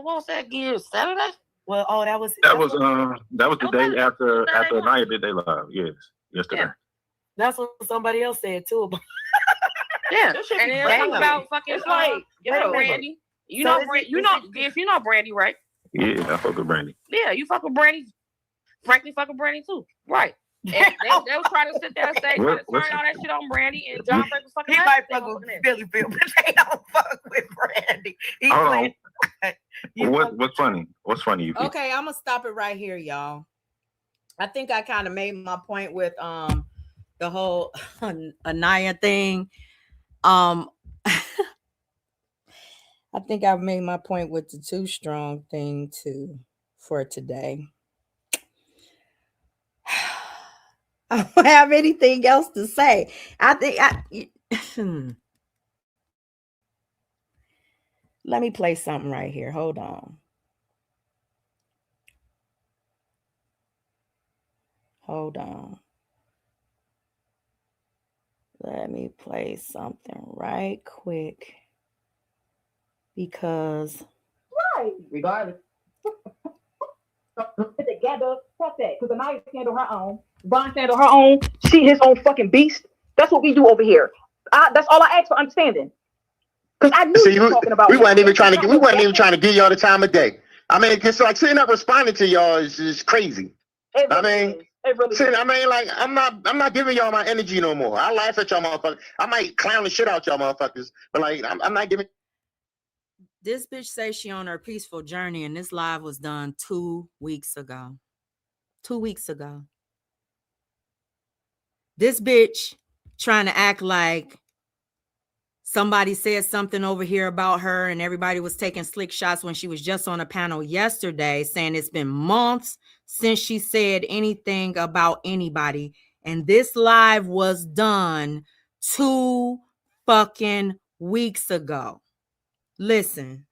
what was that, Gears? Saturday? Well, that was the day after Naya did they live. Yes, yesterday. Yeah. That's what somebody else said too. Yeah. And then talking about fucking Brandy. If you know Brandy, right? Yeah, I fuck with Brandy. Yeah, you fuck with Brandy. Frankly, fuck with Brandy too. Right. And they was trying to sit there and say, turn all that shit on Brandy, and John Frank was fucking. He might fuck with Billy Bill, but they don't fuck with Brandy. Hold on. What's funny? What's funny? Okay, I'm gonna stop it right here, y'all. I think I kind of made my point with the whole Anaya thing. I think I've made my point with the Too Strong thing too for today. I don't have anything else to say. I think let me play something right here. Hold on. Let me play something right quick. Because regardless. Together, fuck that. Because Anaya handle her own. Von handle her own. She his own fucking beast. That's what we do over here. That's all I ask for understanding. Because I knew you were talking about. We wasn't even trying to give y'all the time of day. I mean, it's like sitting up responding to y'all is crazy. I'm not giving y'all my energy no more. I laugh at y'all motherfuckers. I might clown the shit out y'all motherfuckers, but like I'm not giving. This bitch says she on her peaceful journey, and this live was done 2 weeks ago. 2 weeks ago. This bitch trying to act like somebody said something over here about her and everybody was taking slick shots when she was just on a panel yesterday saying it's been months since she said anything about anybody. And this live was done 2 fucking weeks ago. Listen.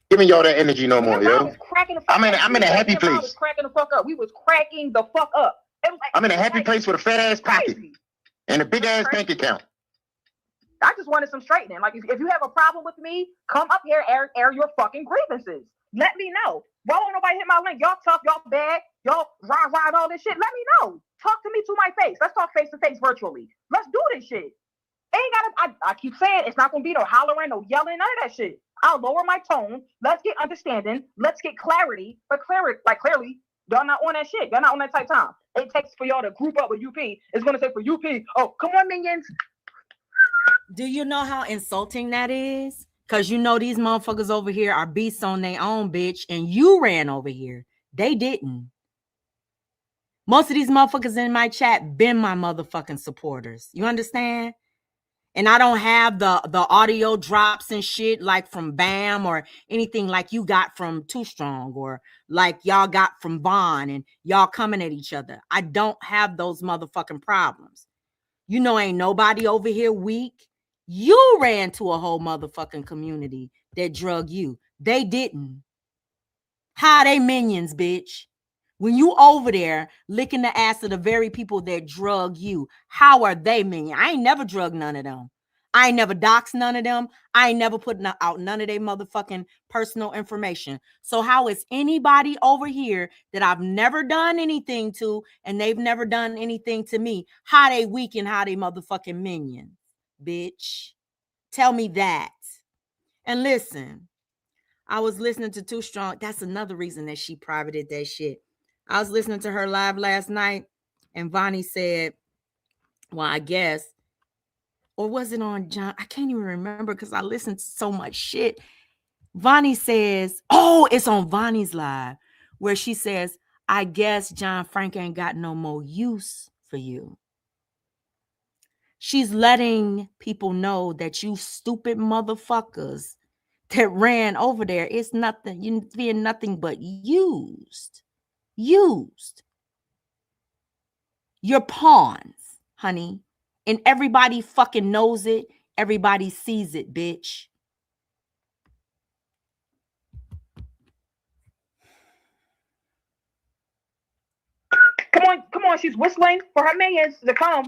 Giving y'all that energy no more, yo. I'm in a happy place. Cracking the fuck up. We was cracking the fuck up. Like, I'm in a happy place with a fat ass pocket and a big ass bank account. I just wanted some straightening. Like if you have a problem with me, come up here, air your fucking grievances. Let me know. Why won't nobody hit my link? Y'all tough, y'all bad, y'all ride all this shit. Let me know. Talk to me to my face. Let's talk face to face virtually. Let's do this shit. Ain't gotta, I keep saying it's not gonna be no hollering, no yelling, none of that shit. I'll lower my tone. Let's get understanding. Let's get clarity. But clearly, y'all not on that shit. Y'all not on that type time. It takes for y'all to group up with UP. It's gonna say for UP, oh, come on, minions. Do you know how insulting that is? Because you know these motherfuckers over here are beasts on their own, bitch, and you ran over here. They didn't. Most of these motherfuckers in my chat been my motherfucking supporters. You understand? And I don't have the audio drops and shit like from Bam or anything like you got from Too Strong or like y'all got from Vaughn and y'all coming at each other. I don't have those motherfucking problems. You know, ain't nobody over here weak. You ran to a whole motherfucking community that drug you. They didn't. How they minions, bitch? When you over there licking the ass of the very people that drug you, how are they minions? I ain't never drugged none of them. I ain't never doxed none of them. I ain't never put out none of their motherfucking personal information. So how is anybody over here that I've never done anything to and they've never done anything to me, how they weak and how they motherfucking minions, bitch? Tell me that. And listen, I was listening to Too Strong. That's another reason that she privated that shit. I was listening to her live last night and Vonnie said, well, I guess, or was it on John? I can't even remember because I listened to so much shit. Vonnie says, oh, it's on Vonnie's live where she says, I guess John Frank ain't got no more use for you. She's letting people know that you stupid motherfuckers that ran over there, it's nothing, you're being nothing but used. You're pawns, honey. And everybody fucking knows it. Everybody sees it, bitch. Come on, she's whistling for her minions to come.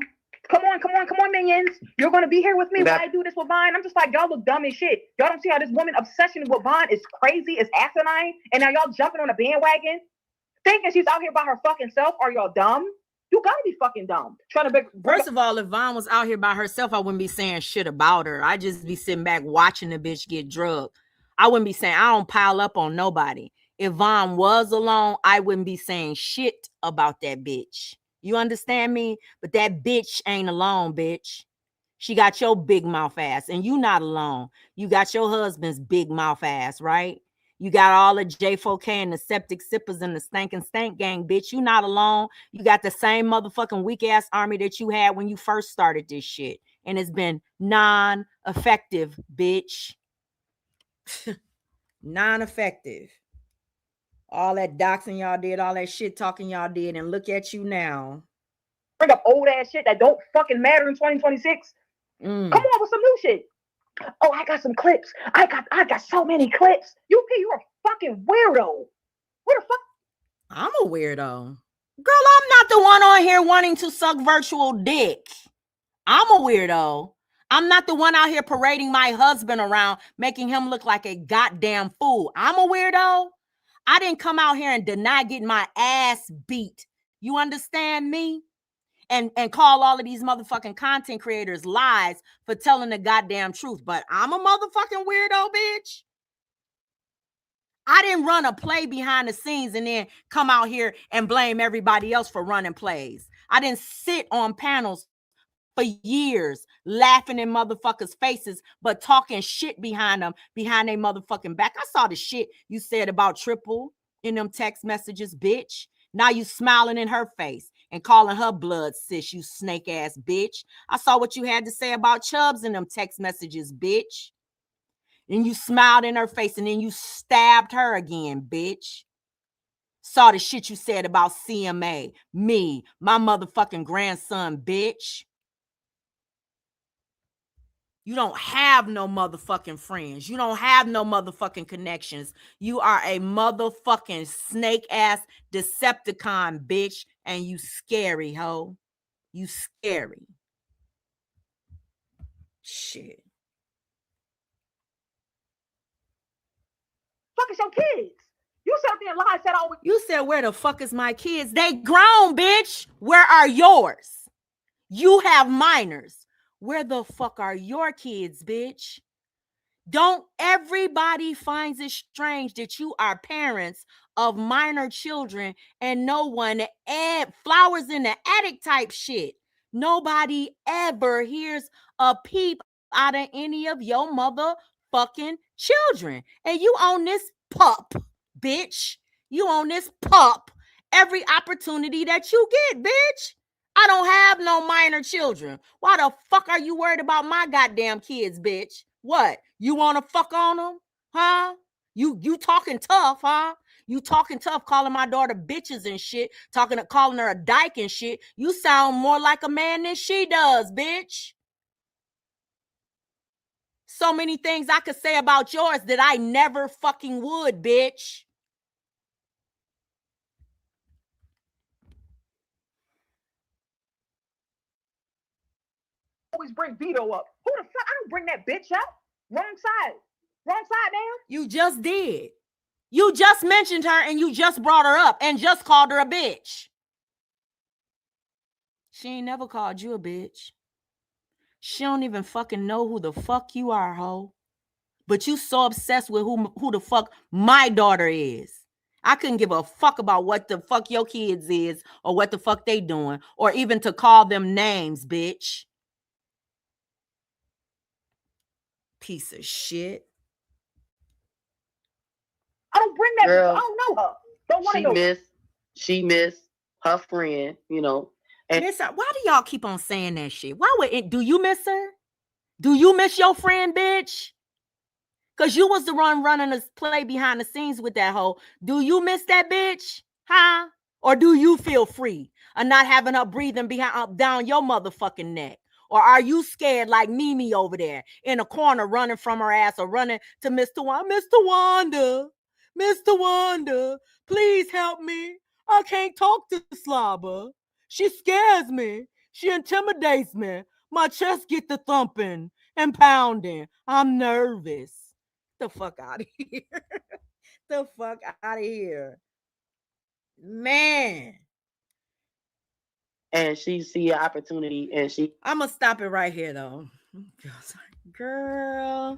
Come on, minions. You're going to be here with me while I do this with Vine. I'm just like, y'all look dumb as shit. Y'all don't see how this woman obsession with Vine is crazy, is asinine, and now y'all jumping on a bandwagon, thinking she's out here by her fucking self. Are y'all dumb? You gotta be fucking dumb. First of all, if Vaughn was out here by herself, I wouldn't be saying shit about her. I'd just be sitting back watching the bitch get drugged. I wouldn't be saying, I don't pile up on nobody. If Vaughn was alone, I wouldn't be saying shit about that bitch. You understand me? But that bitch ain't alone, bitch. She got your big mouth ass, and you not alone. You got your husband's big mouth ass, right? You got all the J4K and the septic sippers and the stank gang, bitch. You not alone. You got the same motherfucking weak ass army that you had when you first started this shit. And it's been non-effective, bitch. Non-effective. All that doxing y'all did, all that shit talking y'all did, and look at you now. Bring up old ass shit that don't fucking matter in 2026. Come on with some new shit. Oh, I got some clips. I got so many clips. You're a fucking weirdo. What the fuck? I'm a weirdo. Girl, I'm not the one on here wanting to suck virtual dick. I'm a weirdo. I'm not the one out here parading my husband around, making him look like a goddamn fool. I'm a weirdo. I didn't come out here and deny getting my ass beat. You understand me? And call all of these motherfucking content creators lies for telling the goddamn truth. But I'm a motherfucking weirdo, bitch. I didn't run a play behind the scenes and then come out here and blame everybody else for running plays. I didn't sit on panels for years laughing in motherfuckers' faces, but talking shit behind them, behind their motherfucking back. I saw the shit you said about Triple in them text messages, bitch. Now you smiling in her face and calling her blood sis, you snake ass bitch. I saw what you had to say about Chubbs in them text messages, bitch. And you smiled in her face and then you stabbed her again, bitch. Saw the shit you said about CMA, me, my motherfucking grandson, bitch. You don't have no motherfucking friends. You don't have no motherfucking connections. You are a motherfucking snake ass Decepticon, bitch. And you scary, ho. You scary. Shit. Fuck is your kids? You sat there and lied, said all. You said, where the fuck is my kids? They grown, bitch. Where are yours? You have minors. Where the fuck are your kids, bitch? Don't everybody finds it strange that you are parents of minor children and no one add flowers in the attic type shit. Nobody ever hears a peep out of any of your motherfucking children. And you own this pup, bitch. You own this pup every opportunity that you get, bitch. I don't have no minor children. Why the fuck are you worried about my goddamn kids, bitch? What? You want to fuck on them? Huh? You talking tough, huh? You talking tough, calling my daughter bitches and shit, calling her a dyke and shit. You sound more like a man than she does, bitch. So many things I could say about yours that I never fucking would, bitch. Always bring Vito up. Who the fuck? I don't bring that bitch up. Wrong side. Wrong side, man. You just did. You just mentioned her and you just brought her up and just called her a bitch. She ain't never called you a bitch. She don't even fucking know who the fuck you are, ho. But you so obsessed with who the fuck my daughter is. I couldn't give a fuck about what the fuck your kids is or what the fuck they doing or even to call them names, bitch. Piece of shit. I don't bring that Girl, bitch. I don't know her. Don't want to know her. She miss her friend, you know. And Miss her. Why do y'all keep on saying that shit? Why would it? Do you miss her? Do you miss your friend, bitch? Because you was the one running the play behind the scenes with that hoe. Do you miss that bitch? Huh? Or do you feel free of not having her breathing down your motherfucking neck? Or are you scared like Mimi over there in a corner running from her ass or running to Mr. Wanda? Mr. Wanda, Mr. Wanda, please help me. I can't talk to Slobber. She scares me. She intimidates me. My chest get the thumping and pounding. I'm nervous. The fuck out of here. The fuck out of here. Man. And she see an opportunity and I'm gonna stop it right here though. Girl.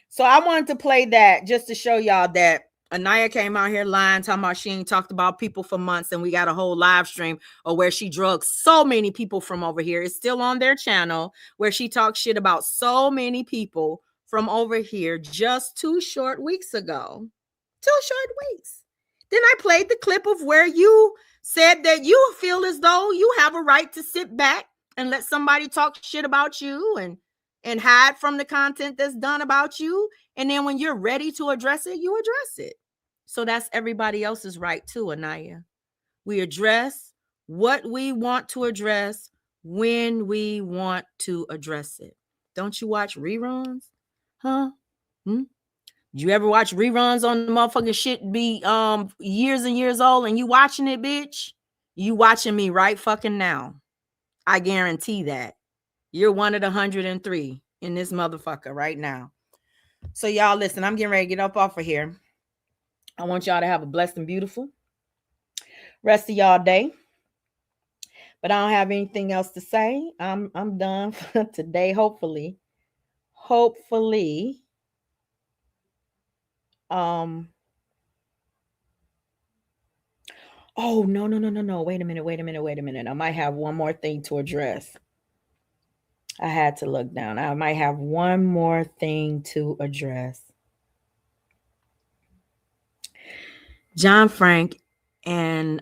So I wanted to play that just to show y'all that Anaya came out here lying, talking about she ain't talked about people for months, and we got a whole live stream of where she drugged so many people from over here. It's still on their channel where she talks shit about so many people from over here just 2 short weeks ago. 2 short weeks. Then I played the clip of where you said that you feel as though you have a right to sit back and let somebody talk shit about you and hide from the content that's done about you. And then when you're ready to address it, you address it. So that's everybody else's right too, Anaya. We address what we want to address when we want to address it. Don't you watch reruns? Huh? Did you ever watch reruns on the motherfucking shit be years and years old and you watching it, bitch? You watching me right fucking now. I guarantee that. You're one of the 103 in this motherfucker right now. So y'all listen, I'm getting ready to get up off of here. I want y'all to have a blessed and beautiful rest of y'all day. But I don't have anything else to say. I'm done for today, hopefully. Oh, no. Wait a minute. I might have one more thing to address. I had to look down. I might have one more thing to address. John Frank and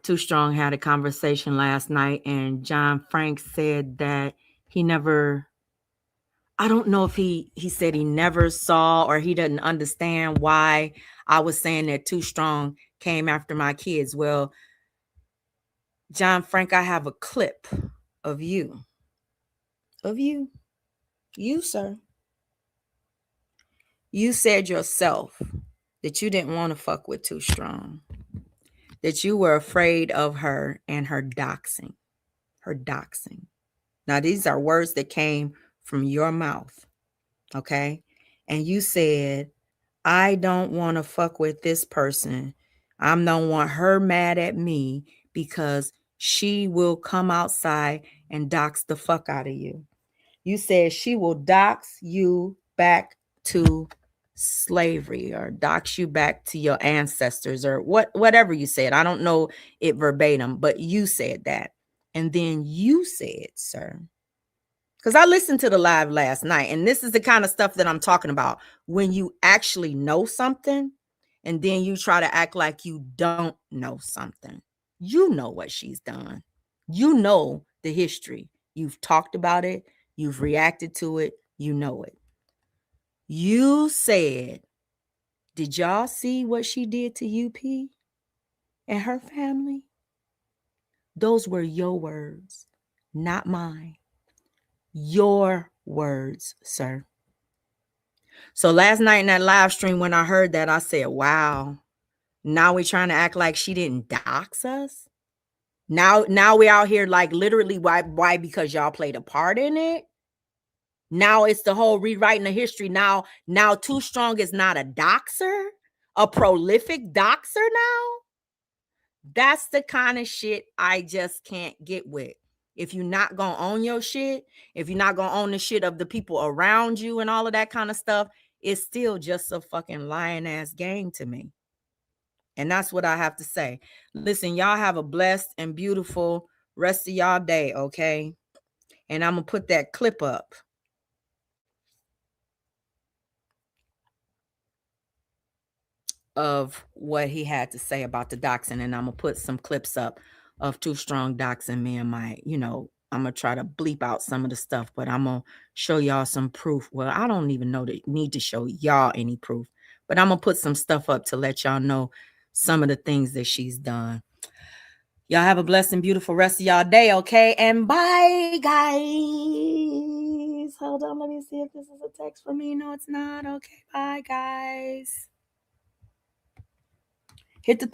Too Strong had a conversation last night, and John Frank said that he never, I don't know if he said he never saw or he doesn't understand why I was saying that Too Strong came after my kids. Well, John Frank, I have a clip of you. You, sir. You said yourself that you didn't want to fuck with Too Strong. That you were afraid of her and her doxing. Now, these are words that came from your mouth. Okay? And you said, I don't want to fuck with this person. I don't want her mad at me because she will come outside and dox the fuck out of you. You said she will dox you back to slavery or dox you back to your ancestors or whatever you said. I don't know it verbatim, but you said that. And then you said, sir, because I listened to the live last night, and this is the kind of stuff that I'm talking about. When you actually know something and then you try to act like you don't know something. You know what she's done. You know the history. You've talked about it. You've reacted to it. You know it. You said, did y'all see what she did to UP and her family? Those were your words, not mine. Your words, sir. So last night in that live stream, when I heard that, I said, wow, now we're trying to act like she didn't dox us. Now we're out here like literally why? Because y'all played a part in it. Now it's the whole rewriting the history. Now Too Strong is not a doxer, a prolific doxer now. That's the kind of shit I just can't get with. If you're not going to own your shit, if you're not going to own the shit of the people around you and all of that kind of stuff, it's still just a fucking lying ass game to me. And that's what I have to say. Listen, y'all have a blessed and beautiful rest of y'all day, okay? And I'm going to put that clip up. Of what he had to say about the doxing, and I'm gonna put some clips up of Too Strong doxing me and my, I'm gonna try to bleep out some of the stuff, but I'm gonna show y'all some proof. Well, I don't even know that need to show y'all any proof, but I'm gonna put some stuff up to let y'all know some of the things that she's done. Y'all have a blessed and beautiful rest of y'all day, okay? And bye, guys. Hold on, let me see if this is a text for me. No, it's not. Okay, bye, guys. Hit the